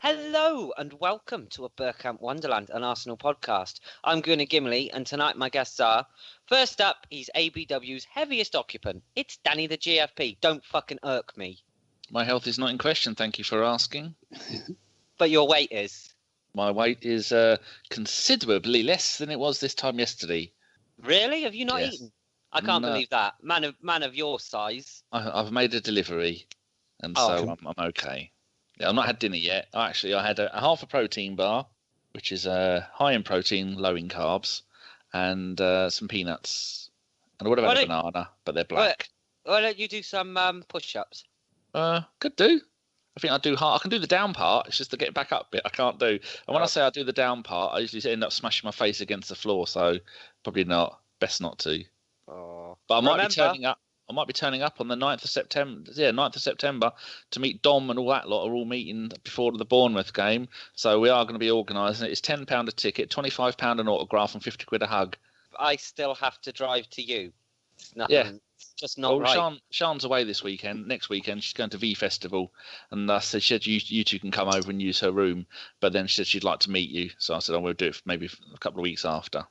Hello and welcome to a Bergkamp Wonderland, an Arsenal podcast. I'm Gimli, and tonight my guests are, first up, he's ABW's heaviest occupant. It's Danny the GFP. Don't fucking irk me. My health is not in question, thank you for asking. But your weight is? My weight is considerably less than it was this time yesterday. Really? Have you not eaten? I can't believe that. Man of your size. I've made a delivery, and so I'm okay. Yeah, I've not had dinner yet. I had a half a protein bar, which is high in protein, low in carbs, and some peanuts. And I would have had a banana, but they're black. Why don't you do some push-ups? Could do. I think I do hard. I can do the down part. It's just the get back up bit I can't do. And when I say I do the down part, I usually end up smashing my face against the floor. So probably not. Best not to. Oh. But I might be turning up. I might be turning up on the 9th of September. Yeah, 9th of September to meet Dom and all that lot are all meeting before the Bournemouth game. So we are going to be organising it. It's £10 a ticket, £25 an autograph, and £50 a hug. I still have to drive to you. It's nothing. Yeah. It's just not right. Sean's away this weekend. Next weekend she's going to V Festival, and I said you two can come over and use her room. But then she said she'd like to meet you, so I said I will do it maybe a couple of weeks after.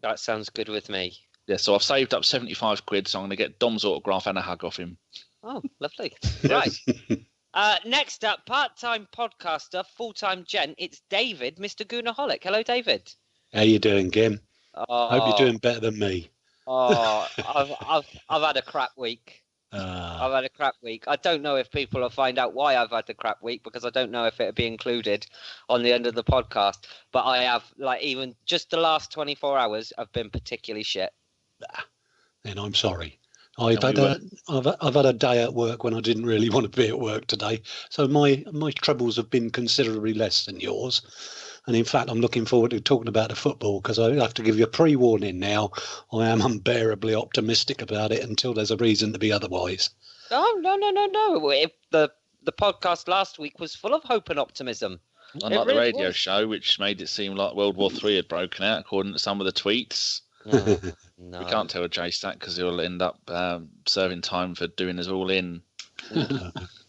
That sounds good with me. Yeah, so I've saved up £75, so I'm going to get Dom's autograph and a hug off him. Oh, lovely. Right. Next up, part-time podcaster, full-time gent, it's David, Mr. Goonaholic. Hello, David. How you doing, Gim? Hope you're doing better than me. Oh, I've had a crap week. I've had a crap week. I don't know if people will find out why I've had the crap week, because I don't know if it'll be included on the end of the podcast. But I have, even just the last 24 hours, I've been particularly shit. Then I'm sorry. I've had a day at work when I didn't really want to be at work today. So my troubles have been considerably less than yours. And in fact, I'm looking forward to talking about the football, because I have to give you a pre-warning now. I am unbearably optimistic about it until there's a reason to be otherwise. Oh, no. If the podcast last week was full of hope and optimism. Unlike the radio show, which made it seem like World War III had broken out, according to some of the tweets. No. We can't tell Jace that, because he'll end up serving time for doing us all in.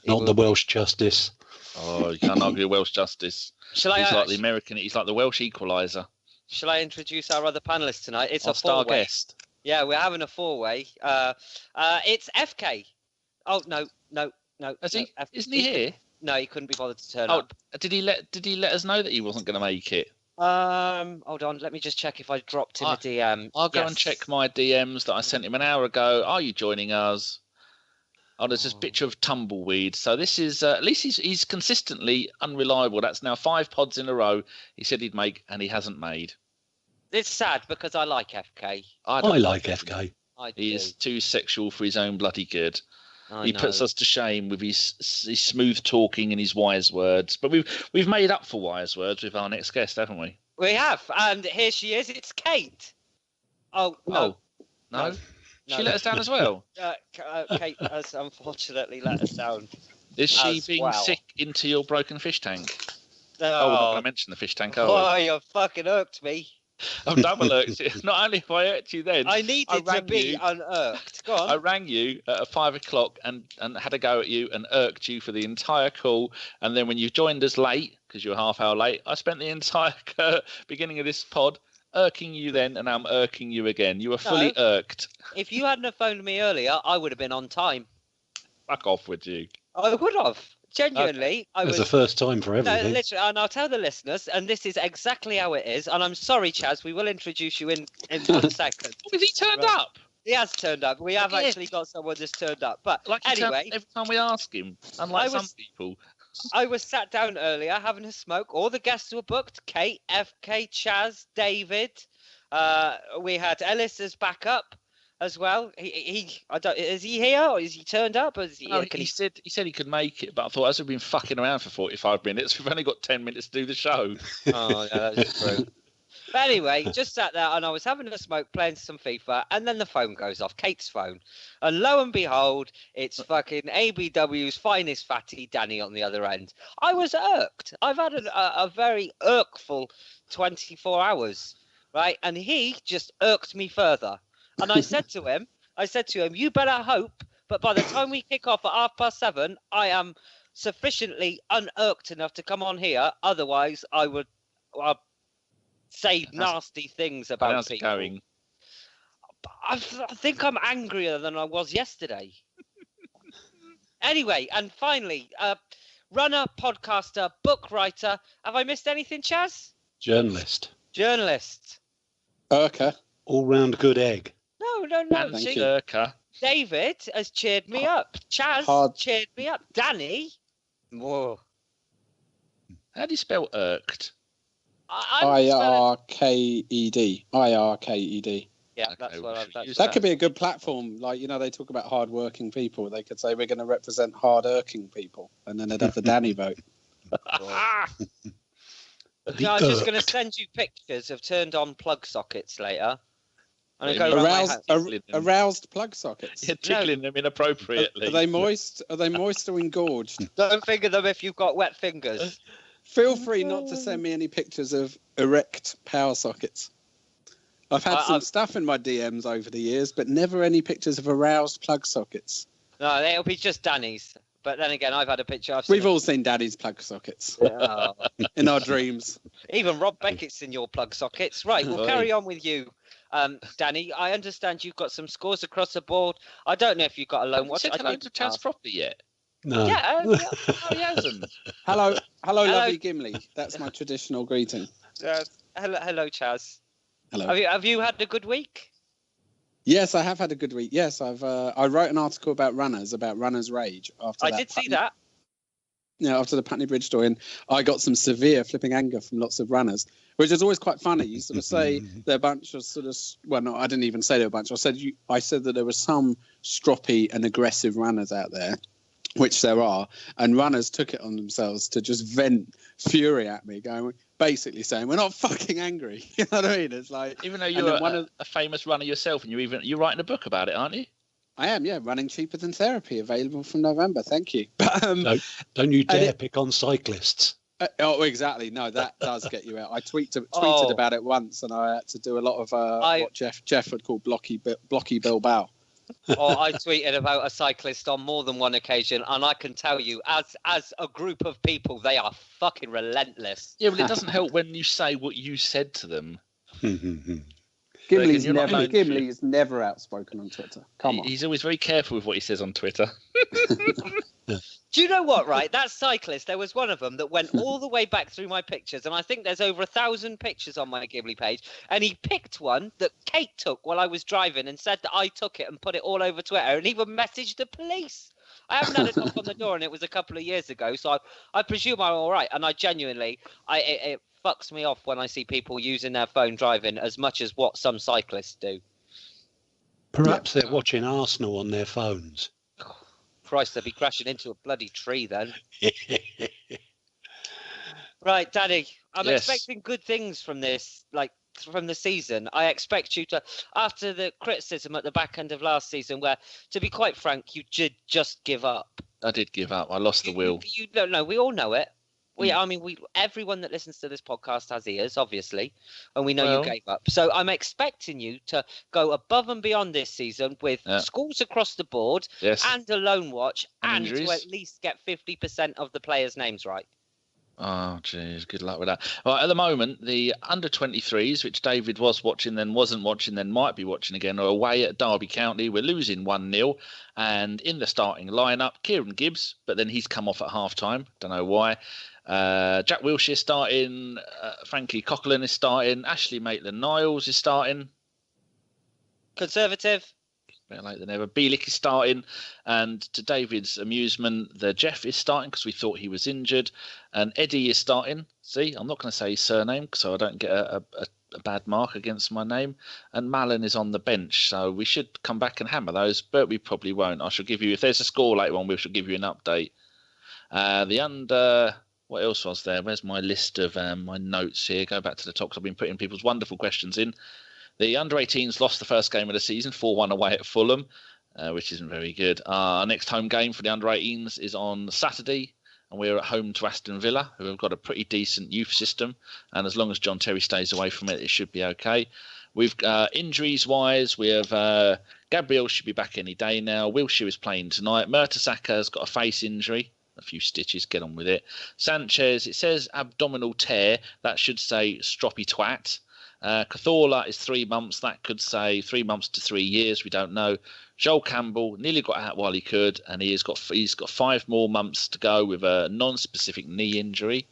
Not the Welsh justice. Oh, you can't argue Welsh justice. He's like the American. He's like the Welsh equaliser. Shall I introduce our other panellists tonight? It's our a star four-way. guest. Yeah, we're having a four-way. It's FK. Oh no. Is he? Isn't he here? No, he couldn't be bothered to turn up. Did he let us know that he wasn't going to make it? Hold on. Let me just check if I dropped him a DM. I'll go and check my DMs that I sent him an hour ago. Are you joining us? Oh, there's this picture of tumbleweed. So this is at least he's consistently unreliable. That's now 5 pods in a row he said he'd make, and he hasn't made. It's sad because I like FK. I like FK. He is too sexual for his own bloody good. He puts us to shame with his smooth talking and his wise words. But we've made up for wise words with our next guest, haven't we? We have, and here she is. It's Kate. Oh no. She let us down as well. Kate has unfortunately let us down. Is she being sick into your broken fish tank? No. Oh, we're not going to mention the fish tank, are we? Oh, you fucking irked me. I'm double irked. Not only have I irked you then, I needed to be unirked. Go on. I rang you at 5 o'clock and had a go at you and irked you for the entire call. And then when you joined us late, because you were half hour late, I spent the entire beginning of this pod irking you then, and now I'm irking you again. You were fully irked. If you hadn't have phoned me earlier, I would have been on time. Fuck off with you. I would have. Genuinely, It was the first time for everything. No, literally, and I'll tell the listeners, and this is exactly how it is. And I'm sorry, Chaz, we will introduce you in 1 second. Has he turned up? He has turned up. We have actually got someone that's turned up. But anyway, every time we ask him, unlike some people. I was sat down earlier having a smoke. All the guests were booked. Kate, FK, Chaz, David. We had Ellis as backup as well. Is he here or is he turned up? Or is he, he said he could make it, but I thought as we've been fucking around for 45 minutes, we've only got 10 minutes to do the show. Oh, yeah, that's true. But anyway, just sat there and I was having a smoke, playing some FIFA, and then the phone goes off, Kate's phone. And lo and behold, it's fucking ABW's finest fatty, Danny, on the other end. I was irked. I've had a very irkful 24 hours, right? And he just irked me further. And I said to him, you better hope, but by the time we kick off at 7:30, I am sufficiently unirked enough to come on here. Otherwise, I would say nasty things about people. Going? I think I'm angrier than I was yesterday. Anyway, and finally, runner, podcaster, book writer. Have I missed anything, Chaz? Journalist. Irked. All-round good egg. No. Irked. David has cheered me up. Chaz cheered me up. Danny. Whoa. How do you spell Irked? Irked. Irked. Yeah, that's what I've done. That could be a good platform. Like, they talk about hard-working people. They could say, we're going to represent hard-working people. And then they'd have the Danny vote. No, I'm just going to send you pictures of turned-on plug sockets later. And aroused plug sockets. You're tickling them inappropriately. Are they moist? Are they moist or engorged? Don't finger them if you've got wet fingers. Feel free not to send me any pictures of erect power sockets. I've had some stuff in my DMs over the years, but never any pictures of aroused plug sockets. No, it'll be just Danny's. But then again, I've had a picture. We've all seen Daddy's plug sockets in our dreams. Even Rob Beckett's in your plug sockets. Right, we'll carry on with you, Danny. I understand you've got some scores across the board. I don't know if you've got a loan watch. Said hello to Chaz properly yet? No. Yeah, he hasn't. Hello, lovely Gimli. That's my traditional greeting. Hello, Chaz. Hello. Have you had a good week? Yes, I have had a good week. Yes, I wrote an article about runners' rage. I did see that. Yeah, after the Putney Bridge story, and I got some severe flipping anger from lots of runners, which is always quite funny. You sort of say they're a bunch of I didn't even say they're a bunch. I said that there were some stroppy and aggressive runners out there, which there are, and runners took it on themselves to just vent fury at me, basically saying, we're not fucking angry. You know what I mean? It's like, even though you're a famous runner yourself, and you're writing a book about it, aren't you? I am, yeah. Running Cheaper Than Therapy, available from November. Thank you. But, don't you dare pick on cyclists. Exactly. No, that does get you out. I tweeted about it once, and I had to do a lot of what Jeff would call blocky Bilbao. I tweeted about a cyclist on more than one occasion, and I can tell you, as a group of people, they are fucking relentless. Yeah, but it doesn't help when you say what you said to them. Gimli is never outspoken on Twitter. Come on. He's always very careful with what he says on Twitter. Do you know what, right? That cyclist, there was one of them that went all the way back through my pictures, and I think there's over 1,000 pictures on my Gimli page, and he picked one that Kate took while I was driving and said that I took it and put it all over Twitter, and even messaged the police. I haven't had a knock on the door, and it was a couple of years ago, so I presume I'm all right, and I genuinely, it fucks me off when I see people using their phone driving as much as what some cyclists do. Perhaps they're watching Arsenal on their phones. Christ, they'd be crashing into a bloody tree then. Right, Danny, I'm expecting good things from this, from the season. I expect you to, after the criticism at the back end of last season, where, to be quite frank, you did just give up. I did give up. I lost the will. You don't know. We all know it. Everyone that listens to this podcast has ears, obviously, and we know you gave up. So I'm expecting you to go above and beyond this season with scores across the board and a loan watch and to at least get 50% of the players' names right. Oh, jeez, good luck with that. Well, at the moment, the under-23s, which David was watching, then wasn't watching, then might be watching again, are away at Derby County. We're losing 1-0. And in the starting lineup, Kieran Gibbs, but then he's come off at half-time. Don't know why. Jack Wilshere starting. Frankie Coquelin is starting. Ashley Maitland-Niles is starting. Conservative. Better late than ever. Bielik is starting, and to David's amusement, the Jeff is starting because we thought he was injured, and Eddie is starting. See, I'm not going to say his surname so I don't get a bad mark against my name. And Malin is on the bench, so we should come back and hammer those, but we probably won't. I shall give you, if there's a score later on, we shall give you an update. What else was there? Where's my list of my notes here? Go back to the top because I've been putting people's wonderful questions in. The under-18s lost the first game of the season, 4-1 away at Fulham, which isn't very good. Our next home game for the under-18s is on Saturday, and we're at home to Aston Villa, who have got a pretty decent youth system. And as long as John Terry stays away from it, it should be okay. We've injuries-wise, we have Gabriel should be back any day now. Wilshere is playing tonight. Mertesacker has got a face injury. a few stitches, get on with it. Sanchez, it says abdominal tear. That should say stroppy twat. Cazorla is 3 months. That could say 3 months to 3 years. We don't know. Joel Campbell nearly got out while he could, and he's got 5 more months to go with a non-specific knee injury.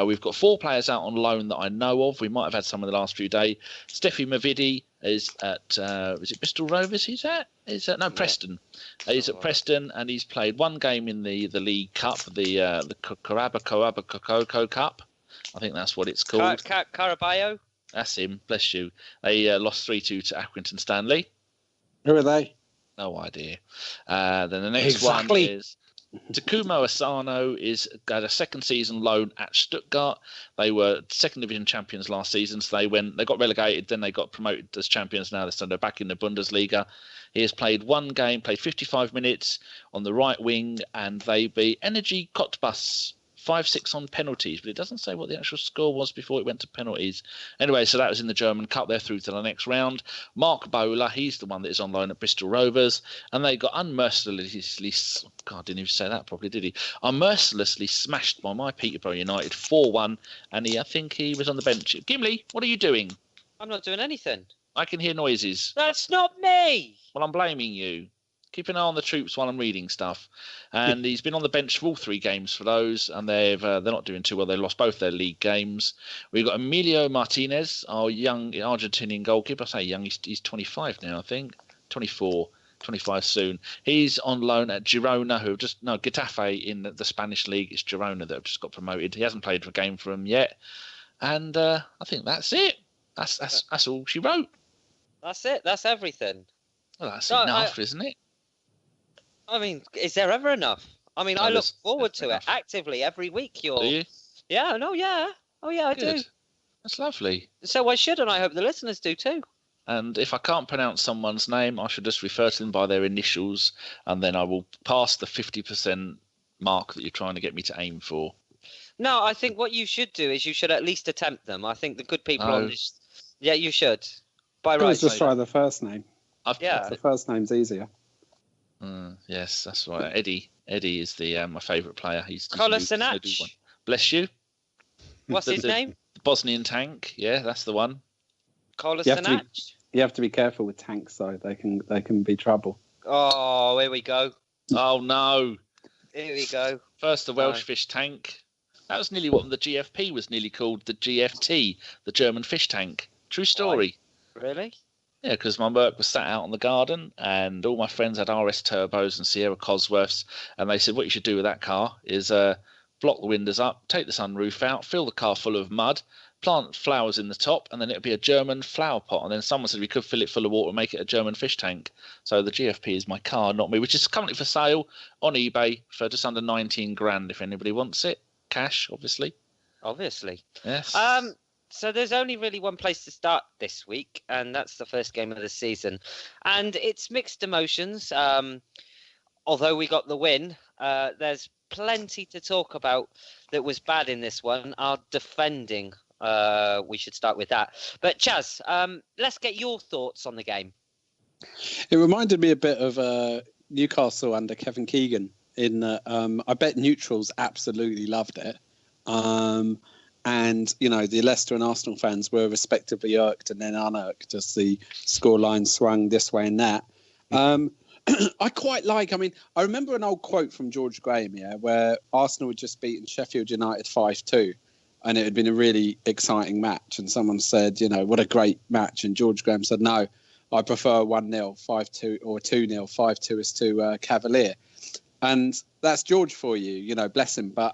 We've got 4 players out on loan that I know of. We might have had some in the last few days. Steffi Mavidi is at is it Bristol Rovers? No, Preston. He's at Preston, and he's played 1 game in the League Cup, the Carabao Cup. I think that's what it's called. Carabao. That's him. Bless you. They lost 3-2 to Accrington Stanley. Who are they? No idea. Then the next one is Takuma Asano got a second season loan at Stuttgart. They were second division champions last season, so they got relegated, then they got promoted as champions. Now they're back in the Bundesliga. He has played 1 game, played 55 minutes on the right wing, and they beat Energy Cottbus 5-6 on penalties, but it doesn't say what the actual score was before it went to penalties. Anyway, so that was in the German Cup. They're through to the next round. Mark Bowler, he's the one that is on loan at Bristol Rovers, and they got unmercilessly, God, didn't even say that properly, did he? Unmercilessly smashed by my Peterborough United 4-1, and I think he was on the bench. Gimli, what are you doing? I'm not doing anything. I can hear noises. That's not me. Well, I'm blaming you. Keep an eye on the troops while I'm reading stuff. And he's been on the bench for all 3 games for those, and they're not doing too well. They lost both their league games. We've got Emilio Martinez, our young Argentinian goalkeeper. I say young, he's 25 now, I think. 25 soon. He's on loan at Girona, Getafe in the Spanish league. It's Girona that have just got promoted. He hasn't played a game for them yet. And I think that's it. That's all she wrote. That's it. That's everything. Well, that's enough, isn't it? I mean, is there ever enough? I mean, I look forward to it actively every week. Do you? Yeah, no, yeah. Oh, yeah, I do. That's lovely. So I should, and I hope the listeners do too. And if I can't pronounce someone's name, I should just refer to them by their initials, and then I will pass the 50% mark that you're trying to get me to aim for. No, I think what you should do is you should at least attempt them. I think the good people on this... Yeah, you should. By right. Just try the first name. Yeah. The first name's easier. Yes, that's right. Eddie is the my favourite player. He's Kolasinac. Bless you. What's his name? The Bosnian tank. Yeah, that's the one. Kolasinac. You have to be careful with tanks, though. They can be trouble. Oh, here we go. Oh no. Here we go. First the Welsh fish tank. That was nearly what the GFP was nearly called, the GFT, the German fish tank. True story. Really? Yeah, because my work was sat out on the garden, and all my friends had RS Turbos and Sierra Cosworths, and they said what you should do with that car is block the windows up, take the sunroof out, fill the car full of mud, plant flowers in the top, and then it would be a German flower pot. And then someone said we could fill it full of water and make it a German fish tank. So the GFP is my car, not me, which is currently for sale on eBay for just under 19 grand if anybody wants it. Cash, obviously. Obviously. Yes. So there's only really one place to start this week, and that's the first game of the season. And it's mixed emotions. Although we got the win, there's plenty to talk about that was bad in this one. Our defending, we should start with that. But Chaz, let's get your thoughts on the game. It reminded me a bit of Newcastle under Kevin Keegan. I bet neutrals absolutely loved it. And, the Leicester and Arsenal fans were respectively irked and then unirked as the scoreline swung this way and that. I quite like, I remember an old quote from George Graham, where Arsenal had just beaten Sheffield United 5-2, and it had been a really exciting match. And someone said, what a great match. And George Graham said, no, I prefer 1-0, 5-2, or 2-0, 5-2 as to Cavalier. And that's George for you, bless him. But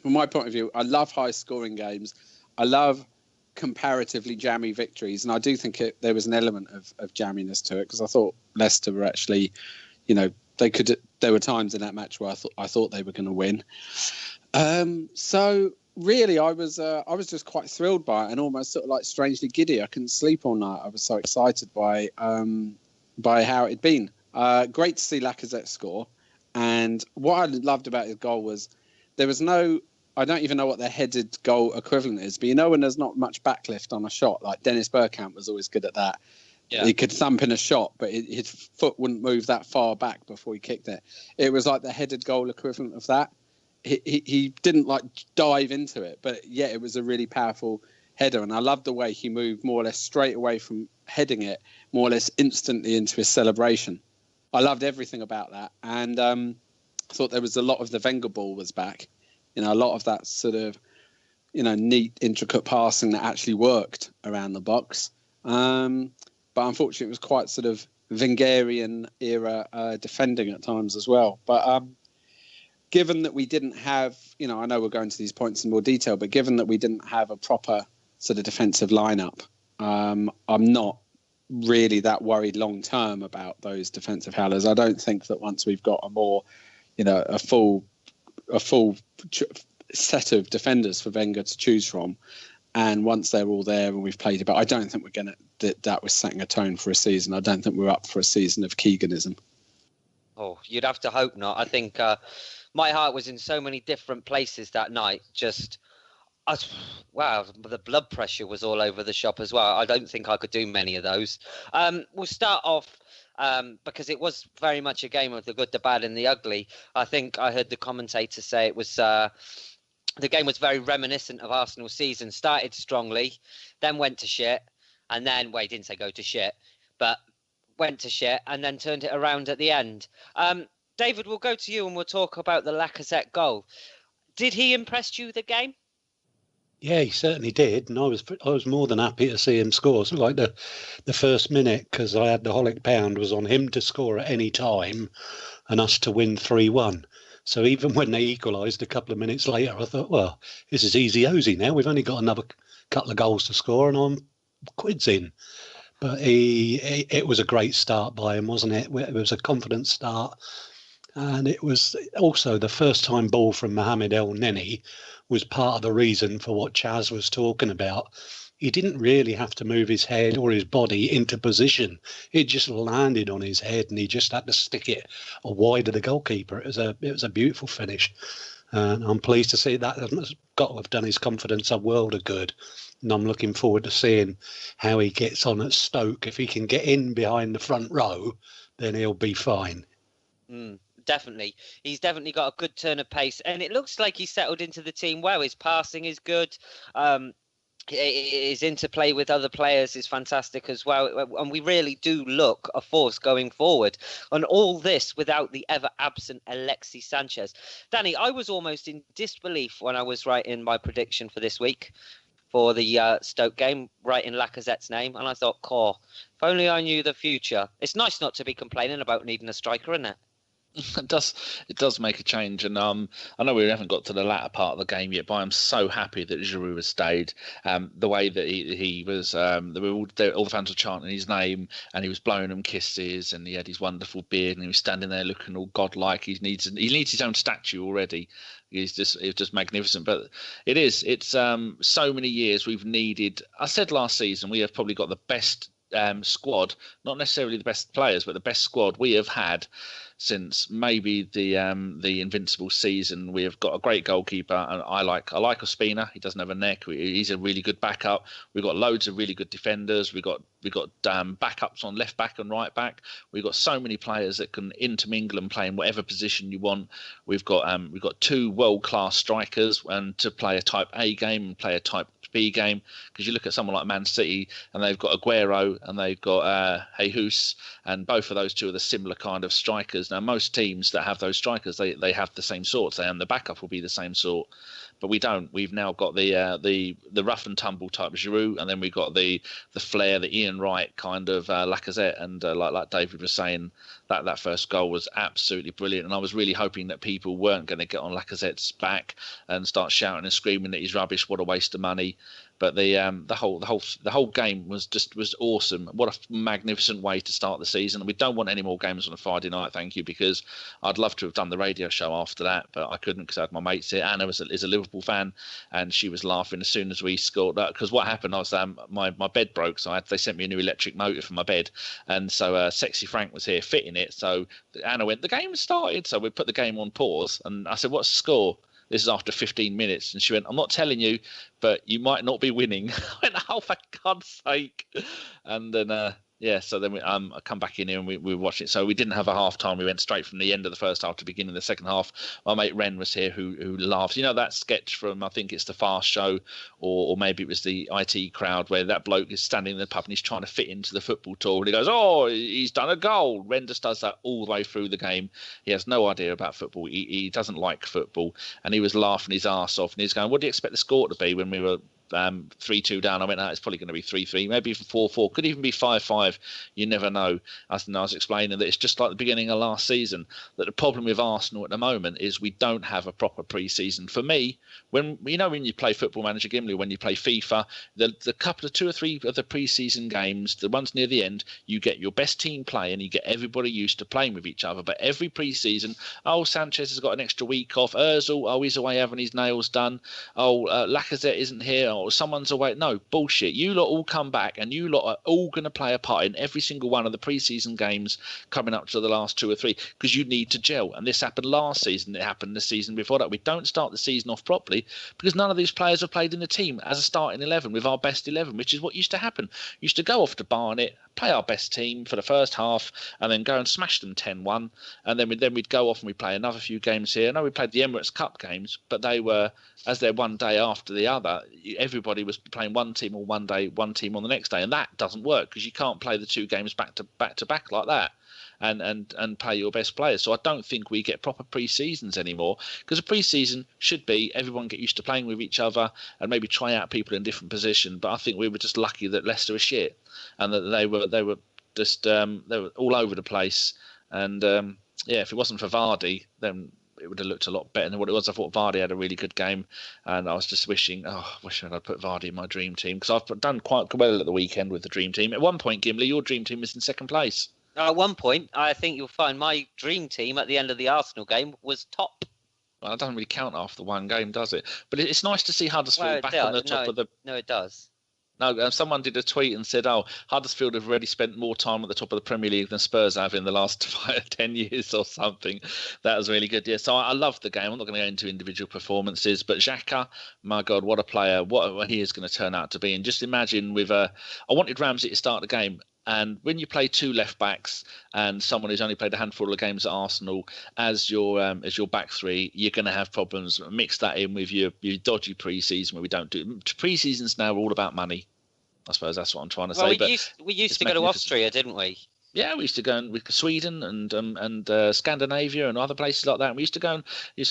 from my point of view, I love high-scoring games. I love comparatively jammy victories, and I do think there was an element of jamminess to it, because I thought Leicester were actually, there were times in that match where I thought they were going to win. So really, I was just quite thrilled by it, and almost sort of like strangely giddy. I couldn't sleep all night. I was so excited by how it had been. Great to see Lacazette score, and what I loved about his goal was there was no. I don't even know what their headed goal equivalent is, but when there's not much backlift on a shot, like Dennis Bergkamp was always good at that. he could thump in a shot, but his foot wouldn't move that far back before he kicked it. It was like the headed goal equivalent of that. He didn't like dive into it, but yet it was a really powerful header. And I loved the way he moved more or less straight away from heading it, more or less instantly into his celebration. I loved everything about that. And I thought there was a lot of the Wenger ball was back. A lot of that sort of, neat, intricate passing that actually worked around the box. But unfortunately, it was quite sort of Wengerian era defending at times as well. But given that we didn't have, I know we'll go into these points in more detail, but given that we didn't have a proper sort of defensive lineup, I'm not really that worried long term about those defensive howlers. I don't think that once we've got a more, a full set of defenders for Wenger to choose from, and once they're all there and we've played about, I don't think we're going to. That was setting a tone for a season. I don't think we're up for a season of Keeganism. Oh, you'd have to hope not. I think my heart was in so many different places that night. Wow, the blood pressure was all over the shop as well. I don't think I could do many of those. We'll start off because it was very much a game of the good, the bad, and the ugly. I think I heard the commentator say it was the game was very reminiscent of Arsenal's season. Started strongly, then went to shit, and then, he didn't say go to shit, but went to shit, and then turned it around at the end. David, we'll go to you and we'll talk about the Lacazette goal. Did he impress you, the game? Yeah, he certainly did, and I was more than happy to see him score. So like the first minute, because I had the Holic pound, was on him to score at any time and us to win 3-1. So even when they equalised a couple of minutes later, I thought, well, this is easy-osy now. We've only got another couple of goals to score and I'm quids in. But it was a great start by him, wasn't it? It was a confident start. And it was also the first time ball from Mohamed El Neni was part of the reason for what Chaz was talking about. He didn't really have to move his head or his body into position. It just landed on his head and he just had to stick it wide of the goalkeeper. It was a beautiful finish. And I'm pleased to see that has got to have done his confidence a world of good. And I'm looking forward to seeing how he gets on at Stoke. If he can get in behind the front row, then he'll be fine. Definitely. He's definitely got a good turn of pace. And it looks like he's settled into the team well. His passing is good. His interplay with other players is fantastic as well. And we really do look a force going forward. And all this without the ever-absent Alexis Sanchez. Danny, I was almost in disbelief when I was writing my prediction for this week for the Stoke game, writing Lacazette's name. And I thought, if only I knew the future. It's nice not to be complaining about needing a striker, isn't it? It does make a change, and I know we haven't got to the latter part of the game yet, but I'm so happy that Giroud has stayed. The way that he was, all the fans were chanting his name, and he was blowing them kisses, and he had his wonderful beard, and he was standing there looking all godlike. He needs his own statue already. It's just magnificent. But it's so many years we've needed. I said last season we have probably got the best squad, not necessarily the best players, but the best squad we have had since maybe the Invincible season. We have got a great goalkeeper, and I like Ospina. He doesn't have a neck. He's a really good backup. We've got loads of really good defenders. We've got backups on left back and right back. We've got so many players that can intermingle and play in whatever position you want. We've got two world-class strikers, and to play a type A game and play a type B game, because you look at someone like Man City and they've got Aguero and they've got Jesus, and both of those two are the similar kind of strikers. Now most teams that have those strikers, they have the same sorts, and the backup will be the same sort, but we don't. We've now got the rough and tumble type Giroud, and then we've got the flair, the Ian Wright kind of Lacazette, and like David was saying, that first goal was absolutely brilliant, and I was really hoping that people weren't going to get on Lacazette's back and start shouting and screaming that he's rubbish, what a waste of money. But the whole game was awesome. What a magnificent way to start the season. We don't want any more games on a Friday night, thank you, because I'd love to have done the radio show after that, but I couldn't because I had my mates here. Anna is a Liverpool fan, and she was laughing as soon as we scored that, because what happened, I was my bed broke, so they sent me a new electric motor for my bed, and so Sexy Frank was here fitting it. So Anna went, the game started, so we put the game on pause, and I said, what's the score? This is after 15 minutes. And she went, I'm not telling you, but you might not be winning. I went, oh, for God's sake. And then Yeah, so then I come back in here and we watched it. So we didn't have a half time. We went straight from the end of the first half to the beginning of the second half. My mate Ren was here who laughs. You know that sketch from, I think it's the Fast Show or maybe it was the IT Crowd, where that bloke is standing in the pub and he's trying to fit into the football tour and he goes, "Oh, he's done a goal." Ren just does that all the way through the game. He has no idea about football. He doesn't like football, and he was laughing his arse off and he's going, "What do you expect the score to be?" When we were 3-2 down, I went, it's probably going to be 3-3, maybe even 4-4, could even be 5-5. You never know. I was explaining that it's just like the beginning of last season, that the problem with Arsenal at the moment is we don't have a proper pre-season. For me, when you play Football Manager, Gimli, when you play FIFA, the couple of 2 or 3 of the pre-season games, the ones near the end, you get your best team play and you get everybody used to playing with each other. But every pre-season, Sanchez has got an extra week off. Ozil, he's away having his nails done. Lacazette isn't here. Or someone's away. No, bullshit. You lot all come back and you lot are all going to play a part in every single one of the pre-season games coming up to the last 2 or 3 because you need to gel. And this happened last season. It happened the season before that. We don't start the season off properly because none of these players have played in the team as a starting 11 with our best 11, which is what used to happen. We used to go off to Barnet, play our best team for the first half and then go and smash them 10-1. And then we'd go off and we'd play another few games here. I know we played the Emirates Cup games, but they were, as they're one day after the other, everybody was playing one team on one day, one team on the next day. And that doesn't work because you can't play the 2 games back to back like that and play your best players. So I don't think we get proper pre-seasons anymore because a pre-season should be everyone get used to playing with each other and maybe try out people in different positions. But I think we were just lucky that Leicester was shit and that they were just they were all over the place. And if it wasn't for Vardy, then it would have looked a lot better than what it was. I thought Vardy had a really good game, and I was just wishing I'd put Vardy in my dream team because I've done quite well at the weekend with the dream team. At one point, Gimli, your dream team was in second place. At one point, I think you'll find my dream team at the end of the Arsenal game was top. Well, it doesn't really count after one game, does it? But it's nice to see Huddersfield back on the top of the... No, it does. No, someone did a tweet and said, Huddersfield have already spent more time at the top of the Premier League than Spurs have in the last 10 years or something. That was really good. Yeah, so I loved the game. I'm not going to go into individual performances, but Xhaka, my God, what a player. What he is going to turn out to be. And just imagine I wanted Ramsey to start the game. And when you play 2 left backs and someone who's only played a handful of games at Arsenal as your back 3, you're going to have problems. Mix that in with your dodgy pre-season where we don't do pre-seasons now are all about money. I suppose that's what I'm trying to say. We used to go to Austria, didn't we? Yeah, we used to go with Sweden and Scandinavia and other places like that. And we used to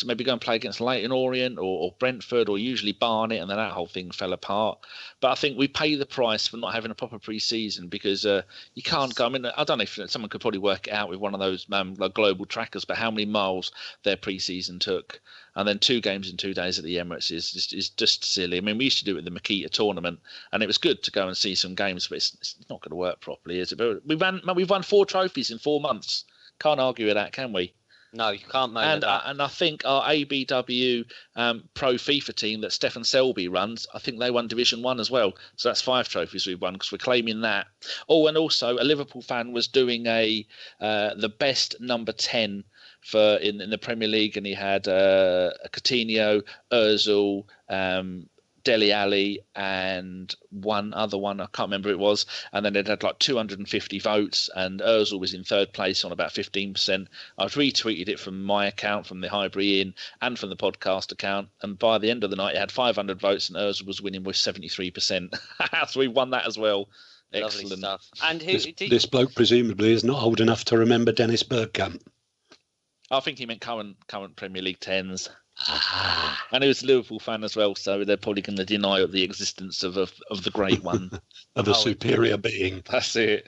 maybe go and play against Leyton Orient or Brentford or usually Barnet, and then that whole thing fell apart. But I think we pay the price for not having a proper pre-season because you can't go. I mean, I don't know if someone could probably work it out with one of those like global trackers, but how many miles their pre-season took. And then 2 games in 2 days at the Emirates is just silly. I mean, we used to do it at the Makita tournament, and it was good to go and see some games, but it's not going to work properly, is it? But we've won 4 trophies in 4 months. Can't argue with that, can we? No, you can't moan at that. And I think our ABW Pro FIFA team that Stefan Selby runs, I think they won Division 1 as well. So that's 5 trophies we've won because we're claiming that. Oh, and also a Liverpool fan was doing the best number 10 in the Premier League, and he had Coutinho, Ozil, Dele Alli, and one other one I can't remember who it was, and then it had like 250 votes, and Ozil was in 3rd place on about 15%. I've retweeted it from my account, from the Highbury Inn, and from the podcast account, and by the end of the night it had 500 votes, and Ozil was winning with 73%. So we won that as well. Excellent. Lovely stuff. And this bloke presumably is not old enough to remember Dennis Bergkamp. I think he meant current Premier League 10s. And he was a Liverpool fan as well, so they're probably going to deny the existence of the great one. Of a superior being. That's it.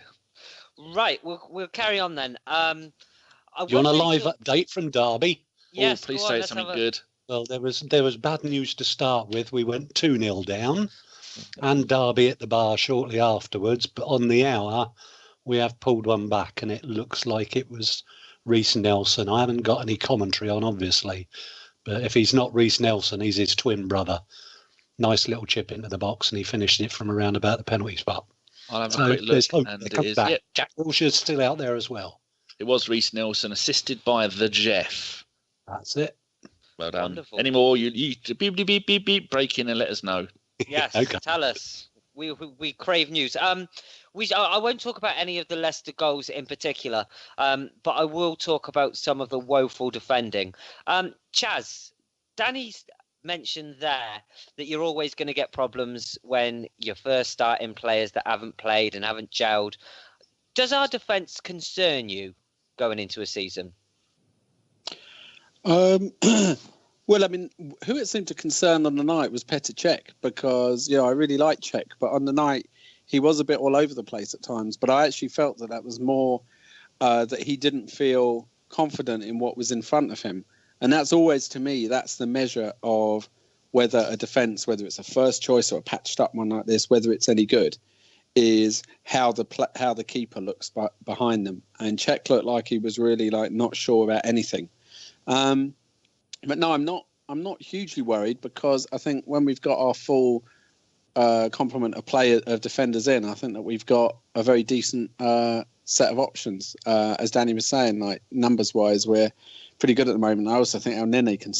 Right, we'll carry on then. Do you want a live update from Derby? Yes, please say something good. Well, there was bad news to start with. We went 2-0 down, and Derby at the bar shortly afterwards. But on the hour, we have pulled one back, and it looks like it was Reece Nelson. I haven't got any commentary on, obviously, but if he's not Reece Nelson, he's his twin brother. Nice little chip into the box, and he finished it from around about the penalty spot. I'll have a quick look, and it is. Yep. Jack Wilshere's still out there as well. It was Reece Nelson, assisted by the Jeff. That's it. Well done. Wonderful. Any more? You beep, beep, beep, beep, beep, break in and let us know. Yes, okay. Tell us. We crave news. I won't talk about any of the Leicester goals in particular, but I will talk about some of the woeful defending. Chaz, Danny's mentioned there that you're always going to get problems when you're first starting players that haven't played and haven't gelled. Does our defence concern you going into a season? Well, I mean, who it seemed to concern on the night was Petr Cech, because, I really like Cech, but on the night he was a bit all over the place at times. But I actually felt that was more that he didn't feel confident in what was in front of him. And that's always, to me, that's the measure of whether a defence, whether it's a first choice or a patched up one like this, whether it's any good, is how the keeper looks behind them. And Cech looked like he was really not sure about anything. But no, I'm not hugely worried, because I think when we've got our full complement of defenders in, I think that we've got a very decent set of options. As Danny was saying, numbers wise, we're pretty good at the moment. I also think El Nene can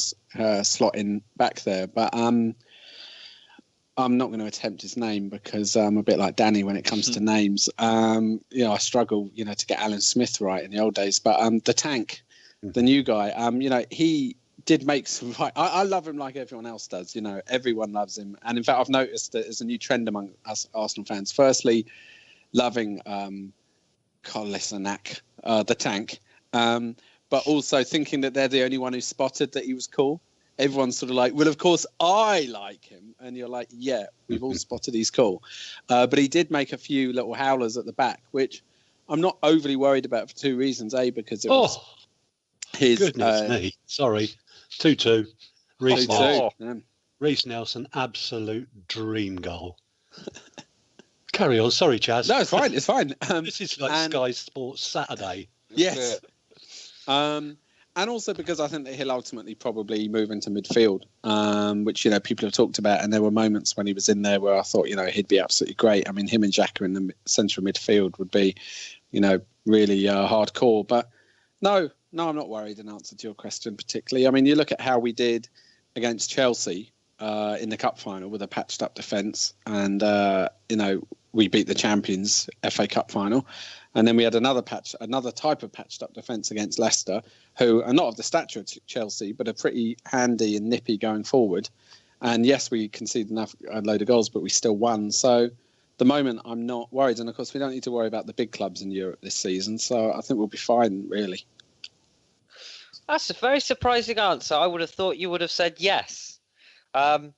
slot in back there, but I'm not going to attempt his name, because I'm a bit like Danny when it comes to names. I struggle, to get Alan Smith right in the old days. But the Tank, the new guy, he did make some. I love him like everyone else does. Everyone loves him, and in fact, I've noticed that there's a new trend among us Arsenal fans. Firstly, loving Kolasinac, the Tank, but also thinking that they're the only one who spotted that he was cool. Everyone's sort of like, well, of course I like him, and you're like, yeah, we've all spotted he's cool. But he did make a few little howlers at the back, which I'm not overly worried about for two reasons. A, because it was his. Goodness me, sorry. 2-2. Reece Nelson, absolute dream goal. Carry on. Sorry, Chaz. No, it's fine. It's fine. This is like Sky Sports Saturday. Yes. And also because I think that he'll ultimately probably move into midfield, which, people have talked about. And there were moments when he was in there where I thought, he'd be absolutely great. I mean, him and Xhaka in the central midfield would be, really hardcore. But no, I'm not worried, in answer to your question particularly. I mean, you look at how we did against Chelsea in the cup final with a patched up defence, and, we beat the champions FA Cup final. And then we had another type of patched up defence against Leicester, who are not of the stature of Chelsea, but are pretty handy and nippy going forward. And yes, we conceded a load of goals, but we still won. So the moment I'm not worried. And of course, we don't need to worry about the big clubs in Europe this season. So I think we'll be fine, really. That's a very surprising answer. I would have thought you would have said yes. For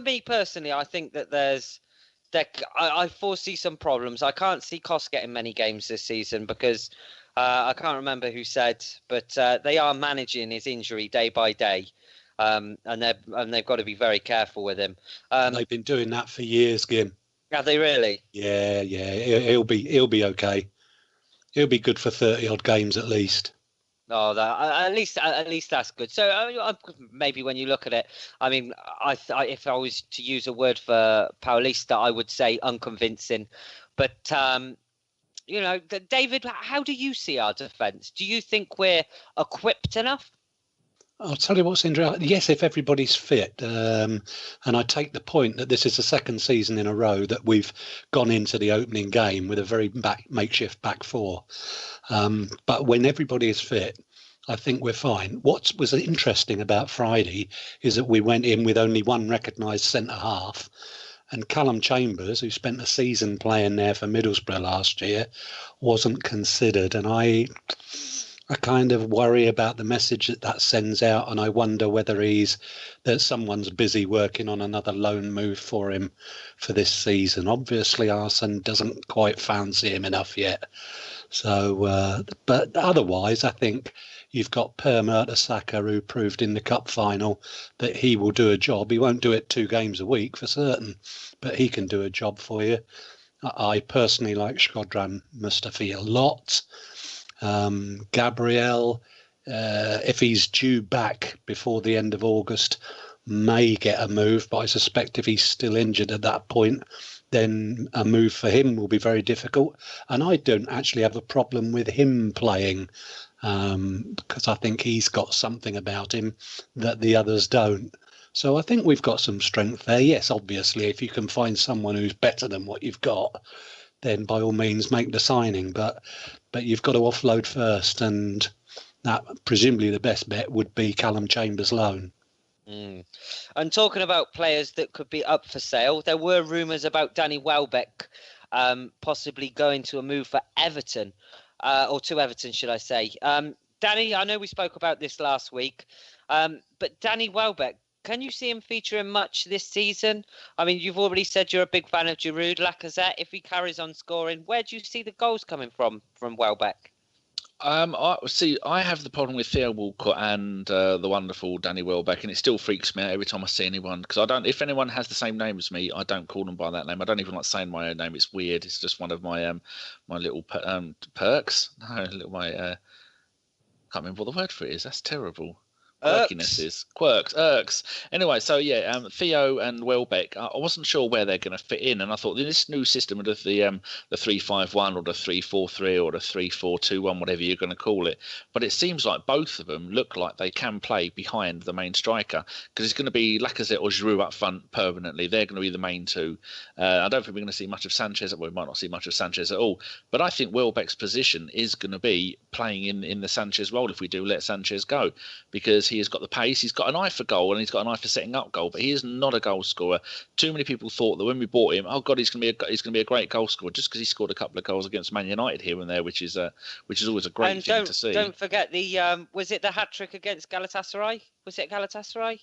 me personally, I think that I foresee some problems. I can't see Kos getting many games this season because I can't remember who said, but they are managing his injury day by day, and they've got to be very careful with him. They've been doing that for years, Gim. Have they really? Yeah. He'll be okay. He'll be good for 30 odd games at least. Oh, at least that's good. So maybe when you look at it, I mean, if I was to use a word for Paulista, I would say unconvincing. But David, how do you see our defence? Do you think we're equipped enough? I'll tell you what's interesting. Yes, if everybody's fit, and I take the point that this is the second season in a row that we've gone into the opening game with a very makeshift back four. But when everybody is fit, I think we're fine. What was interesting about Friday is that we went in with only one recognised centre half, and Callum Chambers, who spent a season playing there for Middlesbrough last year, wasn't considered, and I kind of worry about the message that sends out, and I wonder whether that someone's busy working on another loan move for him for this season. Obviously, Arsene doesn't quite fancy him enough yet. So, but otherwise, I think you've got Per Mertesacker, who proved in the cup final that he will do a job. He won't do it 2 games a week for certain, but he can do a job for you. I personally like Shkodran Mustafi a lot. Gabriel, if he's due back before the end of August, may get a move, but I suspect if he's still injured at that point, then a move for him will be very difficult. And I don't actually have a problem with him playing, because I think he's got something about him that the others don't. So I think we've got some strength there. Yes, obviously, if you can find someone who's better than what you've got, then by all means make the signing. But you've got to offload first, and that presumably the best bet would be Callum Chambers' loan. And talking about players that could be up for sale, there were rumours about Danny Welbeck possibly going to a move for Everton, or to Everton, should I say. Danny, I know we spoke about this last week, but Danny Welbeck, can you see him featuring much this season? I mean, you've already said you're a big fan of Giroud, Lacazette. If he carries on scoring, where do you see the goals coming from Welbeck? I have the problem with Theo Walcott and the wonderful Danny Welbeck, and it still freaks me out every time I see anyone, because if anyone has the same name as me, I don't call them by that name. I don't even like saying my own name. It's weird. It's just one of my my little perks. No, I can't remember what the word for it is. That's terrible. Quirks. Anyway, so yeah, Theo and Welbeck, I wasn't sure where they're going to fit in, and I thought this new system of the 3-5-1 or the 3-4-3 or the 3-4-2-1, whatever you're going to call it, but it seems like both of them look like they can play behind the main striker, because it's going to be Lacazette or Giroud up front permanently. They're going to be the main two. I don't think we're going to see much of Sanchez. Well, we might not see much of Sanchez at all, but I think Welbeck's position is going to be playing in the Sanchez role if we do let Sanchez go, because he has got the pace, he's got an eye for goal, and he's got an eye for setting up goal, but he is not a goal scorer. Too many people thought that when we bought him, oh god, he's going to be a great goal scorer, just because he scored a couple of goals against Man United here and there, which is always a great thing to see. Don't forget the was it the hat trick against Galatasaray? Was it Galatasaray?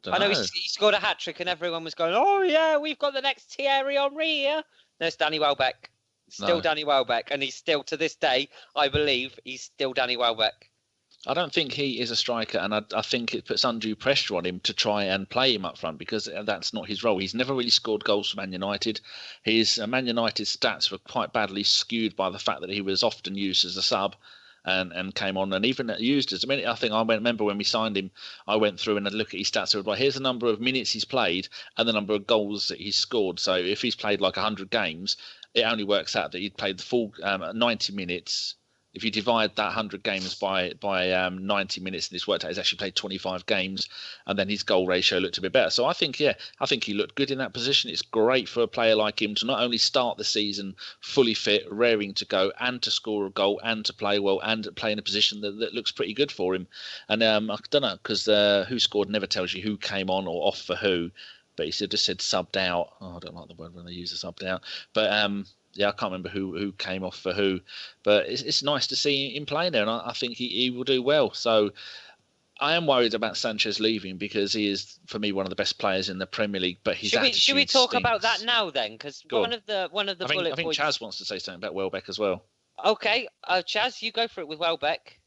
I know he scored a hat trick, and everyone was going, "Oh yeah, we've got the next Thierry Henry here." No, it's Danny Welbeck. Danny Welbeck, and he's still, to this day, I believe, he's still Danny Welbeck. I don't think he is a striker, and I think it puts undue pressure on him to try and play him up front, because that's not his role. He's never really scored goals for Man United. His Man United stats were quite badly skewed by the fact that he was often used as a sub and came on, and even used as a minute. I remember when we signed him, I went through and I looked at his stats. So here's the number of minutes he's played and the number of goals that he's scored. So if he's played like 100 games, it only works out that he'd played the full 90 minutes. If you divide that 100 games by 90 minutes, and this worked out, he's actually played 25 games, and then his goal ratio looked a bit better. So I think he looked good in that position. It's great for a player like him to not only start the season fully fit, raring to go, and to score a goal, and to play well, and play in a position that looks pretty good for him. And I don't know, because who scored never tells you who came on or off for who, but he just said subbed out. Oh, I don't like the word when they use the subbed out, but yeah, I can't remember who came off for who, but it's nice to see him playing there, and I think he will do well. So I am worried about Sanchez leaving, because he is, for me, one of the best players in the Premier League. But his attitude should we talk about that now then? Because one of the I think Chaz wants to say something about Welbeck as well. Okay, Chaz, you go for it with Welbeck.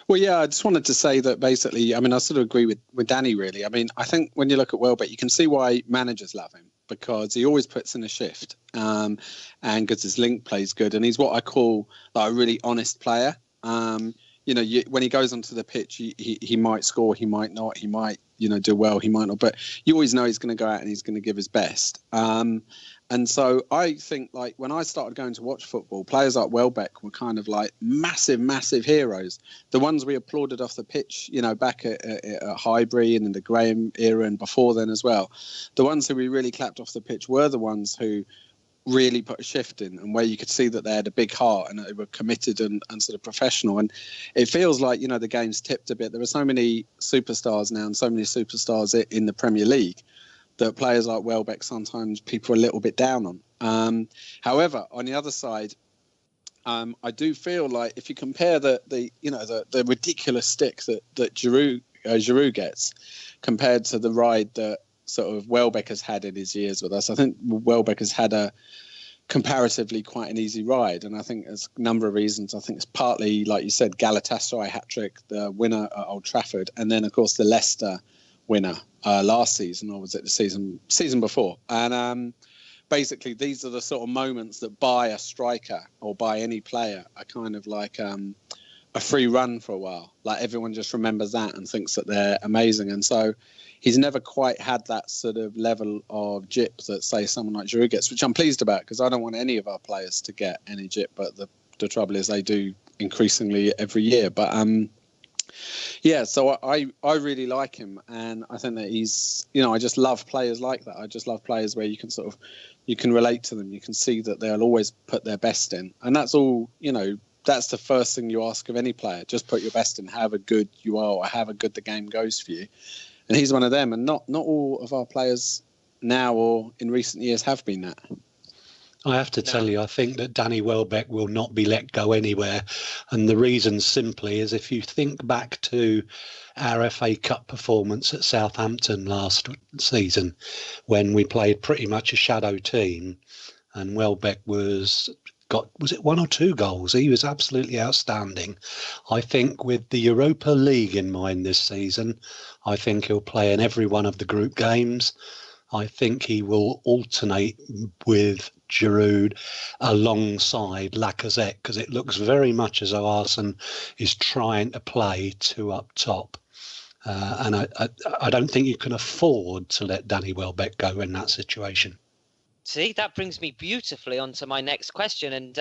Well, yeah, I just wanted to say that basically, I mean, I sort of agree with Danny, really. I mean, I think when you look at Welbeck, you can see why managers love him, because he always puts in a shift, and because his link plays good, and he's what I call like a really honest player. When he goes onto the pitch, he might score, he might not, he might do well, he might not, but you always know he's going to go out and he's going to give his best. And so I think, like, when I started going to watch football, players like Welbeck were kind of like massive heroes. The ones we applauded off the pitch, back at Highbury and in the Graham era and before then as well. The ones who we really clapped off the pitch were the ones who really put a shift in, and where you could see that they had a big heart and they were committed and sort of professional. And it feels like, the game's tipped a bit. There are so many superstars now and so many superstars in the Premier League that players like Welbeck, sometimes people are a little bit down on. However, on the other side, I do feel like if you compare the ridiculous stick that Giroud gets compared to the ride that sort of Welbeck has had in his years with us, I think Welbeck has had a comparatively quite an easy ride, and I think there's a number of reasons. I think it's partly, like you said, Galatasaray hat-trick, the winner at Old Trafford, and then of course the Leicester winner last season, or was it the season before? And basically these are the sort of moments that buy a striker or buy any player a kind of like a free run for a while. Like, everyone just remembers that and thinks that they're amazing. And so he's never quite had that sort of level of jip that, say, someone like Giroud gets, which I'm pleased about, because I don't want any of our players to get any jip, but the trouble is they do increasingly every year. But Yeah, so I really like him, and I think that he's, I just love players like that. I just love players where you can relate to them. You can see that they'll always put their best in, and that's all. That's the first thing you ask of any player. Just put your best in, however good you are, or however good the game goes for you. And he's one of them, and not all of our players now or in recent years have been that. I have to tell you, I think that Danny Welbeck will not be let go anywhere. And the reason simply is if you think back to our FA Cup performance at Southampton last season, when we played pretty much a shadow team, and Welbeck was it 1 or 2 goals? He was absolutely outstanding. I think with the Europa League in mind this season, I think he'll play in every one of the group games. I think he will alternate with Giroud alongside Lacazette, because it looks very much as though Arsene is trying to play 2 up top. And I don't think you can afford to let Danny Welbeck go in that situation. See, that brings me beautifully onto my next question. And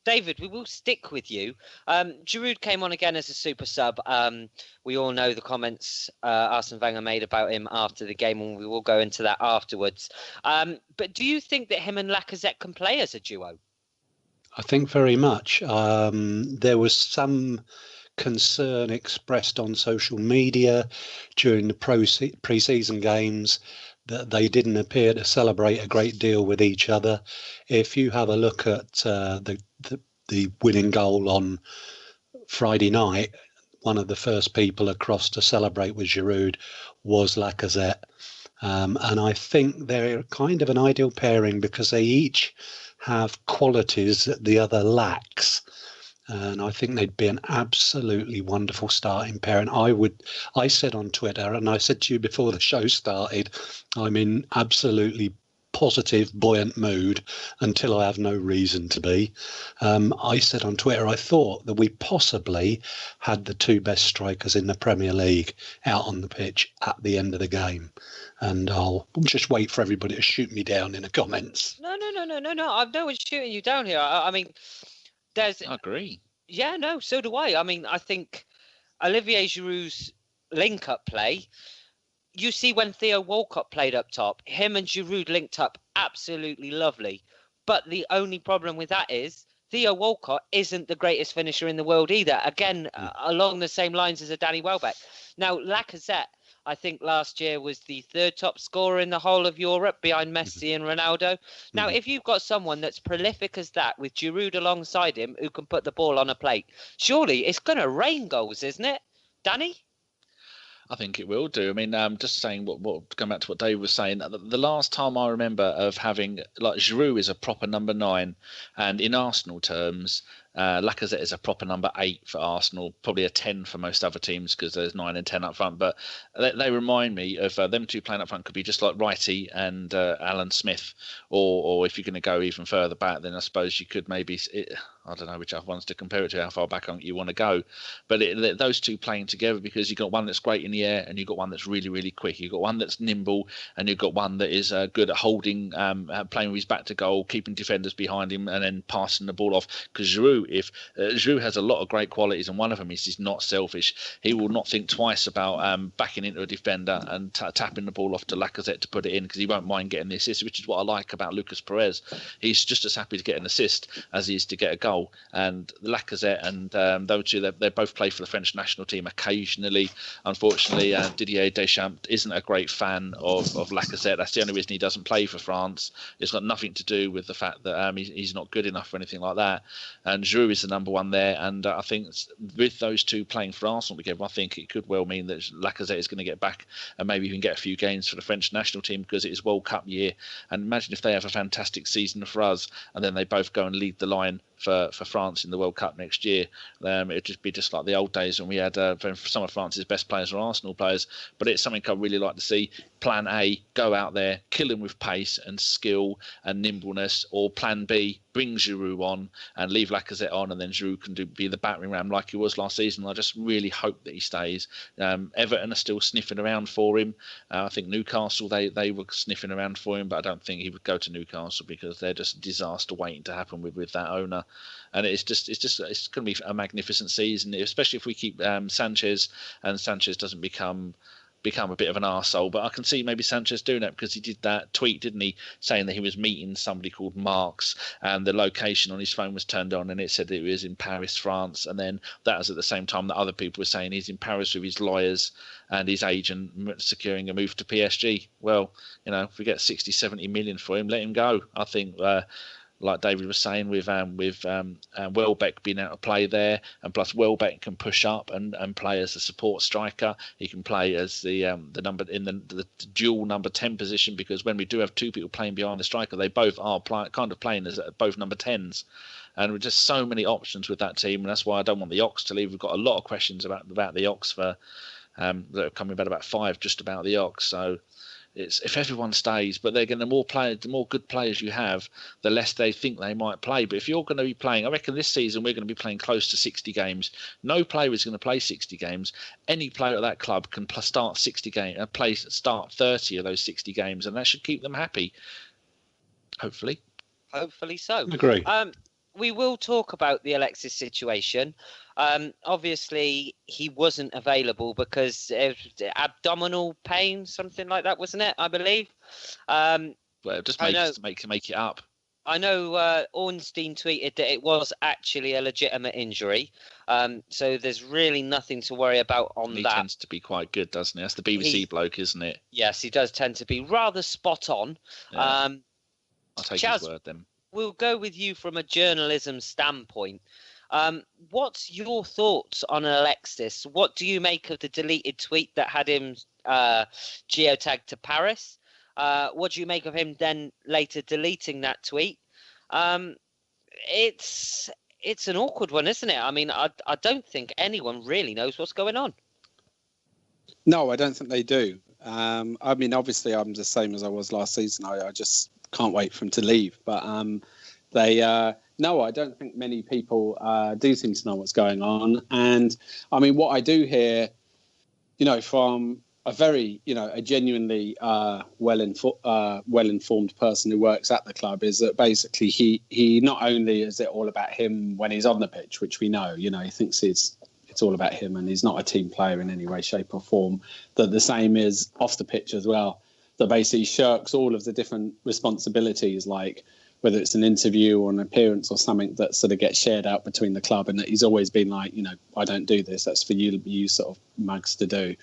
David, we will stick with you. Giroud came on again as a super sub. We all know the comments Arsene Wenger made about him after the game, and we will go into that afterwards. But do you think that him and Lacazette can play as a duo? I think very much. There was some concern expressed on social media during the pre-season games that they didn't appear to celebrate a great deal with each other. If you have a look at the winning goal on Friday night, one of the first people across to celebrate with Giroud was Lacazette. And I think they're kind of an ideal pairing because they each have qualities that the other lacks. And I think they'd be an absolutely wonderful starting pairing. I said on Twitter, and I said to you before the show started, I'm in absolutely positive, buoyant mood until I have no reason to be. I said on Twitter, I thought that we possibly had the 2 best strikers in the Premier League out on the pitch at the end of the game. And I'll just wait for everybody to shoot me down in the comments. No. I've no one's shooting you down here. I mean, I agree. Yeah, no, so do I. I mean, I think Olivier Giroud's link-up play, you see when Theo Walcott played up top, him and Giroud linked up absolutely lovely. But the only problem with that is Theo Walcott isn't the greatest finisher in the world either. Again, along the same lines as a Danny Welbeck. Now, Lacazette, I think last year was the 3rd top scorer in the whole of Europe behind Messi and Ronaldo. Now, if you've got someone that's prolific as that with Giroud alongside him who can put the ball on a plate, surely it's going to rain goals, isn't it? Danny? I think it will do. I mean, just saying going back to what Dave was saying, the last time I remember of having, like, Giroud is a proper number 9, and in Arsenal terms, Lacazette is a proper number 8 for Arsenal, probably a 10 for most other teams because there's 9 and 10 up front. But they remind me of them 2 playing up front could be just like Wrighty and Alan Smith, or if you're going to go even further back, then I suppose you could maybe. I don't know which other ones to compare it to, how far back you want to go. But those 2 playing together, because you've got one that's great in the air and you've got one that's really, really quick. You've got one that's nimble and you've got one that is good at holding, playing with his back to goal, keeping defenders behind him and then passing the ball off. Because Giroud has a lot of great qualities, and one of them is he's not selfish. He will not think twice about backing into a defender and tapping the ball off to Lacazette to put it in, because he won't mind getting the assist, which is what I like about Lucas Perez. He's just as happy to get an assist as he is to get a goal. And Lacazette and those 2, they both play for the French national team occasionally. Unfortunately, Didier Deschamps isn't a great fan of Lacazette. That's the only reason he doesn't play for France. It's got nothing to do with the fact that he's not good enough or anything like that. And Giroud is the number 1 there. And I think with those 2 playing for Arsenal together, I think it could well mean that Lacazette is going to get back and maybe even get a few games for the French national team, because it is World Cup year. And imagine if they have a fantastic season for us and then they both go and lead the line for France in the World Cup next year. It'd just be just like the old days when we had some of France's best players were Arsenal players. But it's something I'd really like to see. Plan A, go out there, kill him with pace and skill and nimbleness. Or Plan B, bring Giroud on and leave Lacazette on, and then Giroud can be the battering ram like he was last season. I just really hope that he stays. Everton are still sniffing around for him. I think Newcastle, they were sniffing around for him, but I don't think he would go to Newcastle because they're just a disaster waiting to happen with that owner. And it's going to be a magnificent season, especially if we keep Sanchez, and Sanchez doesn't become a bit of an arsehole. But I can see maybe Sanchez doing that, because he did that tweet, didn't he, saying that he was meeting somebody called Marx, and the location on his phone was turned on and it said that he was in Paris, France. And then that was at the same time that other people were saying he's in Paris with his lawyers and his agent securing a move to PSG. Well, if we get 60, 70 million for him, let him go. I think like David was saying, with Welbeck being able to play there, and plus Welbeck can push up and play as a support striker. He can play as the number in the dual number 10 position, because when we do have two people playing behind the striker, they both are kind of playing as both number 10s. And we're just so many options with that team, and that's why I don't want the Ox to leave. We've got a lot of questions about the Ox that are coming about 5 just about the Ox. So it's if everyone stays, but they're going the more good players you have, the less they think they might play. But if you're going to be playing, I reckon this season we're going to be playing close to 60 games. No player is going to play 60 games. Any player at that club can start 60 games, start 30 of those 60 games, and that should keep them happy. Hopefully so. Agree. We will talk about the Alexis situation. Obviously, he wasn't available because of abdominal pain, something like that, wasn't it? I believe. Well, just make it up. I know Ornstein tweeted that it was actually a legitimate injury, so there's really nothing to worry about on that. He tends to be quite good, doesn't he? That's the BBC bloke, isn't it? Yes, he does tend to be rather spot on. Yeah. I'll take his word then. We'll go with you from a journalism standpoint. What's your thoughts on Alexis? What do you make of the deleted tweet that had him geotagged to Paris? What do you make of him then later deleting that tweet? It's an awkward one, isn't it? I mean, I don't think anyone really knows what's going on. No, I don't think they do. I mean, obviously, I'm the same as I was last season. I just can't wait for him to leave. But no, I don't think many people do seem to know what's going on. And I mean, what I do hear, from a very, a genuinely well-informed person who works at the club, is that basically he not only is it all about him when he's on the pitch, which we know, he thinks it's all about him and he's not a team player in any way, shape or form, that the same is off the pitch as well, that basically shirks all of the different responsibilities, like whether it's an interview or an appearance or something that sort of gets shared out between the club, and that he's always been like, I don't do this, that's for you sort of mugs to do.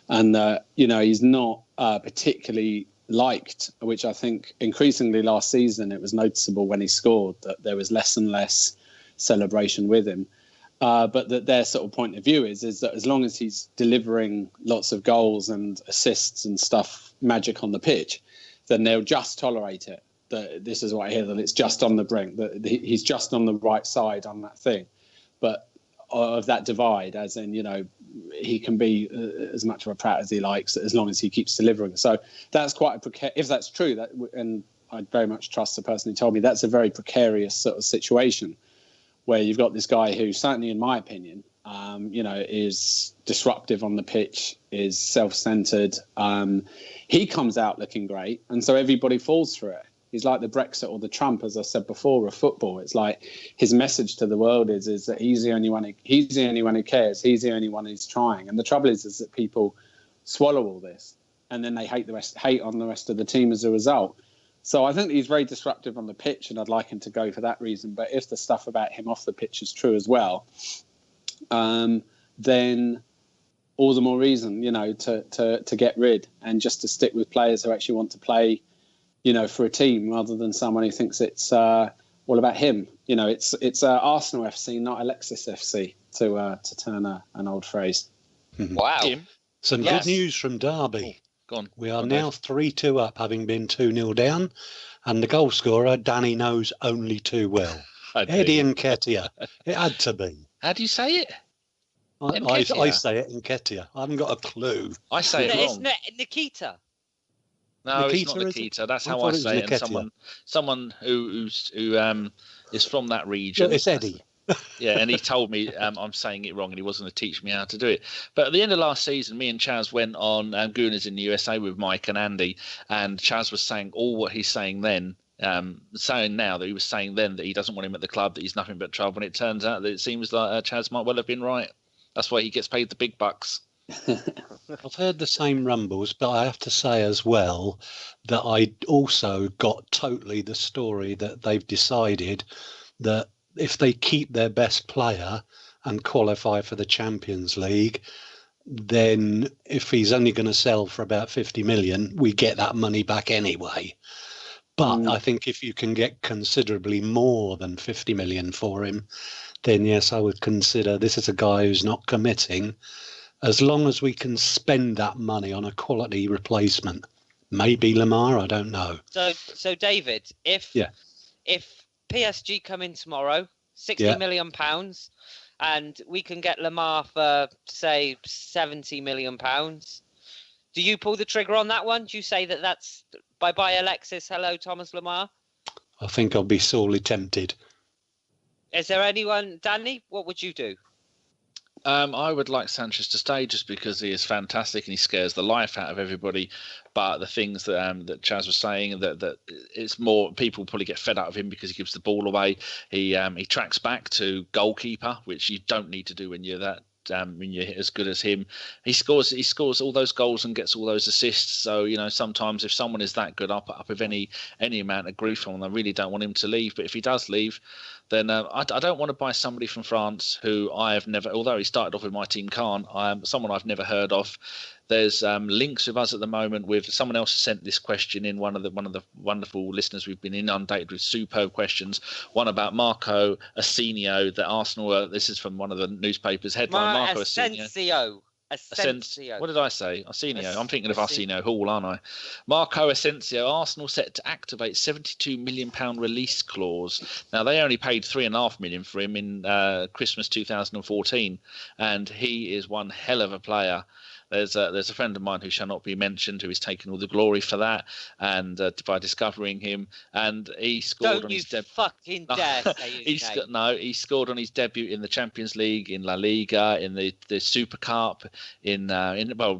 And, he's not particularly liked, which I think increasingly last season it was noticeable when he scored that there was less and less celebration with him. But that their sort of point of view is that as long as he's delivering lots of goals and assists and stuff, magic on the pitch, then they'll just tolerate it. That this is what I hear, that it's just on the brink, that he's just on the right side on that thing. But of that divide, as in, he can be as much of a prat as he likes as long as he keeps delivering. So that's quite if that's true, and I very much trust the person who told me, that's a very precarious sort of situation, where you've got this guy who, certainly in my opinion, is disruptive on the pitch, is self-centered. He comes out looking great, and so everybody falls for it. He's like the Brexit or the Trump, as I said before, of football. It's like his message to the world is that he's the only one who cares. He's the only one who's trying. And the trouble is that people swallow all this, and then they hate on the rest of the team as a result. So I think he's very disruptive on the pitch, and I'd like him to go for that reason. But if the stuff about him off the pitch is true as well, then all the more reason, to get rid and just to stick with players who actually want to play, for a team, rather than someone who thinks it's all about him. It's Arsenal FC, not Alexis FC, to turn an old phrase. Wow. Some good news from Derby. Go on. We are now 3-2 up, having been 2-0 down, and the goal scorer Danny knows only too well. Eddie Nketiah. It had to be. How do you say it? I say it Nketiah. I haven't got a clue. I say it wrong. Isn't it Nikita? No, Nikita, it's not Nikita. That's how I I thought say it it. was And someone who is from that region. It's Eddie. Yeah, and he told me I'm saying it wrong, and he wasn't going to teach me how to do it. But at the end of last season, me and Chaz went on Gooners in the USA with Mike and Andy, and Chaz was saying all what he's saying then saying now that he was saying then that he doesn't want him at the club, that he's nothing but trouble. And it turns out that it seems like Chaz might well have been right. That's why he gets paid the big bucks. I've heard the same rumbles, but I have to say as well that I also got totally the story that they've decided that if they keep their best player and qualify for the Champions League, then if he's only going to sell for about 50 million, we get that money back anyway. But I think if you can get considerably more than 50 million for him, then yes, I would consider this is a guy who's not committing. As long as we can spend that money on a quality replacement, maybe Lamar, I don't know. So David, if PSG come in tomorrow, £60 million, and we can get Lamar for say £70 million, do you pull the trigger on that one? Do you say that's bye Alexis, hello Thomas Lamar? I think I'll be sorely tempted. Is there anyone, Danny? What would you do? I would like Sanchez to stay just because he is fantastic and he scares the life out of everybody. But the things that Chaz was saying, that it's more people probably get fed out of him because he gives the ball away. He tracks back to goalkeeper, which you don't need to do when you're that. When you're as good as him, he scores all those goals and gets all those assists. So sometimes if someone is that good, I'll put up with any amount of grief on. I really don't want him to leave. But if he does leave, then I don't want to buy somebody from France who I have never. Although he started off with my team, someone I've never heard of. There's links with us at the moment with someone else has sent this question in. One of the wonderful listeners we've been inundated with superb questions. One about Marco Asensio, that Arsenal. This is from one of the newspapers headline. Marco Asensio. What did I say? Asensio. I'm thinking of Arsenio Hall, aren't I? Marco Asensio. Arsenal set to activate £72 million release clause. Now they only paid £3.5 million for him in Christmas 2014, and he is one hell of a player. There's a friend of mine who shall not be mentioned who is taking all the glory for that, and by discovering him, and he scored on his debut. Fucking dare say his name. He scored on his debut in the Champions League, in La Liga, in the Super Cup, in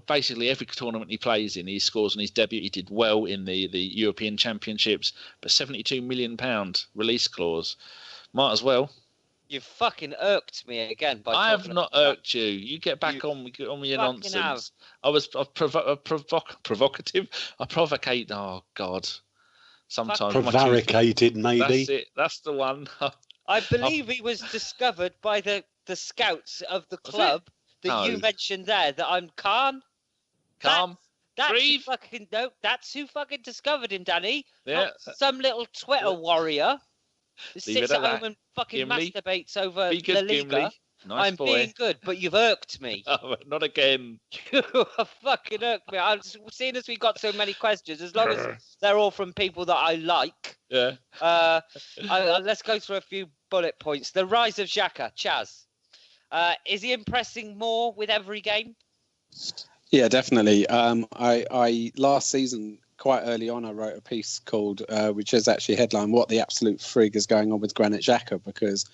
basically every tournament he plays in, he scores on his debut. He did well in the European Championships, but £72 million release clause, might as well. You fucking irked me again. I have not irked you. You get back on with your nonsense. I was provocative. I provocate. Oh God. Sometimes prevaricated, maybe. That's it. That's the one. I believe he was discovered by the scouts of the club that you mentioned there. That I'm calm. That's who fucking discovered him, Danny. Yeah. Not some little Twitter warrior. Sits at home and fucking Gimli. Masturbates over Be good, La Liga. Gimli. Nice I'm boy. being good, but you've irked me. Oh, not again. You have fucking irked me. I'm seeing as we got so many questions, as long as they're all from people that I like. Yeah. Let's go through a few bullet points. The rise of Xhaka, Chaz. Is he impressing more with every game? Yeah, definitely. I last season, quite early on, I wrote a piece called, which is actually headline, "What the Absolute Frig is Going On with Granit Xhaka," because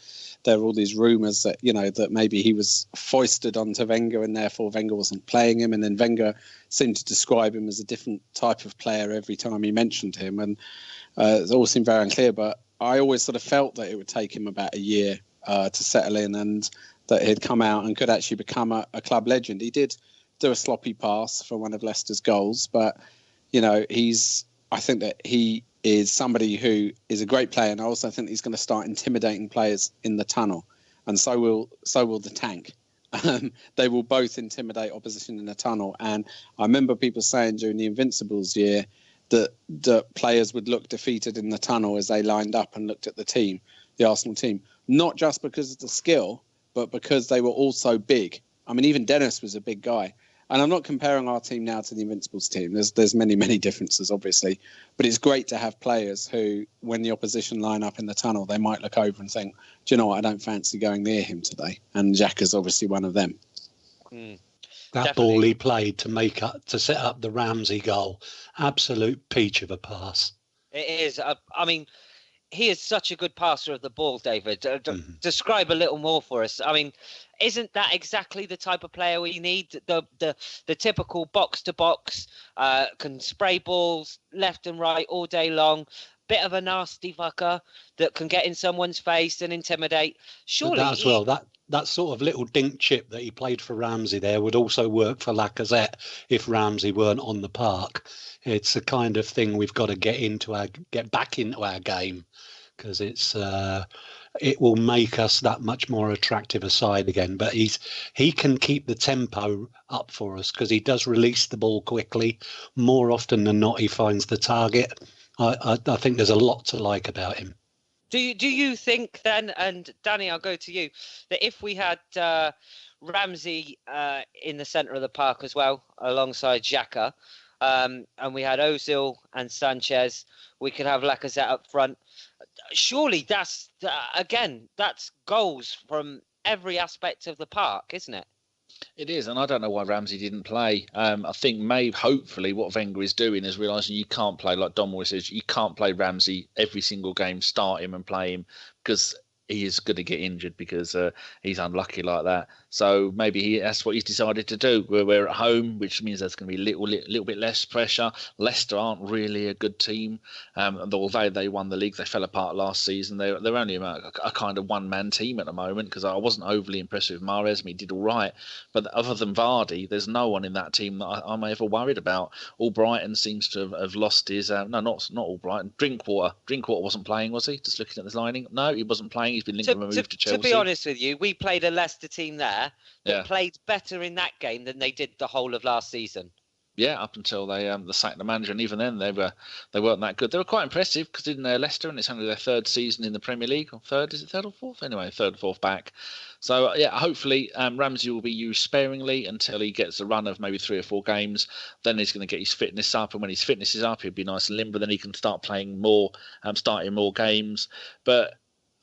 there were all these rumours that, that maybe he was foisted onto Wenger and therefore Wenger wasn't playing him. And then Wenger seemed to describe him as a different type of player every time he mentioned him. And it all seemed very unclear. But I always sort of felt that it would take him about a year to settle in, and that he'd come out and could actually become a club legend. He did do a sloppy pass for one of Leicester's goals, but I think that he is somebody who is a great player, and I also think he's going to start intimidating players in the tunnel, and so will the tank. They will both intimidate opposition in the tunnel. And I remember people saying during the Invincibles year that players would look defeated in the tunnel as they lined up and looked at the Arsenal team, not just because of the skill, but because they were all so big. I mean, even Dennis was a big guy. And I'm not comparing our team now to the Invincibles team. There's many, many differences, obviously. But it's great to have players who, when the opposition line up in the tunnel, they might look over and think, do you know what, I don't fancy going near him today. And Xhaka's obviously one of them. That Definitely. ball he played to set up the Ramsey goal, absolute peach of a pass. It is. I mean, he is such a good passer of the ball, David. Describe a little more for us. I mean, isn't that exactly the type of player we need? The typical box to box, can spray balls left and right all day long. bit of a nasty fucker that can get in someone's face and intimidate. Surely that as well. That sort of little dink chip that he played for Ramsey there would also work for Lacazette if Ramsey weren't on the park. It's the kind of thing we've got to get back into our game, because it will make us that much more attractive a side again. But he can keep the tempo up for us because he does release the ball quickly. More often than not, he finds the target. I think there's a lot to like about him. Do you think then, and Danny, I'll go to you, that if we had Ramsey in the centre of the park as well, alongside Xhaka, and we had Ozil and Sanchez, we could have Lacazette up front. Surely that's goals from every aspect of the park, isn't it? It is, and I don't know why Ramsey didn't play. I think hopefully what Wenger is doing is realising you can't play, like Don always says, you can't play Ramsey every single game, start him and play him, because he is going to get injured, because he's unlucky like that. So maybe that's what he's decided to do. We're at home, which means there's going to be a little bit less pressure. Leicester aren't really a good team. Although they won the league, they fell apart last season. They're only a kind of one-man team at the moment, because I wasn't overly impressed with Mahrez. He did all right. But other than Vardy, there's no one in that team that I'm ever worried about. All Brighton seems to have lost his... no, not all Brighton. Drinkwater. Drinkwater wasn't playing, was he? Just looking at this lining. No, he wasn't playing. He's been linked with a move to Chelsea. To be honest with you, we played a Leicester team there that Yeah. played better in that game than they did the whole of last season. Yeah, up until they sacked the manager, and even then they weren't that good. They were quite impressive, because in Leicester, and it's only their third season in the Premier League, or third or fourth? Anyway, third or fourth back. So yeah, hopefully Ramsey will be used sparingly until he gets a run of maybe 3 or 4 games. Then he's going to get his fitness up, and when his fitness is up, he'll be nice and limber. Then he can start playing more, starting more games. But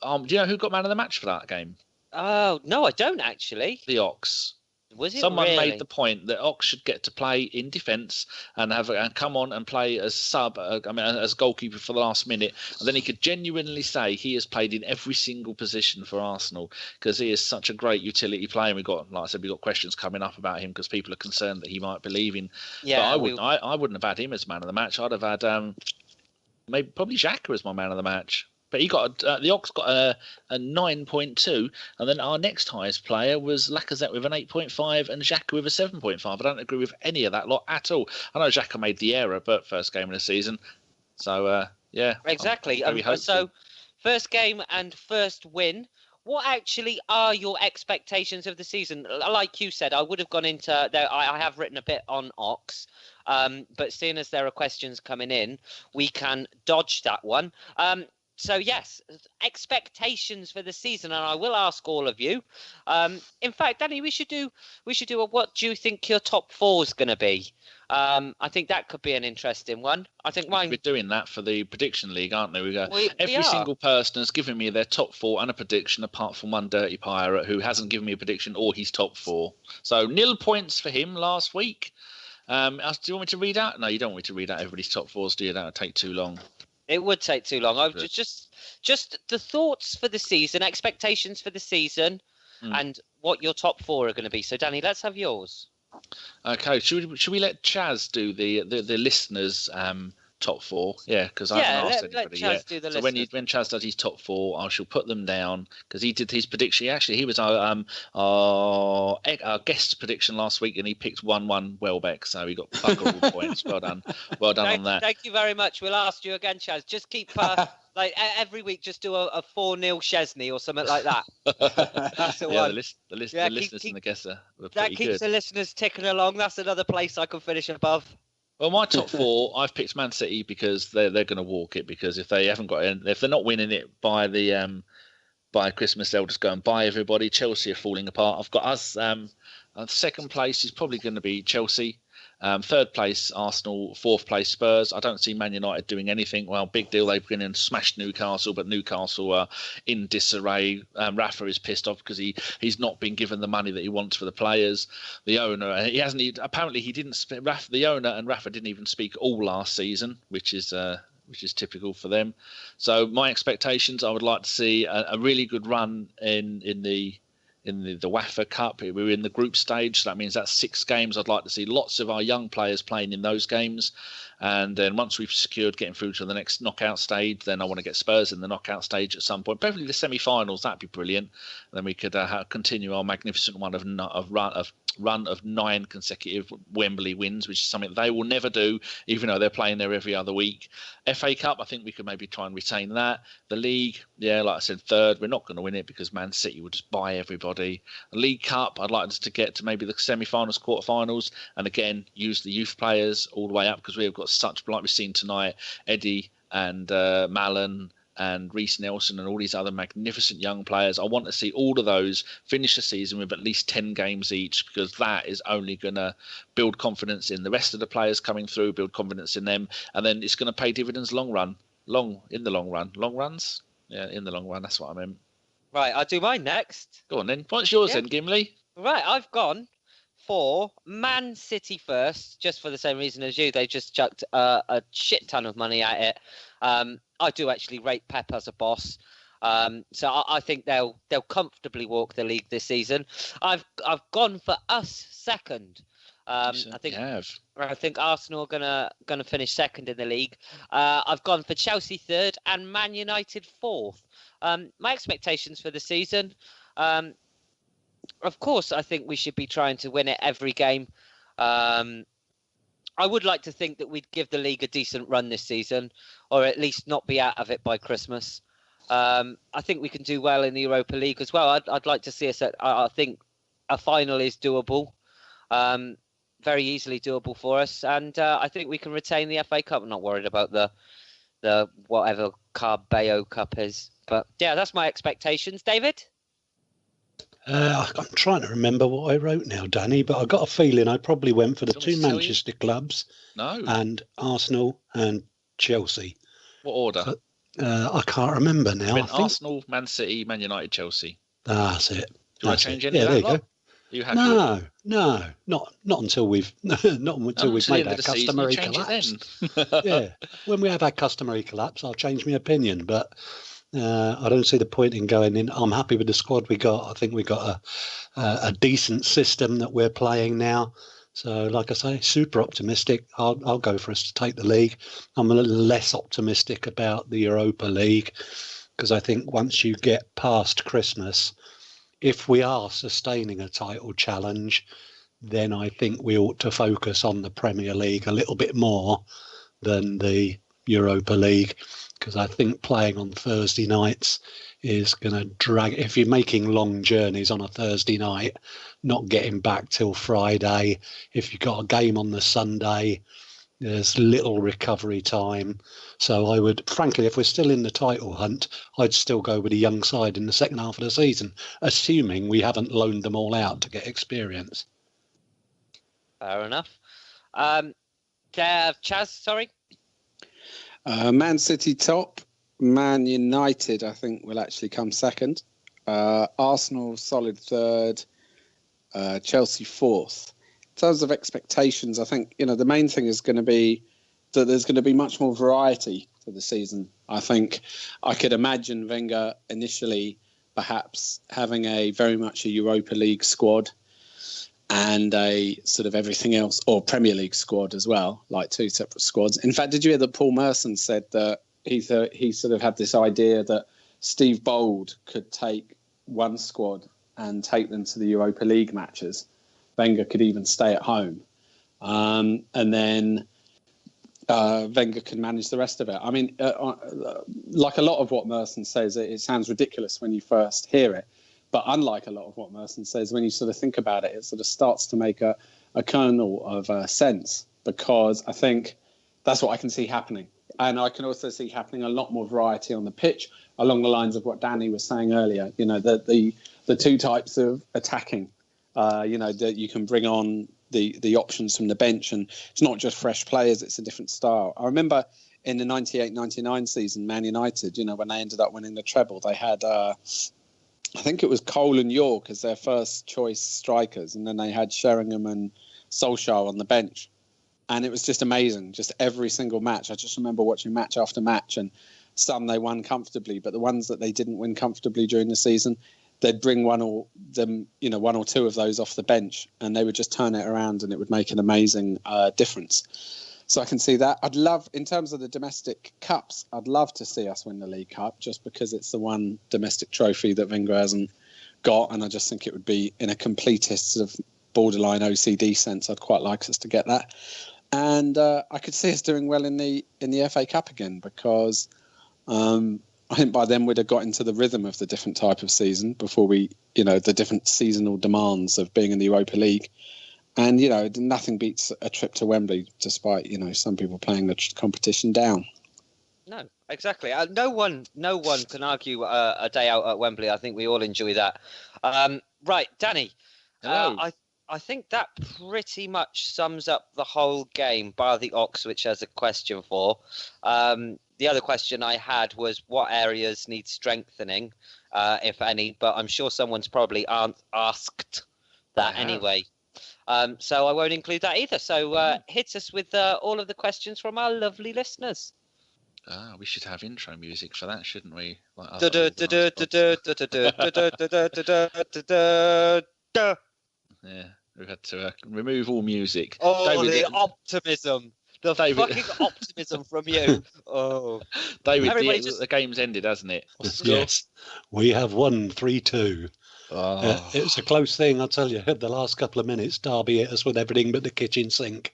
do you know who got man of the match for that game? Oh no, I don't actually. The Ox. Was it Someone really? made the point that Ox should get to play in defence and come on and play as sub, as goalkeeper for the last minute, and then he could genuinely say he has played in every single position for Arsenal, because he is such a great utility player. And we've got questions coming up about him because people are concerned that he might be leaving. Yeah, but I wouldn't have had him as man of the match. I'd have had probably Xhaka as my man of the match. But he got the Ox got a 9.2, and then our next highest player was Lacazette with an 8.5 and Xhaka with a 7.5. I don't agree with any of that lot at all. I know Xhaka made the error, but first game of the season. So, yeah. Exactly. So, first game and first win. What actually are your expectations of the season? Like you said, I would have gone into there. I have written a bit on Ox, but seeing as there are questions coming in, we can dodge that one. So yes, expectations for the season, and I will ask all of you. In fact, Danny, we should do what do you think your top 4 is going to be? I think that could be an interesting one. I think mine. We're doing that for the prediction league, aren't we? Every single person has given me their top 4 and a prediction, apart from one dirty pirate who hasn't given me a prediction or his top 4. So 0 points for him last week. Do you want me to read out? No, you don't want me to read out everybody's top 4s, do you? That would take too long. It would take too long. I've just the thoughts for the season, expectations for the season, and what your top 4 are going to be. So, Danny, let's have yours. Okay, should we let Chaz do the listeners' top 4? Yeah, because I haven't asked anybody yet. Do the so when Chaz does his top 4, I shall put them down, because he did his prediction. He was our guest prediction last week, and he picked 1-1 Welbeck, so he got bugger all points. Well done on that. Thank you very much. We'll ask you again, Chaz. Just keep like every week, just do a 4-0 Chesney or something like that. That's the one. The listeners and the guests were pretty that keeps good. The listeners ticking along. That's another place I can finish above. Well, my top 4, I've picked Man City because they're going to walk it. Because if they're not winning it by Christmas, they'll just go and buy everybody. Chelsea are falling apart. I've got us. Second place is probably going to be Chelsea. Third place, Arsenal. Fourth place, Spurs. I don't see Man United doing anything. Well, big deal. They've been and smashed Newcastle, but Newcastle are in disarray. Rafa is pissed off because he's not been given the money that he wants for the players. The owner, apparently he didn't. The owner and Rafa didn't even speak all last season, which is typical for them. So my expectations, I would like to see a really good run in the WAFA Cup. We're in the group stage, so that means that's 6 games. I'd like to see lots of our young players playing in those games. And then once we've secured getting through to the next knockout stage, then I want to get Spurs in the knockout stage at some point. Preferably the semi-finals, that'd be brilliant. And then we could continue our magnificent run of 9 consecutive Wembley wins, which is something they will never do, even though they're playing there every other week. FA Cup, I think we could maybe try and retain that. The league, yeah, like I said, third. We're not going to win it because Man City will just buy everybody. The League Cup, I'd like us to get to maybe the semi-finals, quarter-finals, and again, use the youth players all the way up, because we've got such, like we've seen tonight, Eddie and Mallon and Reece Nelson and all these other magnificent young players. I want to see all of those finish the season with at least 10 games each, because that is only going to build confidence in the rest of the players coming through, build confidence in them, and then it's going to pay dividends long runs. Yeah, in the long run, that's what I meant. Right, I'll do mine next. Go on then. What's yours then, Gimli? Right, I've gone for Man City first, just for the same reason as you. They just chucked a shit ton of money at it. I do actually rate Pep as a boss. So I think they'll comfortably walk the league this season. I've gone for us second. I think Arsenal are gonna finish second in the league. I've gone for Chelsea third and Man United fourth. My expectations for the season, of course, I think we should be trying to win it every game. I would like to think that we'd give the league a decent run this season, or at least not be out of it by Christmas. I think we can do well in the Europa League as well. I'd like to see us I think a final is doable, very easily doable for us, and I think we can retain the FA Cup. I'm not worried about the whatever Carabao Cup is, but yeah, that's my expectations. David? I'm trying to remember what I wrote now, Danny, but I got a feeling I probably went for the two Manchester clubs. No. And Arsenal and Chelsea. What order? I can't remember now. I think Arsenal, Man City, Man United, Chelsea. That's it. Do you want to change any of that? There you go. You happy? No, not until we've made our customary collapse. Yeah, when we have our customary collapse, I'll change my opinion. But I don't see the point in going in. I'm happy with the squad we got. I think we got a decent system that we're playing now. So, like I say, super optimistic. I'll go for us to take the league. I'm a little less optimistic about the Europa League, because I think once you get past Christmas, if we are sustaining a title challenge, then I think we ought to focus on the Premier League a little bit more than the Europa League, because I think playing on Thursday nights is going to drag. If you're making long journeys on a Thursday night, not getting back till Friday, if you've got a game on the Sunday, there's little recovery time. So I would, frankly, if we're still in the title hunt, I'd still go with a young side in the second half of the season, assuming we haven't loaned them all out to get experience. Fair enough. Chaz, sorry? Man City top, Man United I think will actually come second, Arsenal solid third, Chelsea fourth. In terms of expectations, I think the main thing is going to be that there's going to be much more variety for the season. I think I could imagine Wenger initially perhaps having a very much a Europa League squad and a sort of everything else, or Premier League squad as well, like two separate squads. In fact, did you hear that Paul Merson said that he sort of had this idea that Steve Bold could take one squad and take them to the Europa League matches? Wenger could even stay at home. And then Wenger could manage the rest of it. I mean, like a lot of what Merson says, it sounds ridiculous when you first hear it. But unlike a lot of what Merson says, when you sort of think about it, it sort of starts to make a kernel of sense, because I think that's what I can see happening. And I can also see happening a lot more variety on the pitch, along the lines of what Danny was saying earlier. The two types of attacking, that you can bring on the options from the bench, and it's not just fresh players, it's a different style. I remember in the 98-99 season, Man United, when they ended up winning the treble, they had I think it was Cole and York as their first choice strikers, and then they had Sheringham and Solskjaer on the bench. And it was just amazing, just every single match. I just remember watching match after match, and some they won comfortably, but the ones that they didn't win comfortably during the season, they'd bring one or two of those off the bench, and they would just turn it around, and it would make an amazing difference. So I can see that. I'd love, in terms of the domestic cups, I'd love to see us win the League Cup, just because it's the one domestic trophy that Wenger hasn't got, and I just think it would be, in a completist sort of borderline OCD sense, I'd quite like us to get that. And I could see us doing well in the FA Cup again, because I think by then we'd have got into the rhythm of the different type of season before we, the different seasonal demands of being in the Europa League. And, nothing beats a trip to Wembley, despite, some people playing the competition down. No, exactly. No one can argue a day out at Wembley. I think we all enjoy that. Right, Danny. Hello. I think that pretty much sums up the whole game, bar the Ox, which has a question for. The other question I had was what areas need strengthening, if any, but I'm sure someone's probably asked that anyway. So I won't include that either. So hit us with all of the questions from our lovely listeners. We should have intro music for that, shouldn't we? Yeah, we've had to remove all music. Oh, David, the optimism. The fucking optimism from you. Oh, David, the game's ended, hasn't it? Yes, we have won 3-2. Oh. It was a close thing, I'll tell you. The last couple of minutes, Derby hit us with everything but the kitchen sink.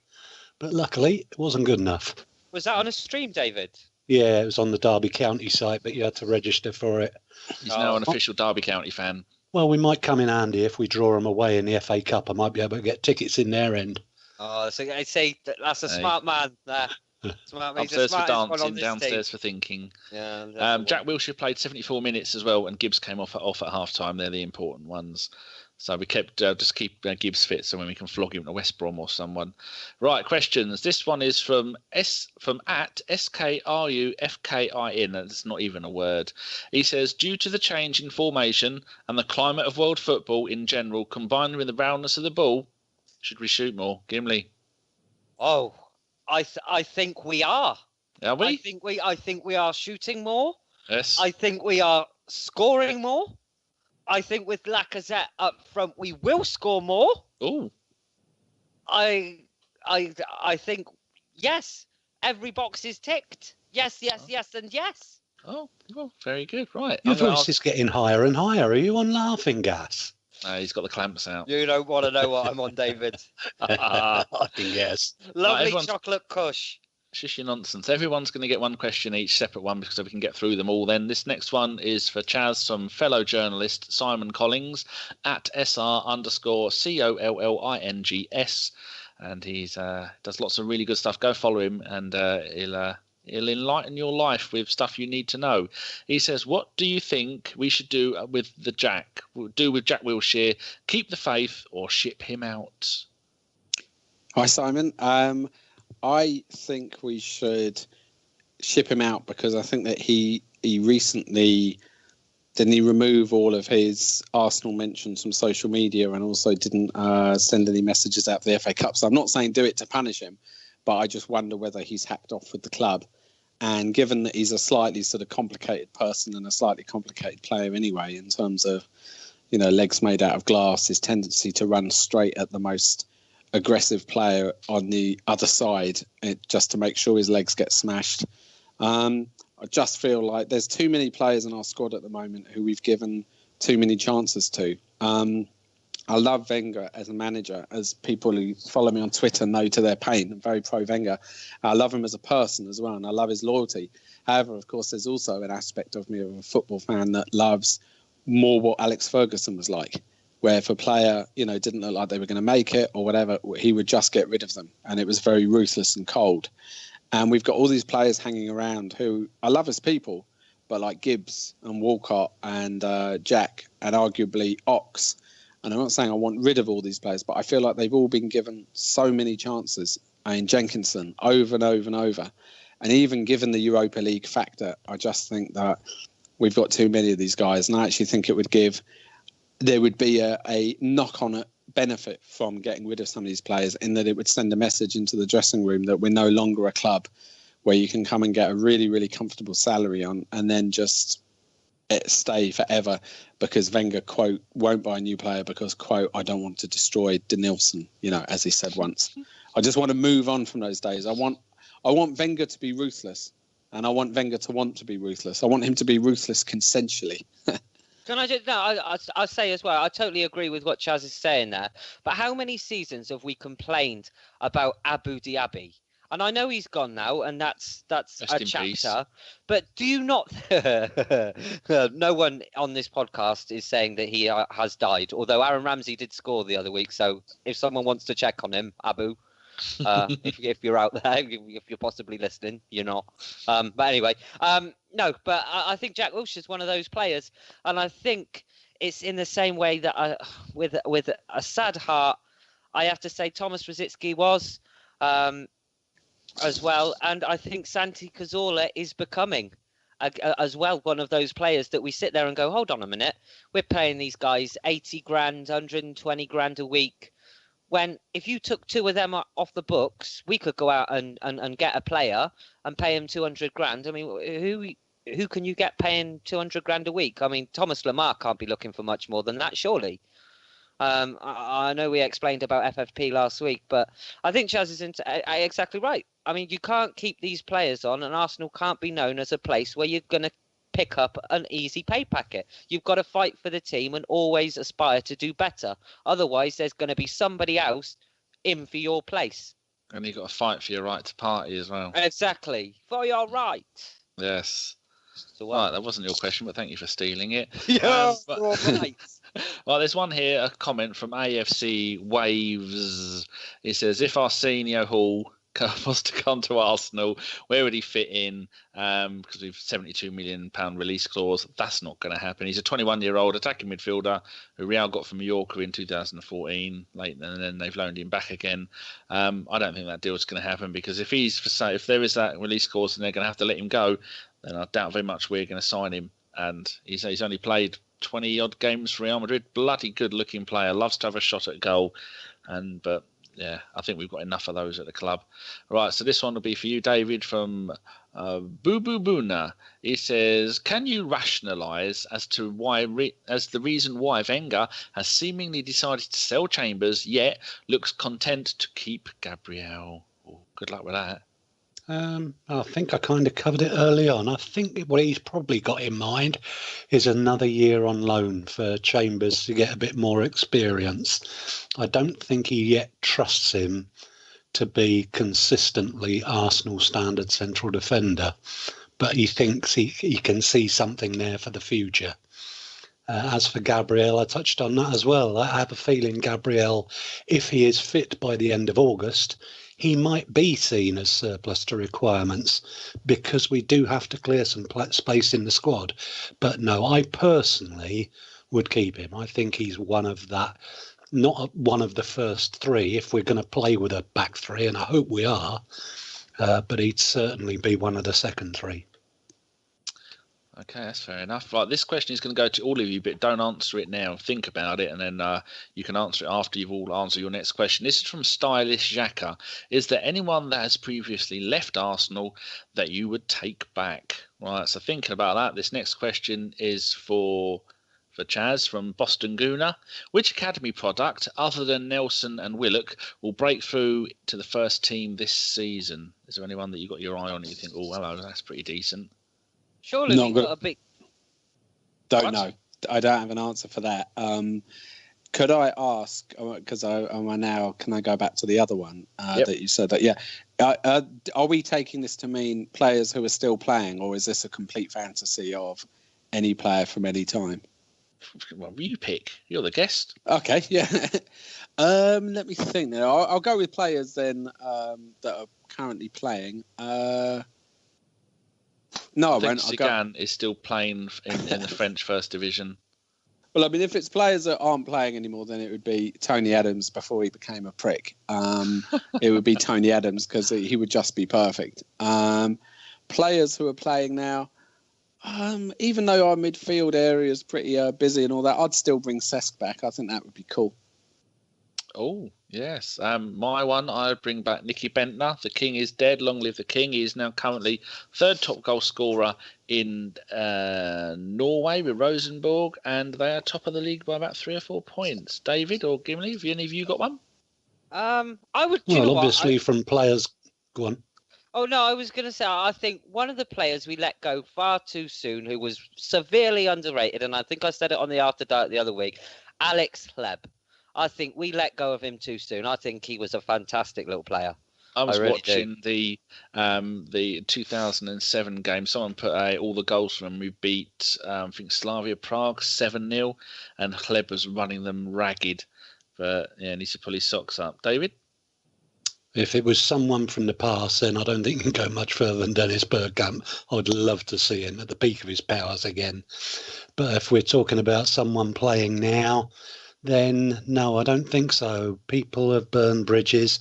But luckily, it wasn't good enough. Was that on a stream, David? Yeah, it was on the Derby County site, but you had to register for it. He's now an official Derby County fan. Well, we might come in handy if we draw them away in the FA Cup. I might be able to get tickets in their end. Oh, so I say that's a smart man there. Upstairs for dancing, downstairs for thinking. Yeah. Jack Wilshere played 74 minutes as well, and Gibbs came off at half time. They're the important ones. So we kept keep Gibbs fit, so when we can flog him to West Brom or someone. Right, questions. This one is from at SKRUFKIN. That's not even a word. He says, due to the change in formation and the climate of world football in general, combined with the roundness of the ball, should we shoot more? Gimli? Oh, I think we are. Are we? I think we are shooting more. Yes. I think we are scoring more. I think with Lacazette up front, we will score more. Oh. I think, yes, every box is ticked. Yes, and yes. Oh, well, very good. Right. Your voice is getting higher and higher. Are you on laughing gas? He's got the clamps out. You don't want to know what I'm on, David. I think yes. Lovely chocolate kush. Shush your nonsense. Everyone's going to get one question each, separate one, because we can get through them all then. This next one is for Chaz from fellow journalist Simon Collings at SR_COLLINGS. And he's does lots of really good stuff. Go follow him, and he'll enlighten your life with stuff you need to know. He says, what do you think we should do with Jack Wilshere? Keep the faith or ship him out? Hi, Simon. I think we should ship him out, because I think that he recently didn't he remove all of his Arsenal mentions from social media, and also didn't send any messages out for the FA Cup. So I'm not saying do it to punish him, but I just wonder whether he's hacked off with the club. And given that he's a slightly sort of complicated person and a slightly complicated player anyway, in terms of, legs made out of glass, his tendency to run straight at the most aggressive player on the other side, just to make sure his legs get smashed. I just feel like there's too many players in our squad at the moment who we've given too many chances to. I love Wenger as a manager, as people who follow me on Twitter know to their pain. I'm very pro-Wenger. I love him as a person as well, and I love his loyalty. However, of course, there's also an aspect of me of a football fan that loves more what Alex Ferguson was like, where if a player, didn't look like they were going to make it or whatever, he would just get rid of them. And it was very ruthless and cold. And we've got all these players hanging around who I love as people, but like Gibbs and Walcott and Jack and arguably Ox. And I'm not saying I want rid of all these players, but I feel like they've all been given so many chances. Jenkinson over and over and over. And even given the Europa League factor, I just think that we've got too many of these guys. And I actually think there would be a knock-on benefit from getting rid of some of these players, in that it would send a message into the dressing room that we're no longer a club where you can come and get a really, really comfortable salary on and then just stay forever because Wenger, quote, won't buy a new player because, quote, I don't want to destroy Denilson, as he said once. I just want to move on from those days. I want I want Wenger to be ruthless, and I want Wenger to want to be ruthless. I want him to be ruthless consensually. Can I just? No, I say as well. I totally agree with what Chaz is saying there. But how many seasons have we complained about Abu Dhabi? And I know he's gone now, and that's Rest a in chapter. peace. But do you not? No one on this podcast is saying that he has died. Although Aaron Ramsey did score the other week, so if someone wants to check on him, Abu, if you're out there, if you're possibly listening, you're not. But anyway, no. But I think Jack Wilshere is one of those players, and I think it's in the same way that with a sad heart, I have to say Thomas Rosicky was. As well, and I think Santi Cazorla is becoming as well one of those players that we sit there and go, hold on a minute, we're paying these guys 80 grand, 120 grand a week, when if you took two of them off the books, we could go out and get a player and pay him 200 grand. I mean, who can you get paying 200 grand a week? I mean, Thomas Lamar can't be looking for much more than that, surely. I know we explained about FFP last week, but I think Chaz is exactly right. I mean, you can't keep these players on, and Arsenal can't be known as a place where you're going to pick up an easy pay packet. You've got to fight for the team and always aspire to do better. Otherwise, there's going to be somebody else in for your place. And you've got to fight for your right to party as well. Exactly. For your right. Yes. So right, that wasn't your question, but thank you for stealing it. Yeah, right. Well, there's one here, a comment from AFC Waves. It says, if Arsenio Hall was to come to Arsenal, where would he fit in? Because we've £72 million release clause. That's not going to happen. He's a 21-year-old attacking midfielder who Real got from Mallorca in 2014, late, and then they've loaned him back again. I don't think that deal's going to happen, because if if there is that release clause and they're going to have to let him go, then I doubt very much we're going to sign him. And he's only played 20-odd games for Real Madrid. Bloody good-looking player. Loves to have a shot at goal. But yeah, I think we've got enough of those at the club. Right, so this one will be for you, David, from Boo Boo Boona. He says, can you rationalise as to the reason why Wenger has seemingly decided to sell Chambers, yet looks content to keep Gabriel? Oh, good luck with that. I think I kind of covered it early on. I think what he's probably got in mind is another year on loan for Chambers to get a bit more experience. I don't think he yet trusts him to be consistently Arsenal standard central defender, but he thinks he can see something there for the future. As for Gabriel, I touched on that as well. I have a feeling Gabriel, if he is fit by the end of August, he might be seen as surplus to requirements, because we do have to clear some space in the squad. But no, I personally would keep him. I think he's one of that, not one of the first three if we're going to play with a back three, and I hope we are, but he'd certainly be one of the second three. Okay, that's fair enough. Right, this question is going to go to all of you, but don't answer it now. Think about it, and then you can answer it after you've all answered your next question. This is from Stylish Xhaka. Is there anyone that has previously left Arsenal that you would take back? Right, so thinking about that, this next question is for Chaz from Boston Gooner. Which academy product, other than Nelson and Willock, will break through to the first team this season? Is there anyone that you've got your eye on and you think, oh, hello, that's pretty decent? Surely we've got a big... Don't know. I don't have an answer for that. Could I ask, because can I go back to the other one that you said that, yeah. Are we taking this to mean players who are still playing, or is this a complete fantasy of any player from any time? Well, you pick. You're the guest. Okay, yeah. Let me think now. I'll go with players then that are currently playing. No, I won't. Sagan is still playing in the French First Division. Well, I mean, if it's players that aren't playing anymore, then it would be Tony Adams before he became a prick. It would be Tony Adams, because he would just be perfect. Players who are playing now, even though our midfield area is pretty busy and all that, I'd still bring Cesc back. I think that would be cool. Oh, yes. My one, I'd bring back Nicky Bentner. The King is dead. Long live the King. He is now currently third top goal scorer in Norway with Rosenborg, and they are top of the league by about 3 or 4 points. David or Gimli, have any of you got one? I would. Well, obviously from players. Go on. Oh, no, I was going to say, I think one of the players we let go far too soon, who was severely underrated, and I think I said it on the After Dark the other week, Alex Hleb. I think we let go of him too soon. I think he was a fantastic little player. I was really watching the 2007 game. Someone put all the goals from him. We beat, I think, Slavia Prague 7-0, and Hleb was running them ragged. But yeah, needs to pull his socks up. David? If it was someone from the past, then I don't think you can go much further than Dennis Bergkamp. I'd love to see him at the peak of his powers again. But if we're talking about someone playing now, then no, I don't think so. People have burned bridges.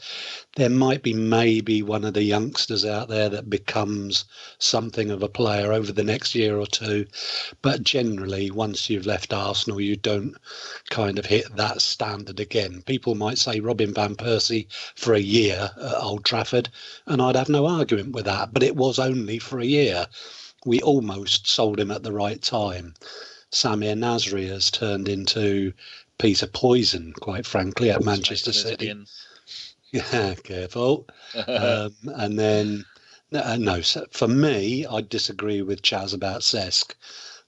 There might be maybe one of the youngsters out there that becomes something of a player over the next year or two. But generally, once you've left Arsenal, you don't kind of hit that standard again. People might say Robin van Persie for a year at Old Trafford, and I'd have no argument with that. But it was only for a year. We almost sold him at the right time. Samir Nasri has turned into piece of poison, quite frankly, at Manchester City. Yeah, careful. And then, no, for me, I disagree with Chaz about Cesc.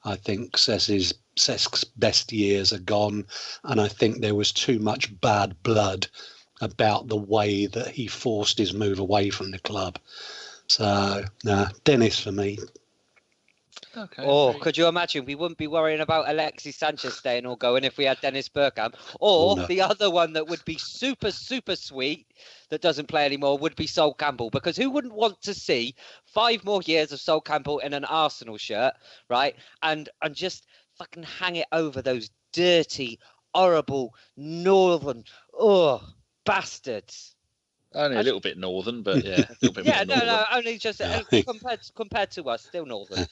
I think Cesc's best years are gone, and I think there was too much bad blood about the way that he forced his move away from the club. So, no, Dennis for me. Okay. Or could you imagine we wouldn't be worrying about Alexis Sanchez staying or going if we had Dennis Bergkamp? Or the other one that would be super, super sweet that doesn't play anymore would be Sol Campbell. Because who wouldn't want to see 5 more years of Sol Campbell in an Arsenal shirt, right? And just fucking hang it over those dirty, horrible, northern, bastards. Only a little bit northern, but yeah, a little bit more northern. No, only just compared to us, still northern.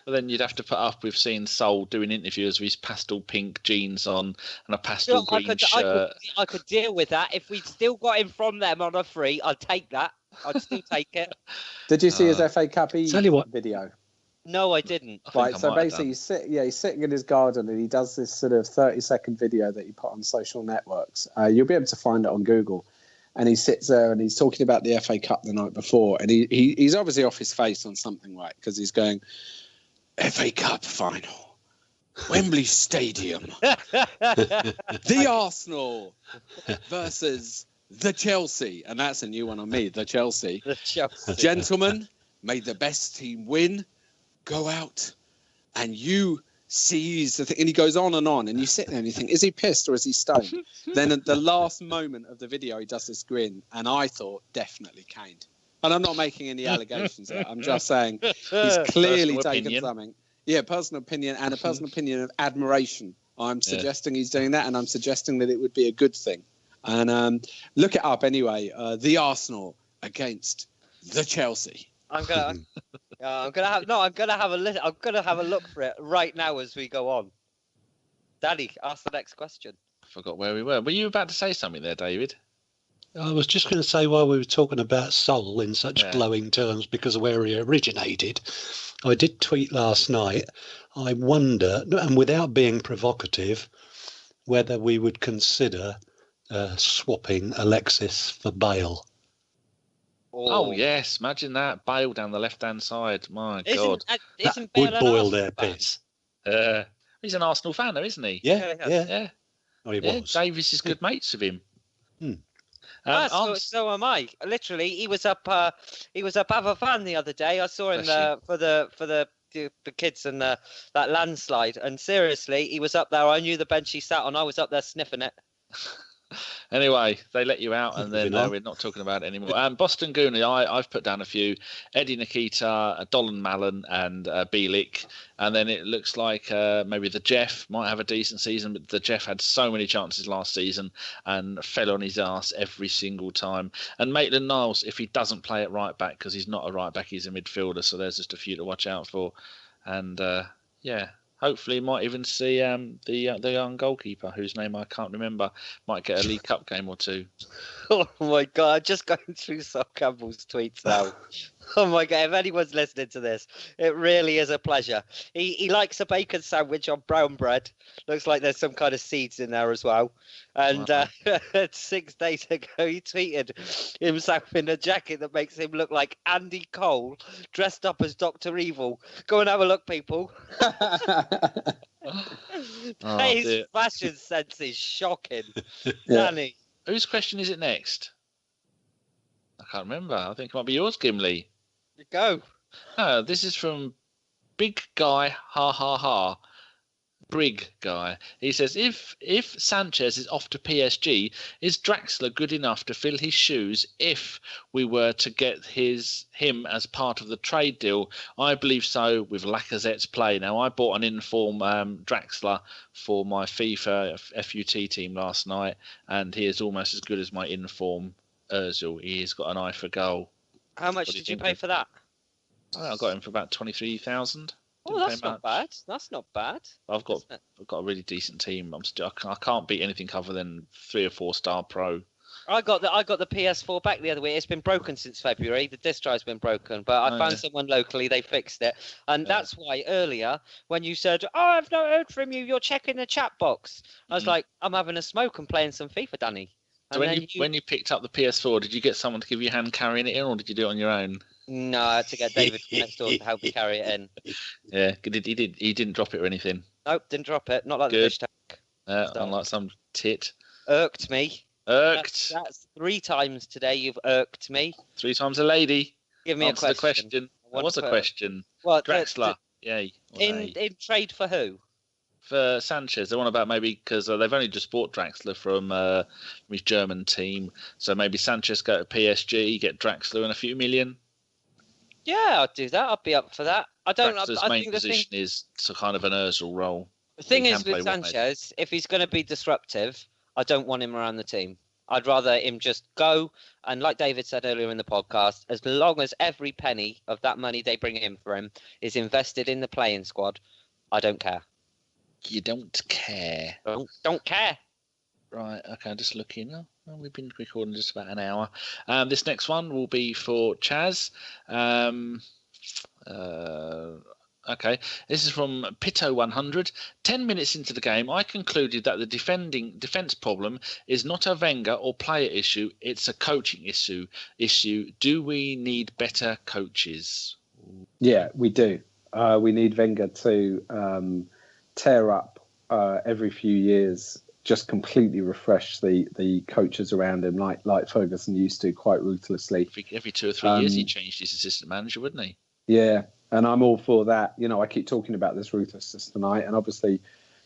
But then you'd have to put up with seeing Sol doing interviews with his pastel pink jeans on and a pastel green shirt. I could deal with that. If we still got him from them on a free, I'd take that. I'd still take it. Did you see his FA Cup video? No, I didn't. Right, so basically he's sitting in his garden and he does this sort of 30-second video that he put on social networks. You'll be able to find it on Google. And he sits there and he's talking about the FA Cup the night before. And he's obviously off his face on something, right? Because he's going, FA Cup final, Wembley Stadium, the Arsenal versus the Chelsea. And that's a new one on me, the Chelsea. The Chelsea. Gentlemen, may the best team win. Go out and you sees the thing, and he goes on, and you sit there and you think, is he pissed or is he stoned? Then at the last moment of the video, he does this grin, and I thought, definitely caned. And I'm not making any allegations there. I'm just saying he's clearly taken something. Yeah, personal opinion, and a personal opinion of admiration. I'm suggesting he's doing that, and I'm suggesting that it would be a good thing. And look it up anyway. The Arsenal against the Chelsea. I'm gonna have a look for it right now as we go on. Danny, ask the next question. I forgot where we were. Were you about to say something there, David? I was just going to say, while we were talking about Sol in such glowing terms because of where he originated, I did tweet last night. I wonder, and without being provocative, whether we would consider swapping Alexis for Bale. Oh yes, imagine that. Bale down the left-hand side. My God. That would boil their piss. He's an Arsenal fan though, isn't he? Yeah. Oh, he was. Davis is good mates with him. So am I. Literally, he was up Aberfan the other day. I saw him for the kids and that landslide. And seriously, he was up there. I knew the bench he sat on. I was up there sniffing it. Anyway, they let you out, and then we're not talking about it anymore. Boston Goonie, I've put down a few: Eddie Nikita, Dolan Mallon, and Bielik. And then it looks like maybe the Jeff might have a decent season, but the Jeff had so many chances last season and fell on his ass every single time. And Maitland-Niles, if he doesn't play at right back, because he's not a right back, he's a midfielder, so there's just a few to watch out for. And hopefully might even see the young goalkeeper, whose name I can't remember, might get a League Cup game or two. Oh my God, I'm just going through Sol Campbell's tweets now. Oh my God, if anyone's listening to this, it really is a pleasure. He likes a bacon sandwich on brown bread. Looks like there's some kind of seeds in there as well. And 6 days ago, he tweeted himself in a jacket that makes him look like Andy Cole, dressed up as Dr. Evil. Go and have a look, people. His fashion sense is shocking. Danny. Whose question is it next? I can't remember. I think it might be yours, Gimli. You go. Oh, this is from Big Guy, ha ha ha. Brig Guy. He says, if Sanchez is off to PSG, is Draxler good enough to fill his shoes if we were to get him as part of the trade deal? I believe so with Lacazette's play. Now, I bought an inform Draxler for my FIFA FUT team last night, and he is almost as good as my inform Ozil. He's got an eye for goal. How much did you pay for that? I got him for about 23,000. Oh, that's not bad. That's not bad. I've got a really decent team. I can't beat anything other than 3 or 4 star pro. I got the PS4 back the other week. It's been broken since February. The disc drive's been broken, but I found someone locally. They fixed it, and that's why earlier when you said, "Oh, I've not heard from you. You're checking the chat box," I was like, "I'm having a smoke and playing some FIFA, Danny." So when you picked up the PS4, did you get someone to give you a hand carrying it in, or did you do it on your own? No, I had to get David from next door to help me carry it in. Yeah, he didn't drop it or anything. Nope, didn't drop it. Not like the fish tank. Unlike some tit. Irked me. Irked. That's 3 times today you've irked me. 3 times a lady. Give me Answer a question. The question. What's a question? Well, Draxler. Yay. In trade for who? For Sanchez. They want about maybe because they've only just bought Draxler from his German team. So maybe Sanchez go to PSG, get Draxler and a few million. Yeah, I'd do that. I'd be up for that. Draxler's main position is kind of an Ozil role. The thing is with Sanchez, if he's going to be disruptive, I don't want him around the team. I'd rather him just go. And like David said earlier in the podcast, as long as every penny of that money they bring in for him is invested in the playing squad, I don't care. You don't care. Don't care. Right, okay, I'm just looking. Oh, well, we've been recording just about an hour. This next one will be for Chaz. Okay, this is from Pito100. 10 minutes into the game, I concluded that the defence problem is not a Wenger or player issue, it's a coaching issue. Do we need better coaches? Yeah, we do. We need Wenger to tear up every few years, just completely refresh the coaches around him, like Ferguson used to quite ruthlessly. Every 2 or 3 years he changed his assistant manager, wouldn't he? Yeah, and I'm all for that. You know, I keep talking about this ruthlessness tonight, and obviously,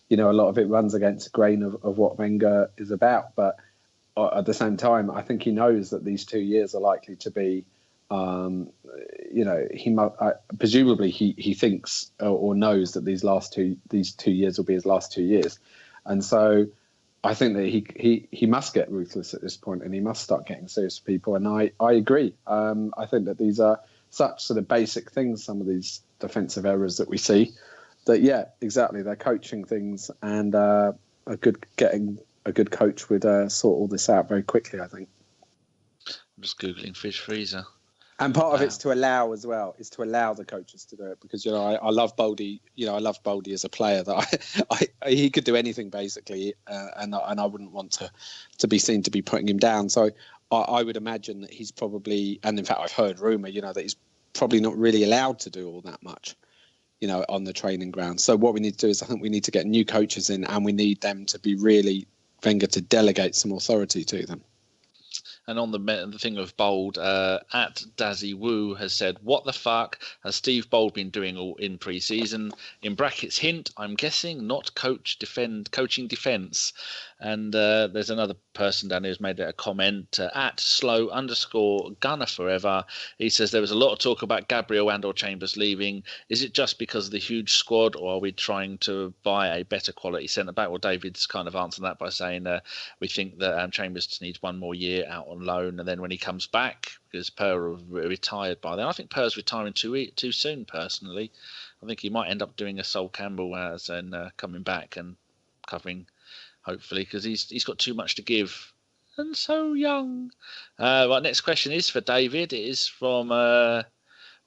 you know, a lot of it runs against the grain of what Wenger is about. But at the same time, I think he knows that these 2 years are likely to be, you know, presumably he thinks or knows that these 2 years will be his last 2 years, and so I think that he must get ruthless at this point, and he must start getting serious with people. And I agree. I think that these are such sort of basic things, some of these defensive errors that we see, that, yeah, exactly, they're coaching things, and getting a good coach would sort all this out very quickly, I think. I'm just Googling fish freezer. And part of it's to allow as well, is to allow the coaches to do it, because, you know, I love Boldy. You know, I love Boldy as a player. That he could do anything basically, and I wouldn't want to be seen to be putting him down. So I would imagine that he's probably, and in fact I've heard rumour, you know, that he's probably not really allowed to do all that much, you know, on the training ground. So what we need to do is, I think we need to get new coaches in, and we need them to be really, Wenger to delegate some authority to them. And on the thing of Bold, at Dazzy Wu has said, "What the fuck has Steve Bold been doing all in pre-season?" In brackets, hint, I'm guessing not coaching defence. And there's another person down here who's made a comment at @slow_gunner forever. He says there was a lot of talk about Gabriel and/or Chambers leaving. Is it just because of the huge squad, or are we trying to buy a better quality centre back? Well, David's kind of answered that by saying we think that Chambers just needs 1 more year out on loan, and then when he comes back, because Per retired by then. I think Per's retiring too soon. Personally, I think he might end up doing a Sol Campbell and coming back and covering. Hopefully, because he's got too much to give and so young. Right, next question is for David. It is from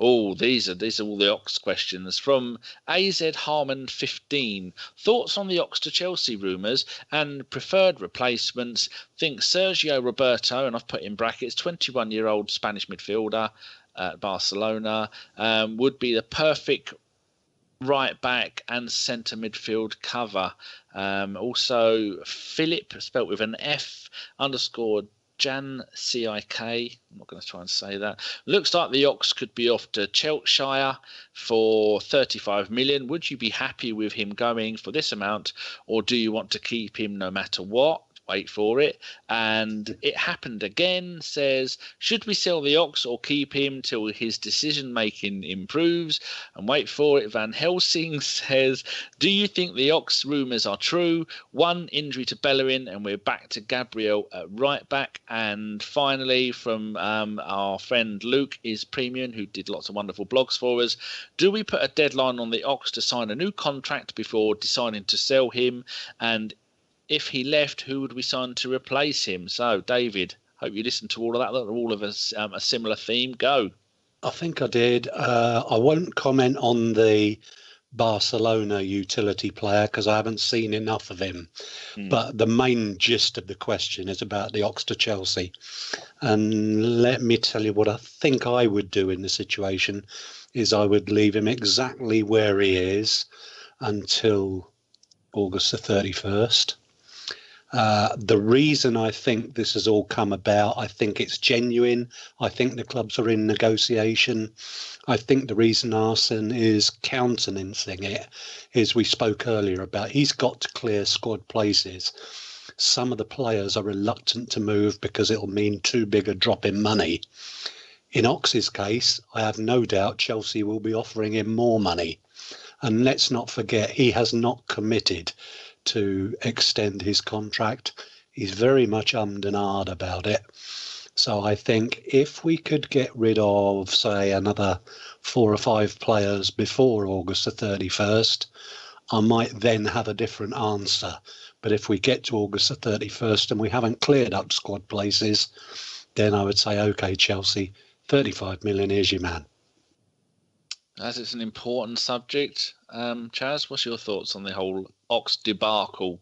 Oh, these are all the Ox questions from AZ Harmon 15. Thoughts on the Ox to Chelsea rumours and preferred replacements? Think Sergio Roberto, and I've put in brackets 21-year-old Spanish midfielder at Barcelona, would be the perfect right back and centre midfield cover. Also, Philip, spelt with an F, _ Jan CIK. I'm not going to try and say that. Looks like the Ox could be off to Cheshire for 35 million. Would you be happy with him going for this amount, or do you want to keep him no matter what? Wait for it. And It Happened Again says, should we sell the Ox or keep him till his decision making improves? And wait for it. Van Helsing says, do you think the Ox rumours are true? One injury to Bellerin and we're back to Gabriel at right back. And finally, from our friend Luke is Premium, who did lots of wonderful blogs for us, do we put a deadline on the Ox to sign a new contract before deciding to sell him? And if he left, who would we sign to replace him? So, David, hope you listened to all of that. They're all of us a similar theme. Go. I think I did. I won't comment on the Barcelona utility player because I haven't seen enough of him. But the main gist of the question is about the Ox to Chelsea. And let me tell you what I think I would do in the situation is I would leave him exactly where he is until August the 31st. The reason I think this has all come about, I think it's genuine. I think the clubs are in negotiation. I think the reason Arsene is countenancing it is we spoke earlier about he's got to clear squad places. Some of the players are reluctant to move because it'll mean too big a drop in money. In Ox's case, I have no doubt Chelsea will be offering him more money. And let's not forget, he has not committed to extend his contract. He's very much ummed and ahed about it. So I think if we could get rid of, say, another 4 or 5 players before August the 31st, I might then have a different answer. But if we get to August the 31st and we haven't cleared up squad places, then I would say, OK, Chelsea, 35 million, here's your man. As it's an important subject, Chaz, what's your thoughts on the whole Ox debacle?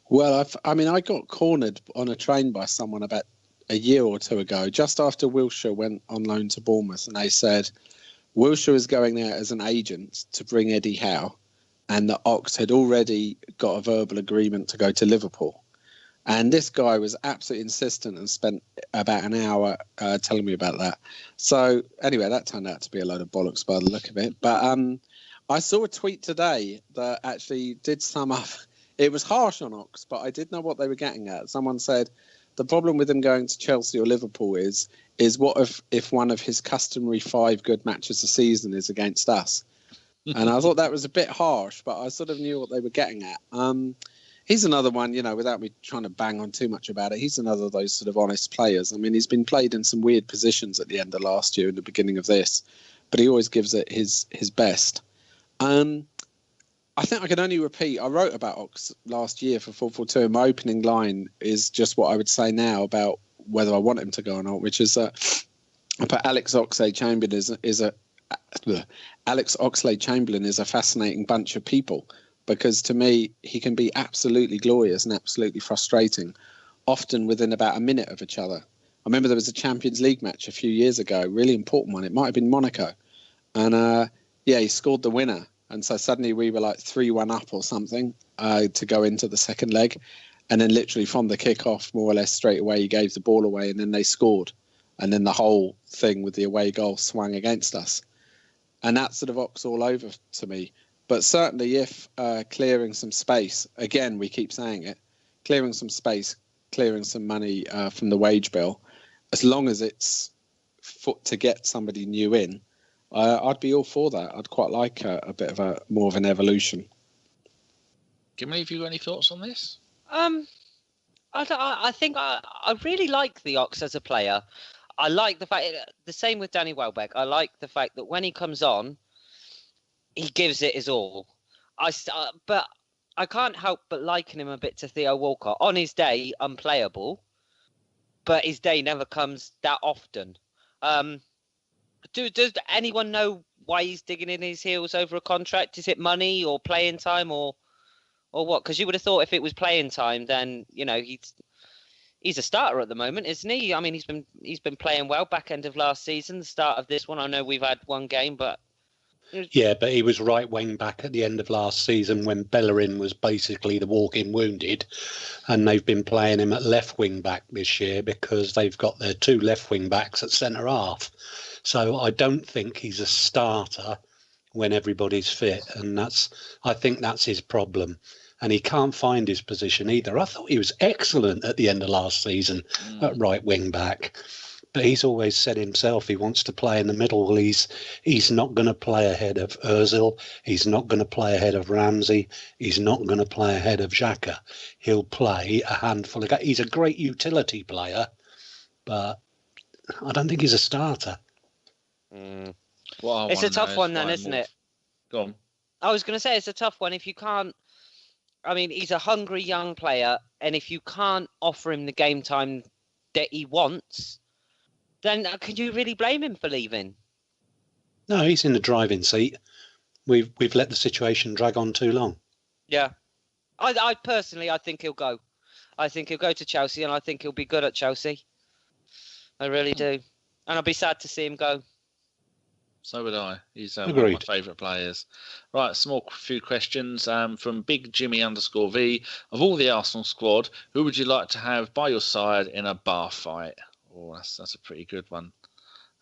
Well, I got cornered on a train by someone about a year or two ago, just after Wilshere went on loan to Bournemouth, and they said Wilshere is going there as an agent to bring Eddie Howe, and the Ox had already got a verbal agreement to go to Liverpool. And this guy was absolutely insistent and spent about an hour telling me about that. So anyway, that turned out to be a load of bollocks by the look of it. But I saw a tweet today that actually did sum up. It was harsh on Ox, but I did know what they were getting at. Someone said the problem with him going to Chelsea or Liverpool is what if one of his customary 5 good matches a season is against us? And I thought that was a bit harsh, but I sort of knew what they were getting at. He's another one, without me trying to bang on too much about it, he's another of those sort of honest players. I mean, he's been played in some weird positions at the end of last year and the beginning of this, but he always gives it his best. I think I can only repeat, I wrote about Ox last year for 442, and my opening line is just what I would say now about whether I want him to go or not, which is that I put Alex Oxlade-Chamberlain Alex Oxlade-Chamberlain is a fascinating bunch of people. Because to me, he can be absolutely glorious and absolutely frustrating, often within about a minute of each other. I remember there was a Champions League match a few years ago, a really important one. It might have been Monaco. And he scored the winner. And so suddenly we were like 3-1 up or something to go into the second leg. And then literally from the kick-off, more or less straight away, he gave the ball away and then they scored. And then the whole thing with the away goal swung against us. And that's sort of Ox all over to me. But certainly if clearing some space, again, we keep saying it, clearing some space, clearing some money from the wage bill, as long as it's to get somebody new in, I'd be all for that. I'd quite like a bit of more of an evolution. Gimli, have you got any thoughts on this? I think I really like the Ox as a player. I like the fact, the same with Danny Welbeck, I like the fact that when he comes on, he gives it his all. But I can't help but liken him a bit to Theo Walcott. On his day, unplayable, but his day never comes that often. Does anyone know why he's digging in his heels over a contract? Is it money or playing time or what? Because you would have thought if it was playing time, then he's a starter at the moment, isn't he? I mean, he's been playing well back end of last season, the start of this one. I know we've had one game, but yeah, but he was right wing back at the end of last season when Bellerin was basically the walking wounded, and they've been playing him at left wing back this year because they've got their 2 left wing backs at centre half. So I don't think he's a starter when everybody's fit, and I think that's his problem. And he can't find his position either. I thought he was excellent at the end of last season at right wing back. But he's always said himself he wants to play in the middle. He's not going to play ahead of Ozil. He's not going to play ahead of Ramsey. He's not going to play ahead of Xhaka. He'll play a handful of guys. He's a great utility player, but I don't think he's a starter. It's a tough one then, isn't it? Go on. I was going to say it's a tough one. If you can't, I mean, he's a hungry young player, and if you can't offer him the game time that he wants, then can you really blame him for leaving? No, he's in the driving seat. We've let the situation drag on too long. Yeah. I personally think he'll go. I think he'll go to Chelsea, and I think he'll be good at Chelsea. I really do. And I'll be sad to see him go. So would I. He's one of my favourite players. Right, few questions from Big Jimmy _V. Of all the Arsenal squad, who would you like to have by your side in a bar fight? Oh, that's a pretty good one.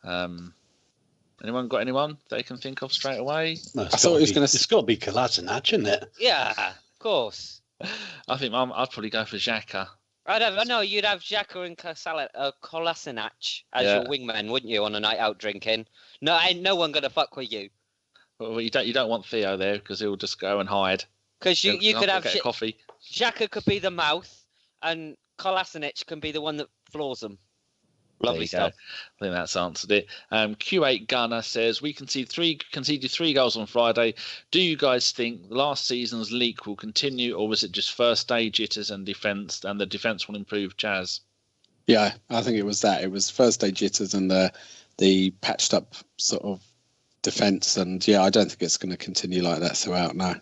Anyone got anyone they can think of straight away? No, it's got to be Kolasinac, isn't it? Yeah, of course. I think I'd probably go for Xhaka. I know you'd have Xhaka and Kolasinac as your wingmen, wouldn't you, on a night out drinking? No, ain't no one gonna fuck with you. Well, you don't want Theo there because he'll just go and hide. Because you could have coffee. Xhaka could be the mouth, and Kolasinac can be the one that floors them. Lovely stuff. I think that's answered it. Q8 Gunner says, we conceded 3 goals on Friday. Do you guys think last season's leak will continue, or was it just first day jitters and the defence will improve, Jazz? Yeah, I think it was that. It was first day jitters and the patched up sort of defence. And yeah, I don't think it's going to continue like that throughout now.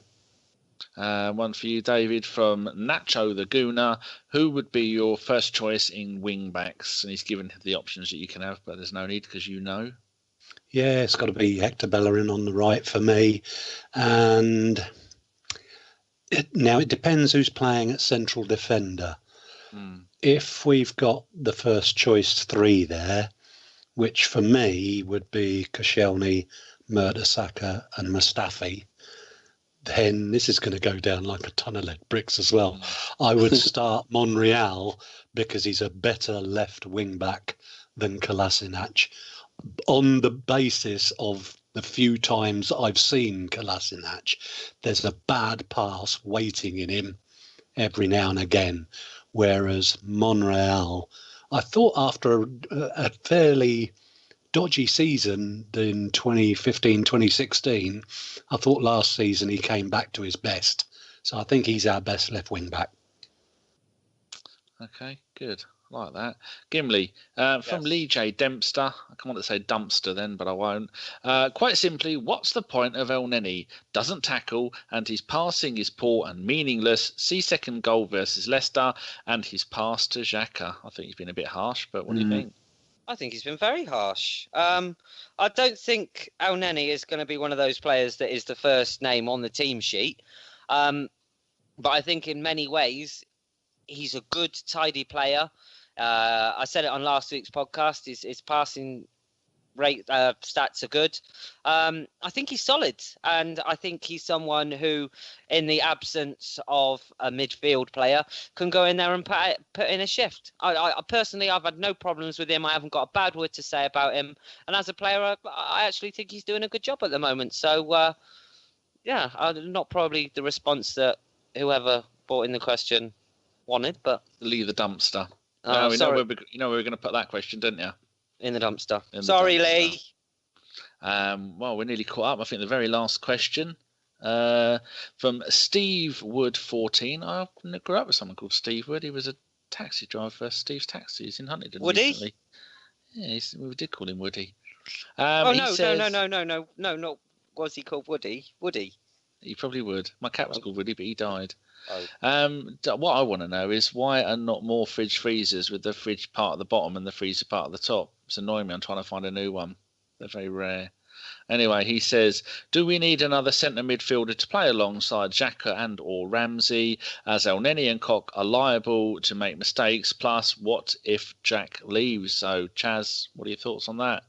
One for you, David, from Nacho the Gooner. Who would be your first choice in wing backs? And he's given the options that you can have, but there's no need because you know. Yeah, it's got to be Hector Bellerin on the right for me. And now it depends who's playing at central defender. If we've got the first choice 3 there, which for me would be Koscielny, Mertesacker and Mustafi, then this is going to go down like a ton of lead bricks as well. I would start Monreal because he's a better left wing back than Kolasinac on the basis of the few times I've seen Kolasinac. There's a bad pass waiting in him every now and again, whereas Monreal, I thought after a fairly dodgy season in 2015, 2016, I thought last season he came back to his best. So I think he's our best left wing back. Okay, good. I like that. Gimli, from Lee J. Dempster. I can't want to say dumpster then, but I won't. Quite simply, what's the point of El Neni? Doesn't tackle, and his passing is poor and meaningless. See second goal versus Leicester, and his pass to Xhaka. I think he's been a bit harsh, but what do you think? I think he's been very harsh. I don't think El Neni is going to be one of those players that is the first name on the team sheet. But I think in many ways, he's a good, tidy player. I said it on last week's podcast. His passing rate stats are good. I think he's solid, and I think he's someone who, in the absence of a midfield player, can go in there and put in a shift. I personally, I've had no problems with him. I haven't got a bad word to say about him, and as a player, I actually think he's doing a good job at the moment. So, yeah, not probably the response that whoever brought in the question wanted, but leave the dumpster. We know we're going to put that question, didn't you? In the dumpster. Sorry, Lee. Well, we're nearly caught up. I think the very last question from Steve Wood 14. I grew up with someone called Steve Wood. He was a taxi driver for Steve's Taxis in Huntingdon. Woody? Recently. Yeah, we did call him Woody. No, not was he called Woody? Woody. He probably would. My cat was called Woody, but he died. Oh. What I want to know is why are not more fridge freezers with the fridge part at the bottom and the freezer part at the top? It's annoying me. I'm trying to find a new one. They're very rare. Anyway, he says, do we need another centre midfielder to play alongside Xhaka and or Ramsey, as El Neni and Koch are liable to make mistakes? Plus, what if Jack leaves? So, Chaz, what are your thoughts on that?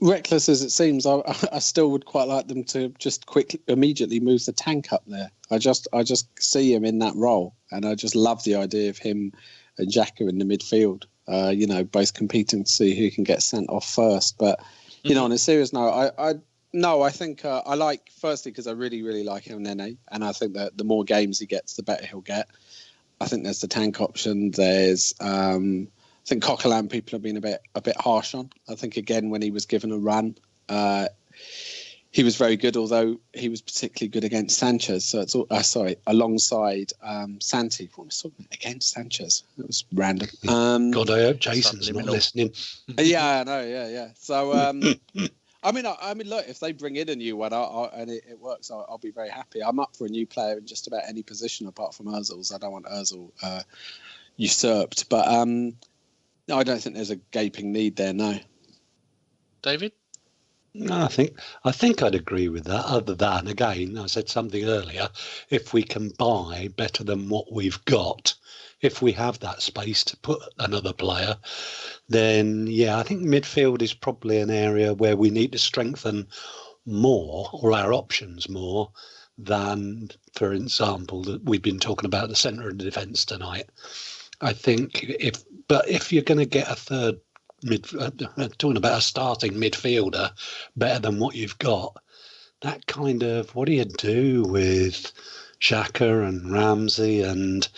Reckless as it seems, I still would quite like them to just immediately move the tank up there. I just see him in that role, and I just love the idea of him and Xhaka in the midfield. Both competing to see who can get sent off first. But on a serious note, I think I like, firstly, because I really, really like El Nene, and I think that the more games he gets, the better he'll get. I think there's the tank option. There's I think Coquelin people have been a bit harsh on. I think, again, when he was given a run, he was very good, although he was particularly good against Sanchez. So it's alongside Santi. What was I talking about? Against Sanchez? It was random. God, I hope Jason's not listening. Yeah, I know. Yeah. So, I mean, look, if they bring in a new one and it works, I'll be very happy. I'm up for a new player in just about any position apart from Ozil's. I don't want Ozil usurped, but no, I don't think there's a gaping need there. No, David. No, I think I'd agree with that. Other than, again, I said something earlier, if we can buy better than what we've got, if we have that space to put another player, then yeah, I think midfield is probably an area where we need to strengthen more, or our options more, than, for example, that we've been talking about the centre of defence tonight. I think if you're going to get a third talking about a starting midfielder better than what you've got, that kind of, what do you do with Xhaka and Ramsey? And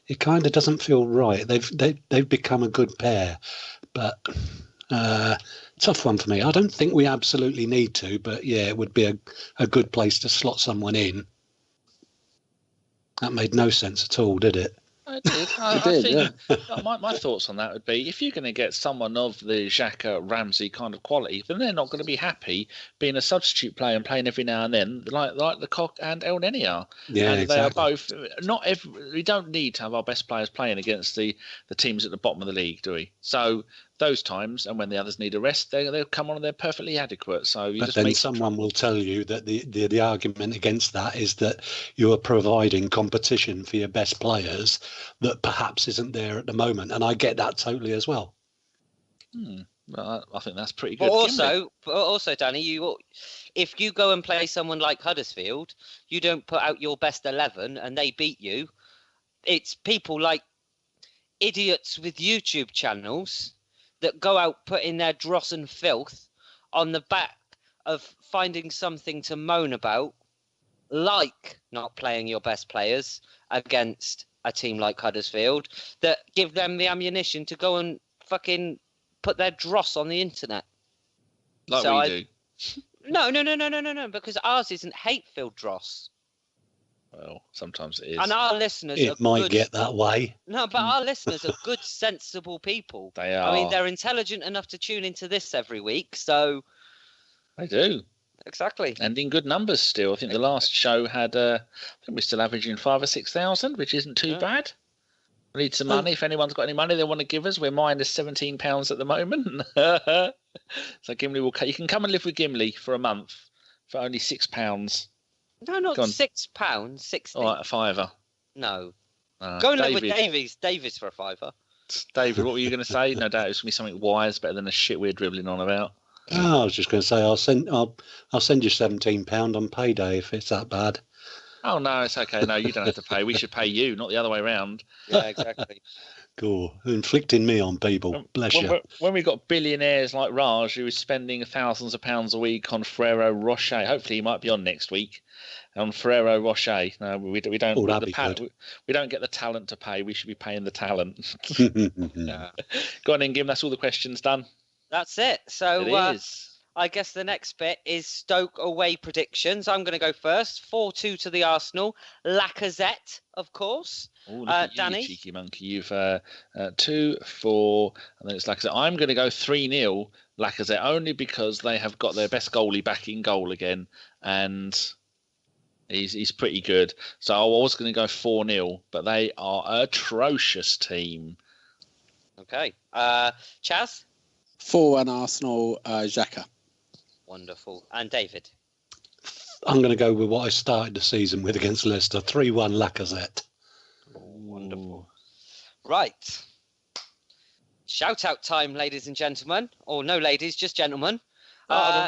it kind of doesn't feel right. They've become a good pair, but tough one for me. I don't think we absolutely need to, but yeah, it would be a good place to slot someone in. That made no sense at all, did it? I did. I think my thoughts on that would be, if you're going to get someone of the Xhaka, Ramsey kind of quality, then they're not going to be happy being a substitute player and playing every now and then, like the Koch and El Neni are. Yeah, and exactly. They are both. We don't need to have our best players playing against the teams at the bottom of the league, do we? So those times, and when the others need a rest, they'll come on and they're perfectly adequate. So but then someone will tell you that the argument against that is that you are providing competition for your best players that perhaps isn't there at the moment, and I get that totally as well. Well, I think that's pretty good. But also, Danny, if you go and play someone like Huddersfield, you don't put out your best 11 and they beat you. It's people like idiots with YouTube channels that go out putting their dross and filth on the back of finding something to moan about, like not playing your best players against a team like Huddersfield, that give them the ammunition to go and fucking put their dross on the internet. Like so we do. No, because ours isn't hate-filled dross. Well, sometimes it is. And our listeners get that way. No, but our listeners are good, sensible people. They are. I mean, they're intelligent enough to tune into this every week, so... They do. Exactly. And in good numbers still. I think the last show had, I think we're still averaging 5,000 or 6,000, which isn't too bad. We need some money. If anyone's got any money they want to give us, we're minus £17 at the moment. So Gimli you can come and live with Gimli for a month for only £6. No, not £6. 60. All right, a fiver. No. Go and live with Davis for a fiver. David, what were you going to say? No doubt it's going to be something wise, better than the shit we're dribbling on about. Oh, I was just going to say I'll send you £17 on payday if it's that bad. Oh no, it's okay. No, you don't have to pay. We should pay you, not the other way around. Yeah, exactly. Cool. Inflicting me on people. Bless you. When we got billionaires like Raj, who is spending thousands of pounds a week on Ferrero Rocher, hopefully he might be on next week. On Ferrero Rocher. No, we don't. Oh, that'd be good. We don't get the talent to pay. We should be paying the talent. Yeah. Go on in, Gim. That's all the questions done. That's it. So it is. I guess the next bit is Stoke away predictions. I'm going to go first. 4-2 to the Arsenal. Lacazette, of course. Oh, look at Danny? you, cheeky monkey. You've 2-4, and then it's Lacazette. I'm going to go 3-0 Lacazette, only because they have got their best goalie back in goal again, and he's pretty good. So I was going to go 4-0, but they are an atrocious team. Okay. Chaz? 4-1 Arsenal, Xhaka. Wonderful. And David? I'm going to go with what I started the season with against Leicester. 3-1 Lacazette. Wonderful. Right. Shout out time, ladies and gentlemen. Or no ladies, just gentlemen.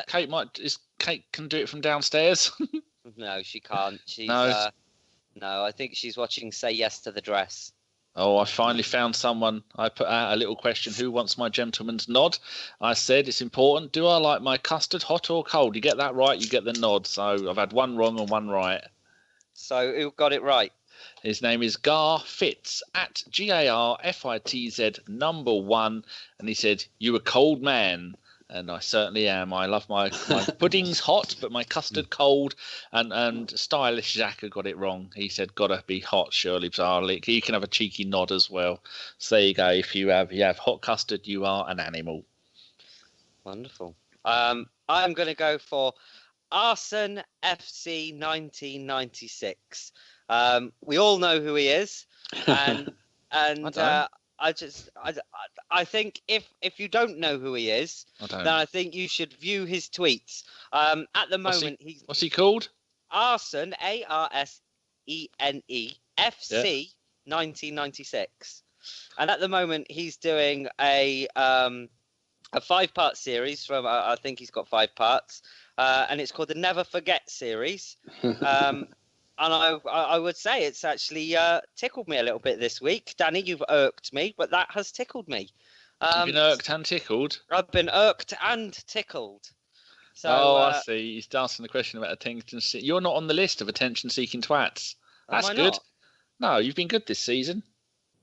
Kate can do it from downstairs. No, she can't. She's No. No, I think she's watching Say Yes to the Dress. Oh, I finally found someone. I put out a little question. Who wants my gentleman's nod? I said it's important. Do I like my custard hot or cold? You get that right, you get the nod. So I've had one wrong and one right. So who got it right? His name is Gar Fitz at GARFITZ #1. And he said, "You a cold man." And I certainly am. I love my puddings hot, but my custard cold. And stylish Xhaka got it wrong. He said, "Gotta be hot, Shirley Bizarrely." He can have a cheeky nod as well. So there you go. If you have hot custard, you are an animal. Wonderful. I'm going to go for Arsenal FC 1996. We all know who he is, and I think if you don't know who he is, then I think you should view his tweets. At the moment, what's he called? Arsene, ARSENE FC 1996, and at the moment he's doing a 5-part series from I think he's got 5 parts, and it's called the Never Forget series. And I would say it's actually tickled me a little bit this week. Danny, you've irked me, but that has tickled me. You've been irked and tickled? I've been irked and tickled. So, I see. He's asking the question about attention. You're not on the list of attention-seeking twats. That's good. Not? No, you've been good this season.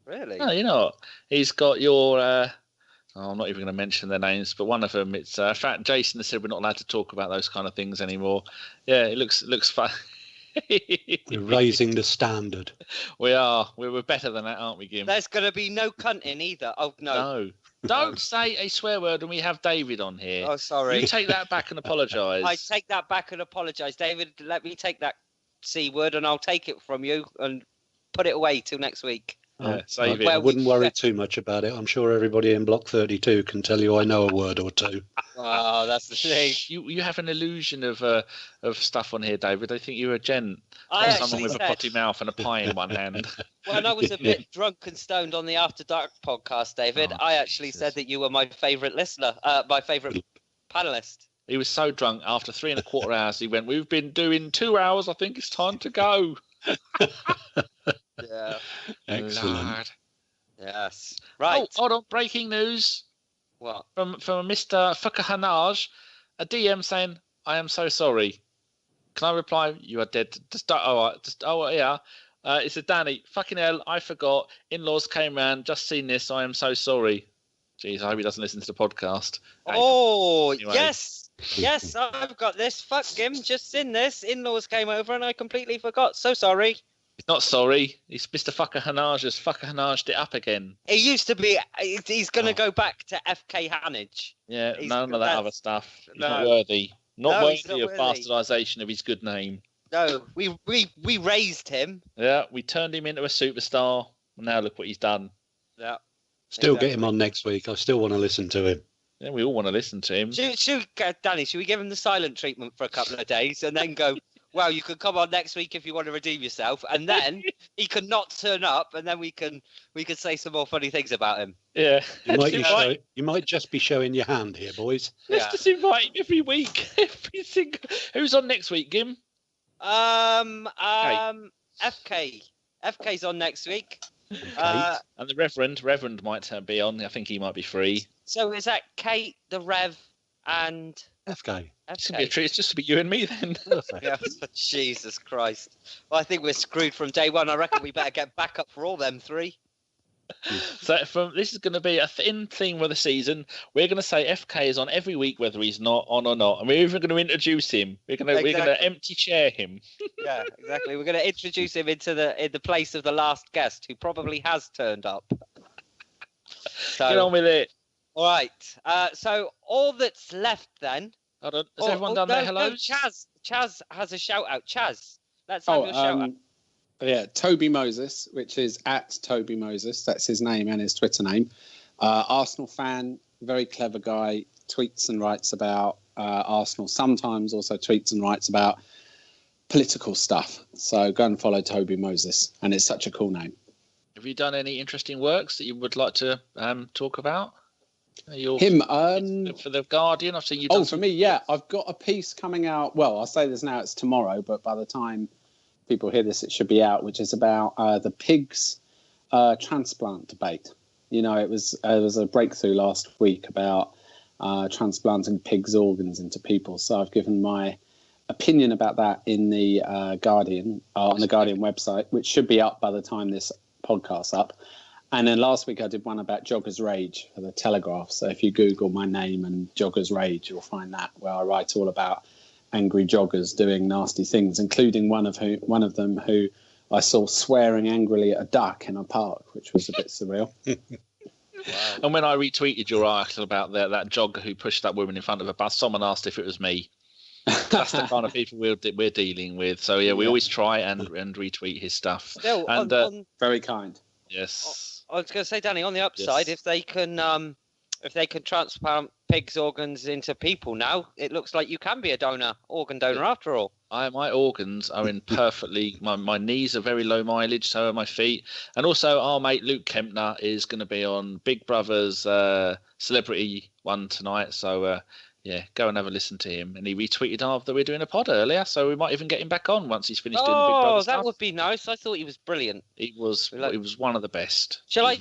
Really? No, you're not. He's got your... I'm not even going to mention their names, but one of them, it's... in fact, Jason has said we're not allowed to talk about those kind of things anymore. Yeah, it looks fun. We're raising the standard. We are. We're better than that, aren't we, Gim? There's going to be no cunting either. Oh, no. No. Don't say a swear word when we have David on here. Oh, sorry. You take that back and apologise. I take that back and apologise. David, let me take that C word and I'll take it from you and put it away till next week. Yeah, save I it. wouldn't worry too much about it. I'm sure everybody in Block 32 can tell you I know a word or two. Oh, that's the thing. You have an illusion of stuff on here, David. I think you're a gent. Someone with a potty mouth and a pie in one hand. When I was a bit drunk and stoned on the After Dark podcast, David, I actually said that you were my favourite listener, my favourite panellist. He was so drunk, after 3.25 hours, he went, "We've been doing 2 hours. I think it's time to go." Yeah. Excellent. Lord. Yes. Right. Oh, hold on. Breaking news. What? From Mr. Fukahanaj, a DM saying, "I am so sorry." Can I reply? "You are dead." Yeah. It said, "Danny, fucking hell, I forgot. In-laws came round. Just seen this. I am so sorry." Jeez, I hope he doesn't listen to the podcast. Oh, anyway. Yes, I've got this. Fuck him. Just seen this. In-laws came over and I completely forgot. So sorry. He's not sorry. He's Mr. Fukahanaj has Fukahanajed it up again. It used to be. He's going to go back to FK Hanage. Yeah, none of that other stuff. He's not worthy. He's Not worthy of bastardisation of his good name. No, we raised him. Yeah, we turned him into a superstar. Now look what he's done. Yeah. Still get him on next week. I still want to listen to him. Yeah, we all want to listen to him. Danny, should we give him the silent treatment for a couple of days and then go, "Well, you could come on next week if you want to redeem yourself," and then he can not turn up, and then we can say some more funny things about him. Yeah. You might just be showing your hand here, boys. Let's just invite him every week. Who's on next week, Gim? FK's on next week. And the Reverend might be on. I think he might be free. So is that Kate, the Rev, and FK? It's gonna be a treat. It's just to be you and me then. Yeah, Jesus Christ. Well, I think we're screwed from day one. I reckon we better get backup for all them three. So this is going to be a thin thing for the season. We're going to say FK is on every week, whether he's not on or not, and we're even going to introduce him. We're going to empty chair him. Yeah, exactly. We're going to introduce him in the place of the last guest, who probably has turned up. So, get on with it. All right. So all that's left then. Hold on. Has everyone done their hellos? No, Chaz has a shout out. Chaz, let's have your shout out. Yeah, Toby Moses, which is at Toby Moses. That's his name and his Twitter name. Arsenal fan, very clever guy, tweets and writes about Arsenal. Sometimes also tweets and writes about political stuff. So go and follow Toby Moses. And it's such a cool name. Have you done any interesting works that you would like to talk about? Him for the Guardian. I've seen you. For me, yeah. I've got a piece coming out. Well, I'll say this now. It's tomorrow, but by the time people hear this, it should be out, which is about the pigs transplant debate. You know, it was a breakthrough last week about transplanting pigs' organs into people. So I've given my opinion about that in the Guardian, on the Guardian website, which should be up by the time this podcast's up. And then last week I did one about Jogger's Rage for the Telegraph. So if you Google my name and Jogger's Rage, you'll find that, where I write all about angry joggers doing nasty things, including one of them who I saw swearing angrily at a duck in a park, which was a bit surreal. Wow. And when I retweeted your article about that jogger who pushed that woman in front of a bus, someone asked if it was me. That's the kind of people we're dealing with. So yeah, we always try and retweet his stuff. Still, very kind. Yes. I was going to say, Danny, on the upside, if they can transplant pigs' organs into people now, it looks like you can be a organ donor after all. My organs are in perfectly. My knees are very low mileage, so are my feet. And also, our mate Luke Kempner is going to be on Big Brother's celebrity one tonight. So yeah, go and have a listen to him. And he retweeted after we're doing a pod earlier, so we might even get him back on once he's finished doing the Big Brother stuff. Oh, that would be nice. I thought he was brilliant. He was one of the best. Shall I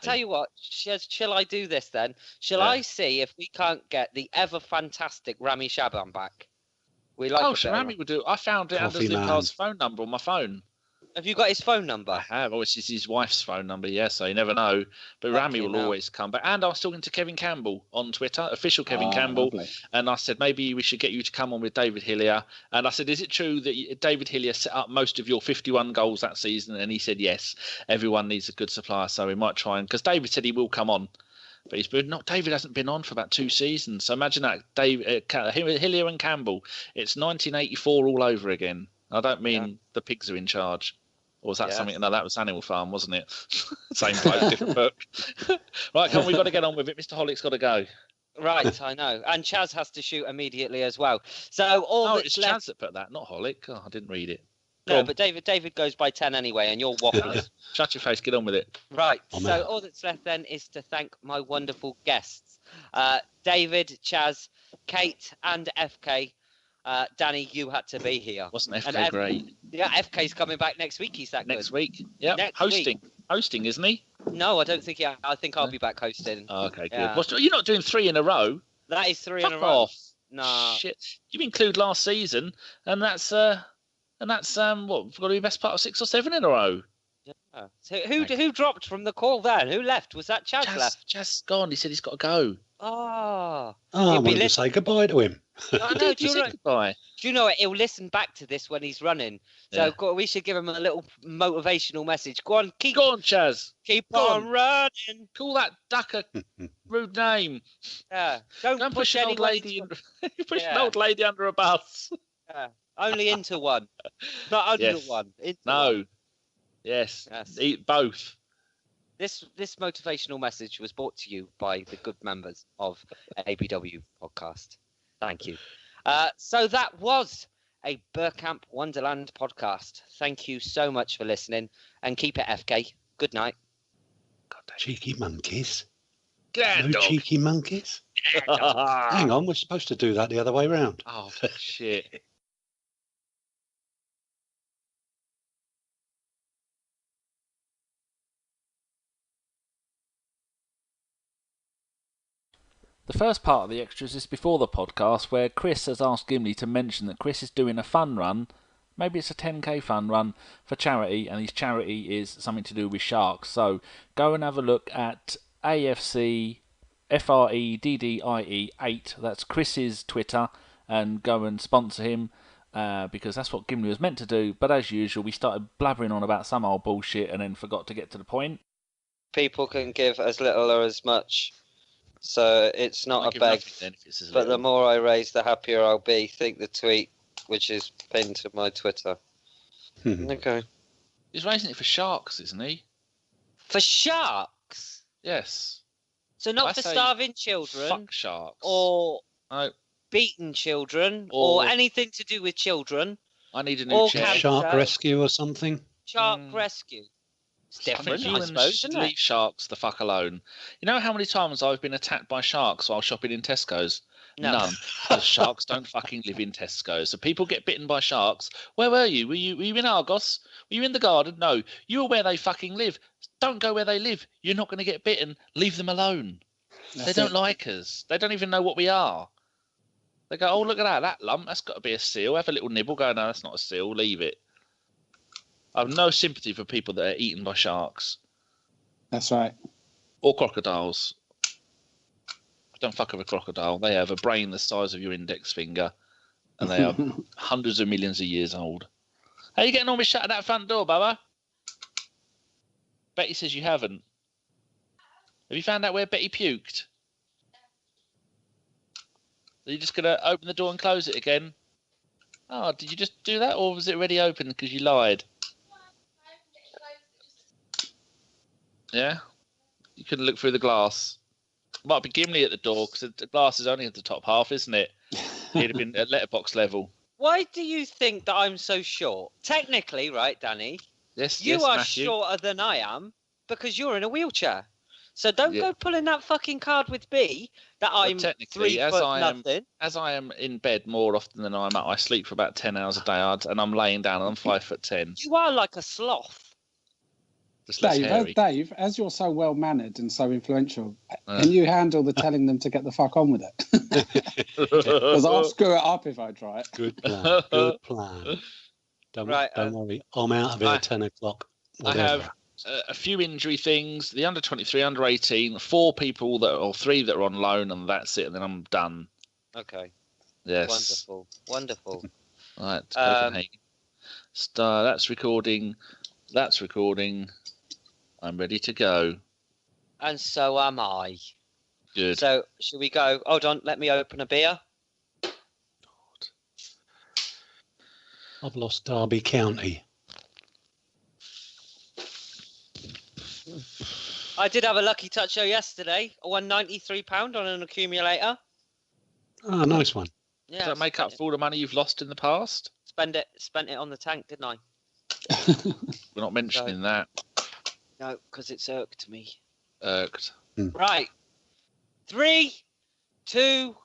tell you what? Shall I do this then? Shall I see if we can't get the ever fantastic Rami Shaban back? Rami would do. I found it under Lucar's phone number on my phone. Have you got his phone number? I have. Oh, it's his wife's phone number, yeah, so you never know. But Rami will always come back. And I was talking to Kevin Campbell on Twitter, official Kevin Campbell. Lovely. And I said, maybe we should get you to come on with David Hillier. And I said, is it true that David Hillier set up most of your 51 goals that season? And he said, yes, everyone needs a good supplier. So we might try because David said he will come on. But David hasn't been on for about 2 seasons. So imagine that, Hillier and Campbell. It's 1984 all over again. I don't mean the pigs are in charge. Or was that something? No, that was Animal Farm, wasn't it? Same bloke, different book. Right, come on, we've got to get on with it. Mr. Hollick's got to go. Right, I know. And Chaz has to shoot immediately as well. So it's Chaz that put that, not Hollick. Oh, I didn't read it. No, but David goes by 10 anyway, and you're waffling. Shut your face, get on with it. Right, so all that's left then is to thank my wonderful guests. David, Chaz, Kate, and FK. Danny, you had to be here. Wasn't FK great? Yeah, FK's coming back next week. He's that good. Next week? Yeah, hosting, isn't he? No, I don't think I think I'll be back hosting. Oh, okay, good. Yeah. You're not doing 3 in a row? That is 3 Fuck in a row. Off. Nah. Shit. You include last season, and that's what? Got to be best part of 6 or 7 in a row. Yeah. So who dropped from the call then? Who left? Was that Chaz left? Chaz gone. He said he's got to go. I wanted to say goodbye to him. I know. Goodbye. Do you know what? He'll listen back to this when he's running. So we should give him a little motivational message. Go on, Chaz. Keep on running. Call that duck a rude name. Yeah. Don't push an old lady. Push an old lady under a bus. Yeah. Only into one, not under one. Into one. Yes. Eat both. This motivational message was brought to you by the good members of ABW podcast. Thank you. So that was a Bergkamp Wonderland podcast. Thank you so much for listening, and keep it FK. Good night. Cheeky monkeys. No cheeky monkeys. Hang on, we're supposed to do that the other way round. Oh shit. The first part of the extras is before the podcast, where Chris has asked Gimli to mention that Chris is doing a fun run Maybe it's a 10k fund run for charity, and his charity is something to do with sharks. So go and have a look at AFC FREDDIE 8. That's Chris's Twitter, and go and sponsor him. Because that's what Gimli was meant to do, but as usual, we started blabbering on about some old bullshit and then forgot to get to the point. People can give as little or as much, so it's not a beg. But the more I raise, the happier I'll be. Think the tweet, which is pinned to my Twitter. Okay. He's raising it for sharks, isn't he? For sharks? Yes. So not for starving children? Fuck sharks. Or... No. Beaten children, or anything to do with children. I need a new chair. Shark rescue or something. Shark rescue. It's different, I suppose, isn't it? Leave sharks the fuck alone. You know how many times I've been attacked by sharks while shopping in Tesco's? No. None. Because sharks don't fucking live in Tesco's. So people get bitten by sharks. Where were you? Were you in Argos? Were you in the garden? No. You were where they fucking live. Don't go where they live. You're not going to get bitten. Leave them alone. They don't like us. They don't even know what we are. They go, oh, look at that lump. That's got to be a seal. Have a little nibble. Go, no, that's not a seal. Leave it. I have no sympathy for people that are eaten by sharks. That's right. Or crocodiles. Don't fuck with a crocodile. They have a brain the size of your index finger. And they are hundreds of millions of years old. How are you getting on with shutting that front door, Bubba? Betty says you haven't. Have you found out where Betty puked? Are you just going to open the door and close it again? Oh, did you just do that, or was it already open because you lied? Yeah? You couldn't look through the glass. Might be Gimli at the door, because the glass is only at the top half, isn't it? He'd have been at letterbox level. Why do you think that I'm so short? Technically, right, Danny? Yes, you are Matthew. shorter than I am, because you're in a wheelchair. So don't go pulling that fucking card with me that I'm 3 foot nothing. As I am in bed more often than I'm up, I sleep for about 10 hours a day, and I'm laying down and I'm 5'10". You are like a sloth. Just less hairy. Dave, as you're so well mannered and so influential, can you handle the telling them to get the fuck on with it? Because I'll screw it up if I try it. Good plan. Good plan. Don't worry. I'm out of here at 10 o'clock. Whatever. I have a few injury things. The under 23, under 18, 4 people or 3 that are on loan, and that's it. And then I'm done. Okay. Yes. Wonderful. Right. Copenhagen. That's recording. That's recording. I'm ready to go. And so am I. Good. So, should we go? Hold on, let me open a beer. I've lost Derby County. I did have a lucky toucher yesterday. I won £93 on an accumulator. Oh, nice one. Yeah, Does that make up for all the money you've lost in the past? Spent it on the tank, didn't I? We're not mentioning that. No, because it's irked me. Irked. Right. 3, 2,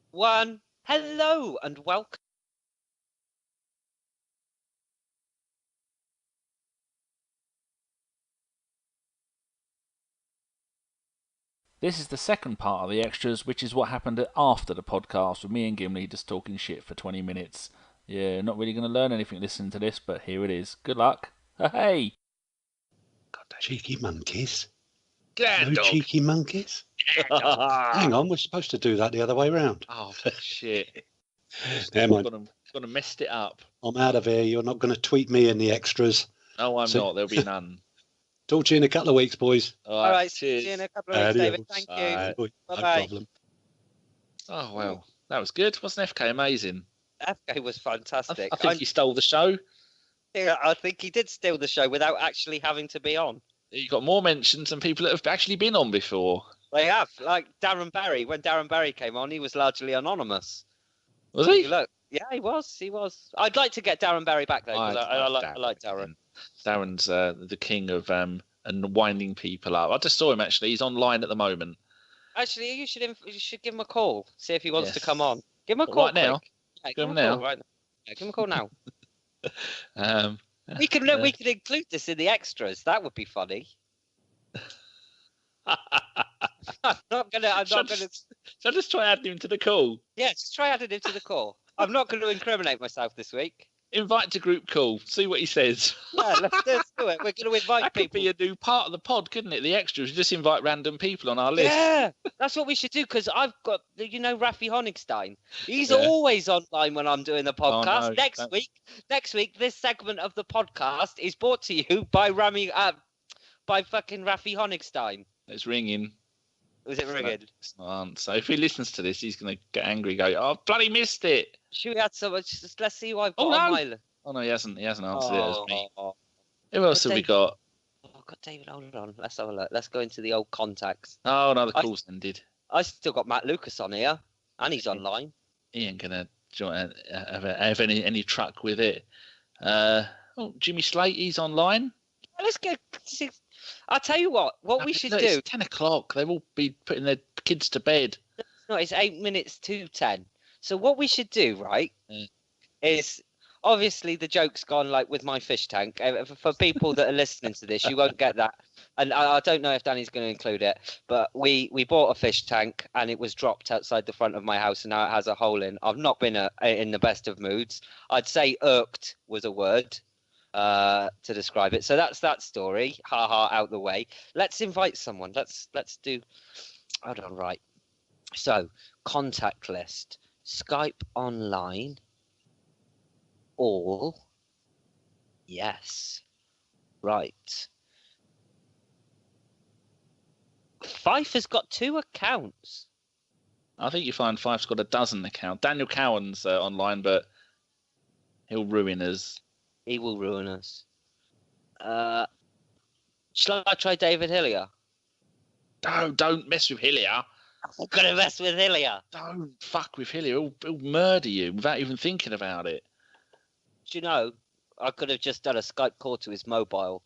1. Hello and welcome. This is the second part of the extras, which is what happened after the podcast with me and Gimli just talking shit for 20 minutes. Yeah, not really going to learn anything listening to this, but here it is. Good luck. Hey! Cheeky monkeys. No cheeky monkeys? Hang on, we're supposed to do that the other way round. Oh, shit. Never mind. Gonna messed it up. I'm out of here. You're not going to tweet me in the extras. No, I'm not. There'll be none. Talk to you in a couple of weeks, boys. All right, cheers. See you in a couple of weeks, David. Thank you. Bye-bye. No problem. Oh, well, that was good. Wasn't FK amazing? FK was fantastic. I think he stole the show. Yeah, I think he did steal the show without actually having to be on. You got more mentions than people that have actually been on before. They have. Like Darren Barry. When Darren Barry came on, he was largely anonymous. Was he? Look, yeah, he was. I'd like to get Darren Barry back, though, because I like Darren. Darren's the king of and winding people up. I just saw him, actually. He's online at the moment. Actually, you should give him a call, see if he wants to come on. Give him a call right now. Yeah, give him now. Right now. Yeah, give him a call now. We could include this in the extras. That would be funny. I'm not gonna. Shall I just try adding him to the call? Yeah, just try adding him to the call. I'm not going to incriminate myself this week. Invite to group call. See what he says. Yeah, let's do it. We're going to invite that people. Could be a new part of the pod, couldn't it? The extras. Just invite random people on our list. Yeah, that's what we should do. Because I've got, Rafi Honigstein. He's always online when I'm doing the podcast. Oh, no, Next week, this segment of the podcast is brought to you by by fucking Rafi Honigstein. It's ringing. Was it ringing? It's not. So if he listens to this, he's going to get angry. Go, oh, bloody missed it. Should we add so much? Let's see who I've got on my list. Oh no, he hasn't answered it as me. Who else have we got? I've got David. Hold on. Let's have a look. Let's go into the old contacts. Oh no, the call's ended. I still got Matt Lucas on here, and he's online. He ain't gonna have any truck with it. Jimmy Slate, he's online. Let's get. I'll tell you what we should do. It's 10 o'clock. They'll all be putting their kids to bed. No, it's 8 minutes to 10. So what we should do, right, is obviously the joke's gone like with my fish tank. For people that are listening to this, you won't get that. And I don't know if Danny's going to include it, but we bought a fish tank and it was dropped outside the front of my house and now it has a hole in. I've not been in the best of moods. I'd say irked was a word to describe it. So that's that story. Ha ha, out the way. Let's invite someone. Let's do. Hold on, right. So contact list, Skype online, all. Yes. Right. Fife has got 2 accounts. I think you find Fife's got a dozen accounts. Daniel Cowan's online, but he'll ruin us. He will ruin us. Shall I try David Hillier? No, don't mess with Hillier. I'm going to mess with Hillier. Don't fuck with Hillier. He'll murder you without even thinking about it. Do you know, I could have just done a Skype call to his mobile.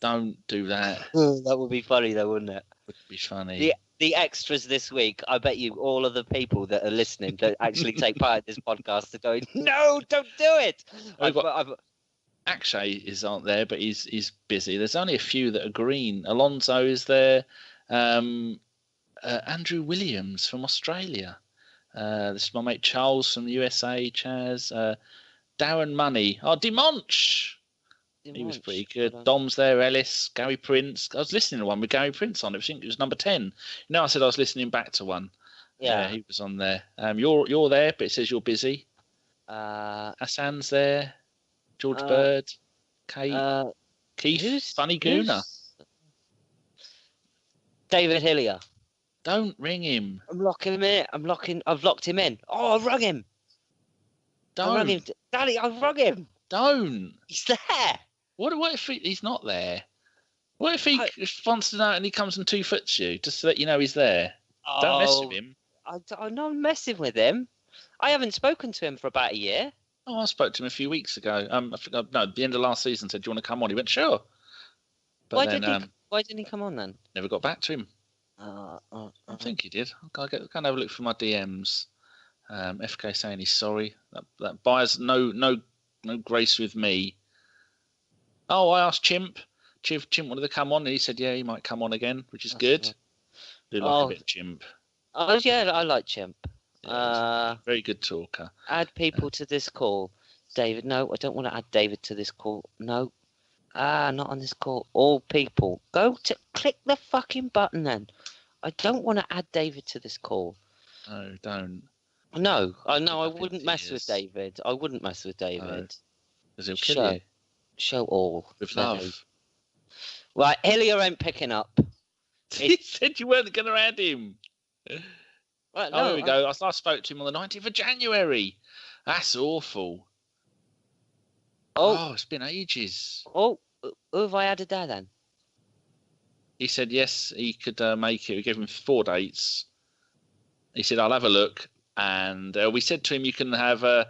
Don't do that. That would be funny though, wouldn't it? Would be funny. The extras this week, I bet you all of the people that are listening that actually take part in this podcast are going, no, don't do it. Akshay aren't there, but he's busy. There's only a few that are green. Alonso is there. Andrew Williams from Australia. This is my mate Charles from the USA. Chaz. Darren Money. Oh, Demonch. He was pretty good. Dom's there. Ellis. Gary Prince. I was listening to one with Gary Prince on it. I think it was number 10. You know, I said I was listening back to one. Yeah, he was on there. You're there, but it says you're busy. Hassan's there. George Bird. Kate. Keith. Funny Gooner. David Hillier. Don't ring him. I'm locking him in. I've locked him in. Oh, I rung him. Don't. I rung him. Daddy, I rung him. Don't. He's there. What if he's not there? What if he wants to know and he comes and 2-foots you just to let you know he's there? Don't mess with him. I'm not messing with him. I haven't spoken to him for about a year. Oh, I spoke to him a few weeks ago. At the end of last season, said, "Do you want to come on?" He went, "Sure." But why didn't he come on then? Never got back to him. I think he did. I'll go and have a look for my DMs. FK saying he's sorry. That buyer's no grace with me. Oh, I asked Chimp. Chimp wanted to come on, and he said, yeah, he might come on again, which is good. Do like a bit of Chimp. Oh, yeah, I like Chimp. Yeah, very good talker. Add people to this call. David, no, I don't want to add David to this call. No. Not on this call. All people. Click the fucking button then. I don't want to add David to this call. No, don't. No, I wouldn't mess with David. I wouldn't mess with David. Because he'll kill you. Show all. With love. Right, Hillier ain't picking up. He said you weren't going to add him. Right, there we go. I spoke to him on the 19th of January. That's awful. Oh, it's been ages. Oh, who have I added there then? He said yes, he could make it. We gave him 4 dates. He said, I'll have a look. And we said to him, you can have the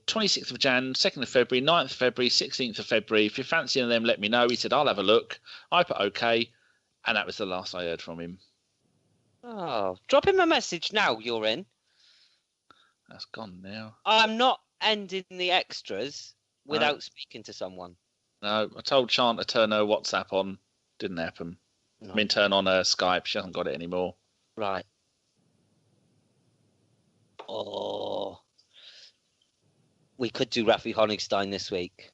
26th of Jan, 2nd of February, 9th of February, 16th of February. If you're fancying them, let me know. He said, I'll have a look. I put okay. And that was the last I heard from him. Oh, drop him a message now, you're in. That's gone now. I'm not ending the extras without speaking to someone. No, I told Sean to turn her WhatsApp on. Didn't happen. No. I mean, turn on her Skype. She hasn't got it anymore. we could do Rafi Honigstein this week.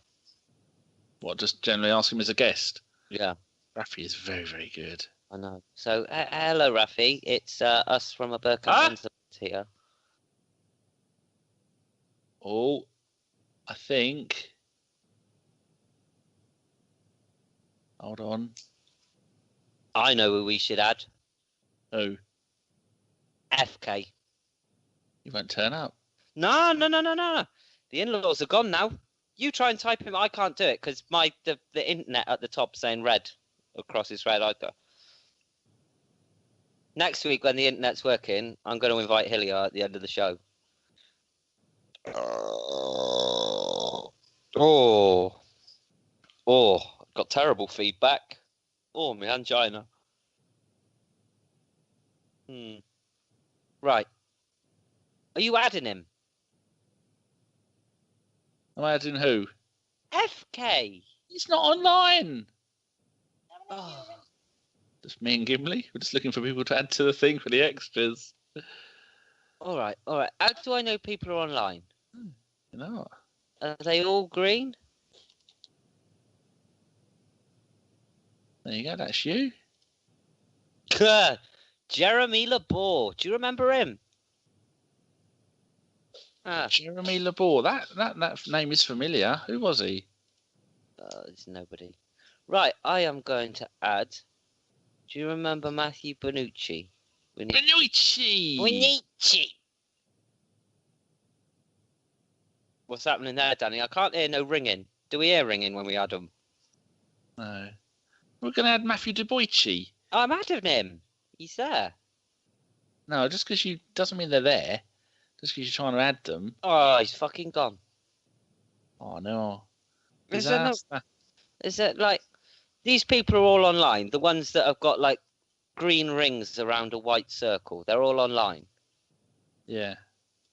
What, just generally ask him as a guest? Yeah. Rafi is very, very good. I know. So, hello, Rafi. It's us from a Bergkamp Wonderland here. Oh, I think... Hold on. I know who we should add. Who? FK. He won't turn up. No. The in-laws are gone now. You try and type him. I can't do it because the internet at the top saying red across his red icon. Next week when the internet's working, I'm going to invite Hillier at the end of the show. Got terrible feedback. Oh, my angina. Right. Are you adding him? Am I adding who? FK. He's not online. Oh. Just me and Gimli. We're just looking for people to add to the thing for the extras. All right. How do I know people are online? You know what? Are they all green? There you go. That's you. Jeremy Labor. Do you remember him? Jeremy Labor. That name is familiar. Who was he? There's nobody. Right. I am going to add. Do you remember Matthew Bonucci? Bonucci. What's happening there, Danny? I can't hear no ringing. Do we hear ringing when we add them? No. We're going to add Matthew Bonucci. I'm adding him. He's there. No, just because you doesn't mean they're there. Just because you're trying to add them. Oh, he's fucking gone. Oh no. Is it like these people are all online? The ones that have got like green rings around a white circle, they're all online. Yeah.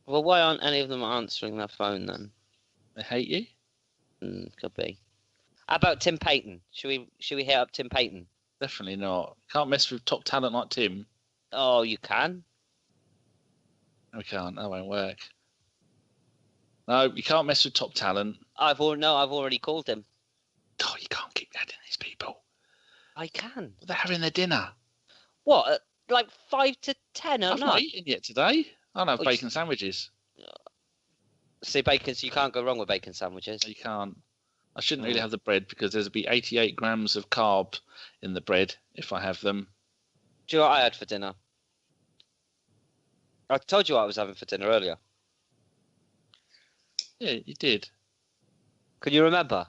Well, why aren't any of them answering their phone then? They hate you? Could be. How about Tim Payton? Should we hit up Tim Payton? Definitely not. Can't mess with top talent like Tim. Oh, you can. We can't. That won't work. No, you can't mess with top talent. I've already called him. Oh, you can't keep adding these people. I can. They're having their dinner. What? Like 5 to 10 at night? I've not eaten yet today. I don't have bacon sandwiches. See, bacon. So you can't go wrong with bacon sandwiches. You can't. I shouldn't really have the bread because there'll be 88 grams of carb in the bread if I have them. Do you know what I had for dinner? I told you what I was having for dinner earlier. Yeah, you did. Can you remember?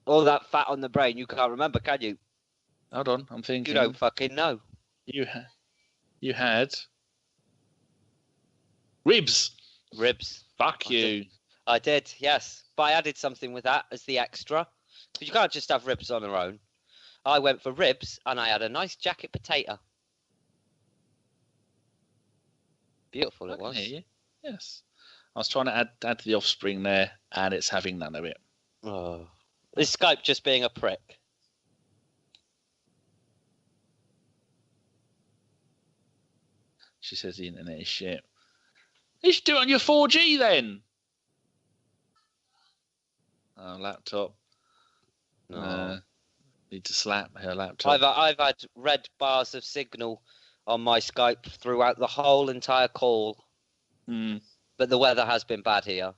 All that fat on the brain, you can't remember, can you? Hold on, I'm thinking. You don't fucking know. You had ribs. Ribs. Fuck you. I did, yes. But I added something with that as the extra. Because you can't just have ribs on their own. I went for ribs and I had a nice jacket potato. Beautiful it was. Hear you. Yes. I was trying to add to the offspring there and it's having none of it. Oh. Is Skype just being a prick? She says the internet is shit. You should do it on your 4G then. Oh, laptop. No. Need to slap her laptop. I've had red bars of signal on my Skype throughout the whole entire call. But the weather has been bad here.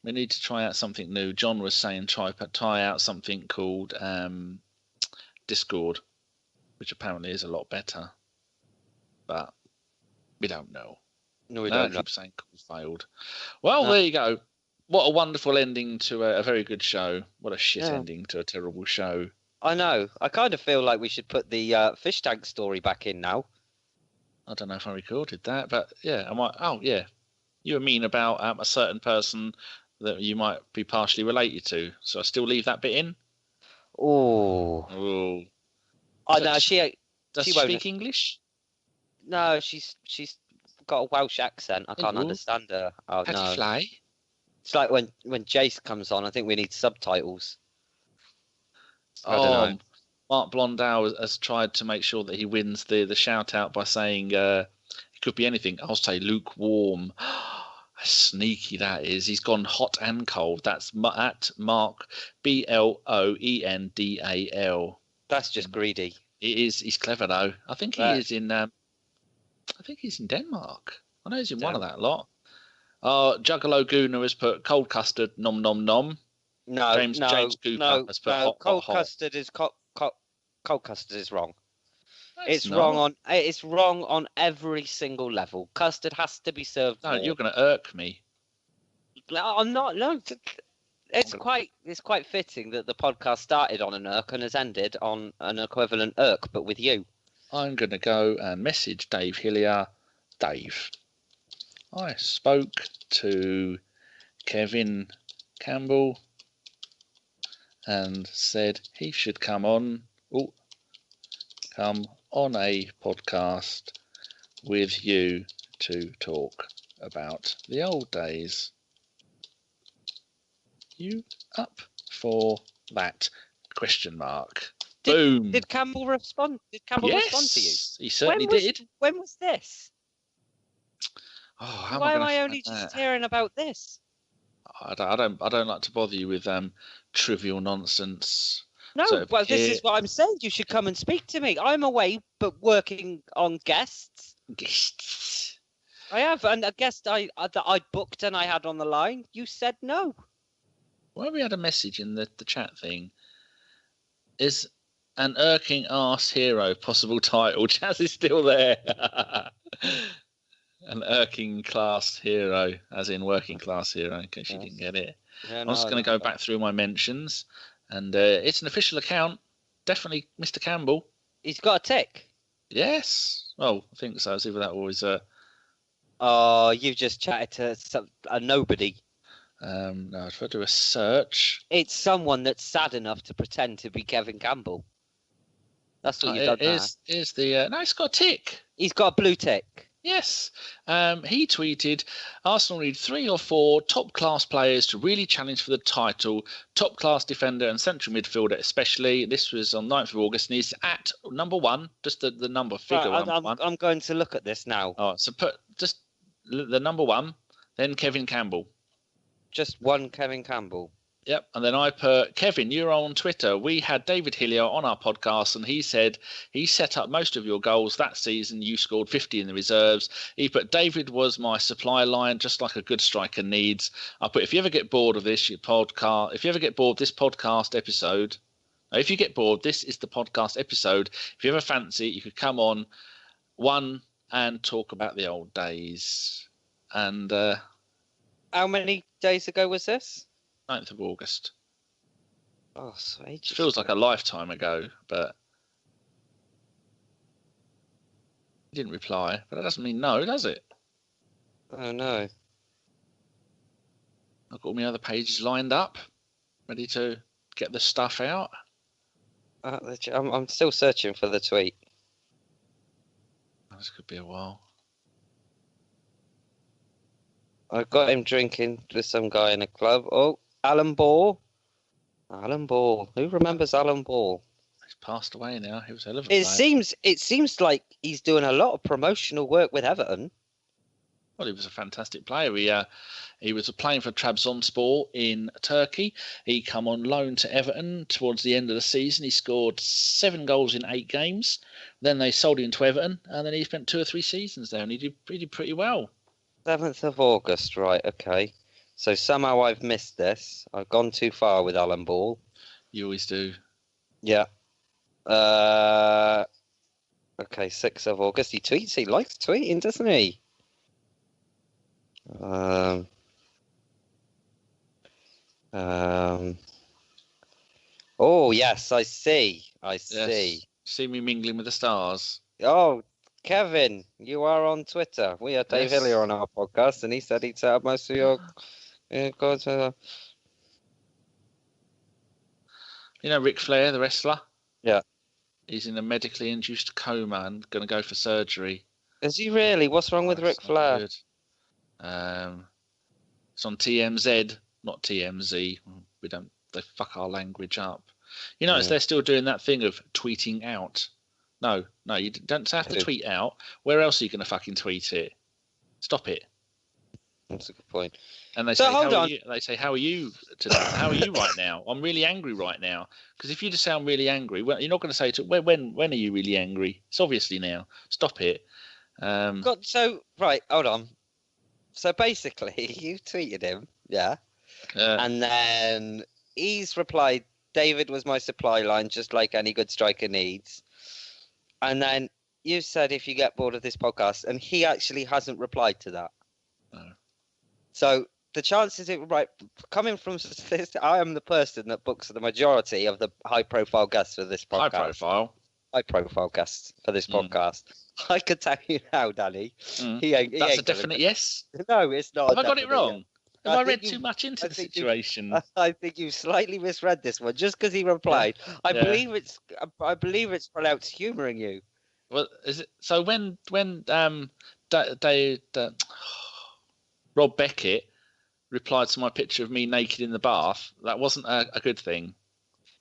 We need to try out something new. John was saying try out something called Discord, which apparently is a lot better. But we don't know. No, we don't know. Keep saying call failed. Well, there you go. What a wonderful ending to a very good show. What a shit ending to a terrible show. I know. I kind of feel like we should put the fish tank story back in now. I don't know if I recorded that, but yeah, I might. Oh, yeah. You were mean about a certain person that you might be partially related to. So I still leave that bit in? Oh. I know. Does she won't speak English? No, she's got a Welsh accent. I can't understand her. Oh, How do no. you fly? It's like when Jace comes on, I think we need subtitles. I don't know. Mark Blondell has tried to make sure that he wins the shout out by saying it could be anything. I'll say lukewarm. Sneaky that is. He's gone hot and cold. That's at Mark Bloendal. That's just greedy. He is. He's clever though. I think he is in. I think he's in Denmark. I know he's in one of that lot. Juggalo Guna has put cold custard. Nom nom nom. No, James Cooper has put hot, cold hot, custard is cold custard is wrong. It's wrong on every single level. Custard has to be served. No, you're going to irk me. I'm not. No, it's quite fitting that the podcast started on an irk and has ended on an equivalent irk, but with you. I'm going to go and message Dave Hillier. Dave, I spoke to Kevin Campbell and said he should come on a podcast with you to talk about the old days. You up for that? Question mark. Boom. Did Campbell respond? Did Campbell respond to you? He certainly did. When was this? Oh, why am I only just hearing about this? I don't like to bother you with trivial nonsense. No, well, this is what I'm saying. You should come and speak to me. I'm away, but working on guests. I have, and a guest that I booked and I had on the line. You said no. Well, we had a message in the chat thing. Is an irking arse hero possible title? Chaz is still there. An irking class hero, as in working class hero, in case you didn't get it. Yeah, I'm just going to go back through my mentions, and it's an official account. Definitely Mr. Campbell. He's got a tick. Yes. Well, I think so. It's either that or he's Oh, you've just chatted to a nobody. No, if I do a search. It's someone that's sad enough to pretend to be Kevin Campbell. That's what you've done there. Is the no, he's got a tick. He's got a blue tick. Yes. He tweeted, Arsenal need 3 or 4 top-class players to really challenge for the title, top-class defender and central midfielder especially. This was on 9th of August, and he's at number 1, just the number figure. Right, I'm going to look at this now. Oh, so put just the number 1, then Kevin Campbell. Just one Kevin Campbell. Yep, and then I put, Kevin, you're on Twitter. We had David Hillier on our podcast, and he said he set up most of your goals that season. You scored 50 in the reserves. He put, David was my supply line, just like a good striker needs. I put, if you ever get bored of this, this podcast episode, if you get bored, this is the podcast episode. If you ever fancy it, you could come on one and talk about the old days. And how many days ago was this? 9th of August. Oh, sweet. It feels like a lifetime ago, but he didn't reply. But that doesn't mean no, does it? Oh, no. I've got all my other pages lined up, ready to get the stuff out. I'm still searching for the tweet. This could be a while. I got him drinking with some guy in a club. Oh, Alan Ball. Alan Ball. Who remembers Alan Ball? He's passed away now. He was a hell of a player. It seems like he's doing a lot of promotional work with Everton. Well, he was a fantastic player. He was playing for Trabzonspor in Turkey. He come on loan to Everton towards the end of the season. He scored 7 goals in 8 games. Then they sold him to Everton, and then he spent 2 or 3 seasons there, and he did pretty well. 7th of August, right, okay. So somehow I've missed this. I've gone too far with Alan Ball. You always do. Yeah. Okay, 6th of August. He tweets. He likes tweeting, doesn't he? Oh, yes, I see. Yes. See me mingling with the stars. Oh, Kevin, you are on Twitter. We had Dave Hillier on our podcast, and he said he'd set up most of your... You know Ric Flair, the wrestler? Yeah. He's in a medically induced coma and going to go for surgery. Is he really? What's wrong with Ric Flair? Good. It's on TMZ, not TMZ. They fuck our language up. You notice they're still doing that thing of tweeting out. No, you don't have to tweet out. Where else are you going to fucking tweet it? Stop it. That's a good point. And they So say, hold on. They say, how are you today? How are you right now? I'm really angry right now. Because if you just sound really angry, well, you're not going to say to when are you really angry? It's obviously now. Stop it. Right, hold on. So basically, you tweeted him, yeah, and then he's replied, "David was my supply line, just like any good striker needs." And then you said, "If you get bored of this podcast," and he actually hasn't replied to that. No. So the chances coming from I am the person that books the majority of the high-profile guests for this podcast. High-profile guests for this podcast. I could tell you now, Danny. That's a definite yes. No, it's not. Have I got it wrong? Yes. Have I read too much into the situation? I think you slightly misread this one, just because he replied. I believe it's pronounced humouring you. Well, is it so? When Rob Beckett replied to my picture of me naked in the bath, that wasn't a good thing.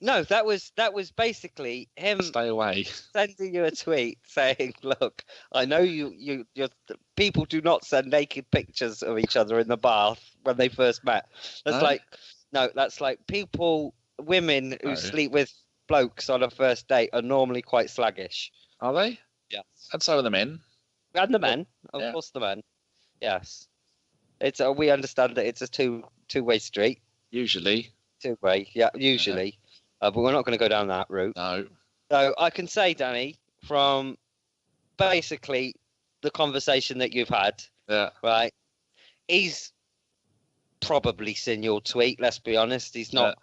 No, that was basically him. Stay away. Sending you a tweet saying, "Look, I know you people do not send naked pictures of each other in the bath when they first met. That's like women who sleep with blokes on a first date are normally quite sluggish. Are they? Yes. And so are the men. And the men, of course, the men. Yes. We understand that it's a two-way street. Usually. Two-way, yeah, usually. Yeah. But we're not going to go down that route. No. So I can say, Danny, from basically the conversation that you've had, right? He's probably seen your tweet. Let's be honest. He's not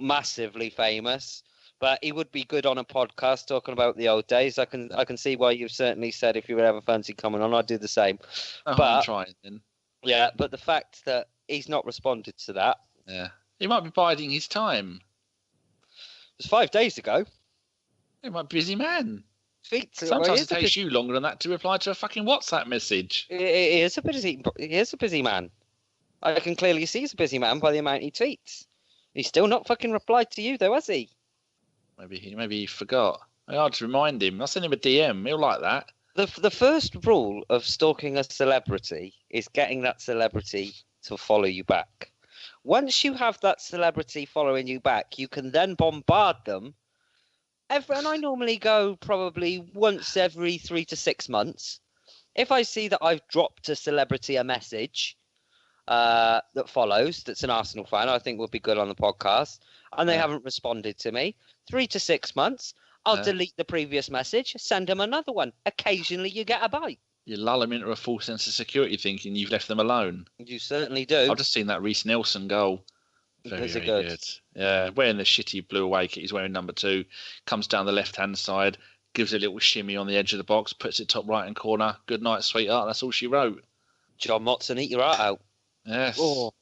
massively famous, but he would be good on a podcast talking about the old days. I can see why you've certainly said if you would ever fancy coming on, I'd do the same. But I'm trying then. Yeah, but the fact that he's not responded to that. Yeah, he might be biding his time. It was 5 days ago. He might be a busy man. Sometimes it takes you longer than that to reply to a fucking WhatsApp message. He is a busy man. I can clearly see he's a busy man by the amount he tweets. He's still not fucking replied to you, though, has he? Maybe he forgot. I had to remind him. I sent him a DM. He'll like that. The first rule of stalking a celebrity is getting that celebrity to follow you back. Once you have that celebrity following you back, you can then bombard them. And I normally go probably once every 3 to 6 months. If I see that I've dropped a celebrity a message that follows, that's an Arsenal fan, I think would be good on the podcast, and they haven't responded to me, 3 to 6 months, I'll delete the previous message, send them another one. Occasionally you get a bite. You lull them into a false sense of security thinking you've left them alone. You certainly do. I've just seen that Reece Nelson goal. Very good. Yeah, wearing the shitty blue away kit. He's wearing number 2. Comes down the left-hand side, gives a little shimmy on the edge of the box, puts it top right-hand corner. Good night, sweetheart. That's all she wrote. John Motson, eat your heart out. Yes. Oh.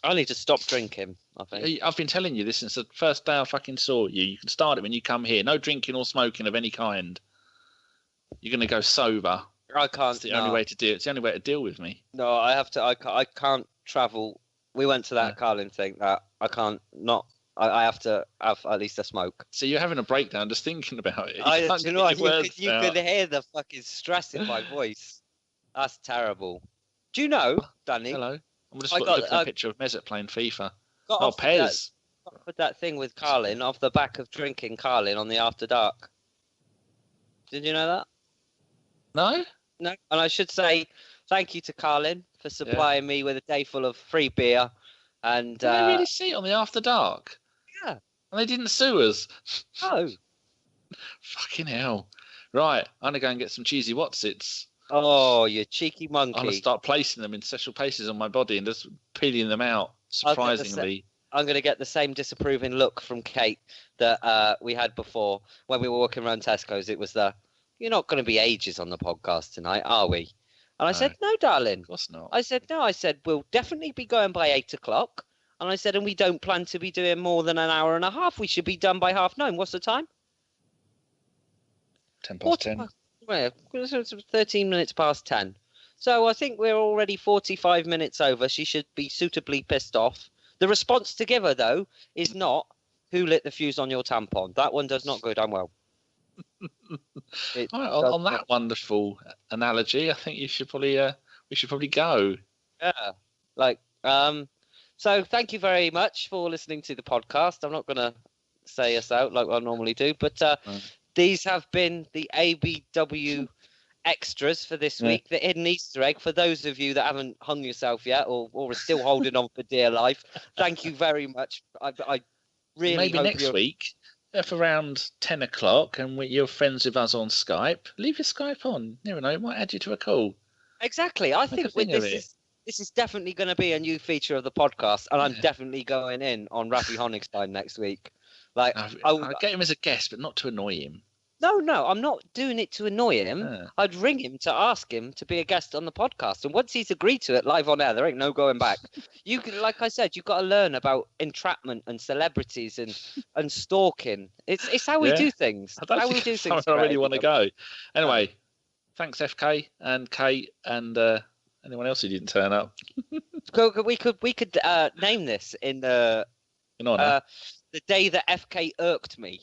I need to stop drinking, I think. I've been telling you this since the first day I fucking saw you. You can start it when you come here. No drinking or smoking of any kind. You're going to go sober. I can't. It's the only way to deal. It's the only way to deal with me. No, I have to. I can't travel. We went to that Carlin thing. That I can't not. I have to have at least a smoke. So you're having a breakdown just thinking about it. You know what? You could hear the fucking stress in my voice. That's terrible. Do you know, Danny? Hello. I'm just looking at a picture of Mesut playing FIFA. Pez. Put that thing with Carlin off the back of drinking Carlin on the After Dark. Did you know that? No. And I should say thank you to Carlin for supplying me with a day full of free beer. And did they really see it on the After Dark? Yeah. And they didn't sue us? No. Fucking hell. Right, I'm going to go and get some cheesy Wotsits. Oh, you cheeky monkey. I'm going to start placing them in special places on my body and just peeling them out, surprisingly. I'm going to get the same disapproving look from Kate that we had before when we were walking around Tesco's. It was you're not going to be ages on the podcast tonight, are we? And I said, no, darling. Of course not. I said, no. I said, we'll definitely be going by 8 o'clock. And I said, and we don't plan to be doing more than an hour and a half. We should be done by 9:30. What's the time? 10 past 10. Well, 13 minutes past 10. So I think we're already 45 minutes over. She should be suitably pissed off. The response to give her, though, is not, who lit the fuse on your tampon? That one does not go down well. On that wonderful analogy, I think we should probably go. Yeah. Like, so thank you very much for listening to the podcast. I'm not going to say us out like I normally do, but these have been the ABW extras for this week, the hidden Easter egg. For those of you that haven't hung yourself yet or are still holding on for dear life, thank you very much. I really maybe hope next week, if around 10 o'clock and you're friends with us on Skype, leave your Skype on. Never know, it might add you to a call. Exactly. I think this is definitely going to be a new feature of the podcast, and I'm definitely going in on Rafi Honigstein next week. Like, I'll get him as a guest, but not to annoy him. No, I'm not doing it to annoy him. I'd ring him to ask him to be a guest on the podcast, and once he's agreed to it live on air, there ain't no going back. You can, like I said, you've got to learn about entrapment and celebrities and stalking. It's how we do things. I really want to go. Anyway, thanks FK and Kate and anyone else who didn't turn up. We could name this in the day that FK irked me.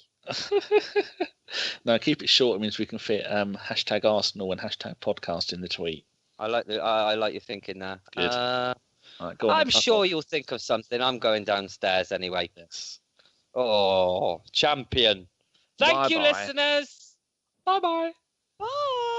No, keep it short. It means we can fit hashtag Arsenal and hashtag podcast in the tweet. I like your thinking there. Good. Right, go on, I'm sure you'll think of something. I'm going downstairs anyway. Yes. Oh, champion. Thank you, listeners. Bye-bye. Bye.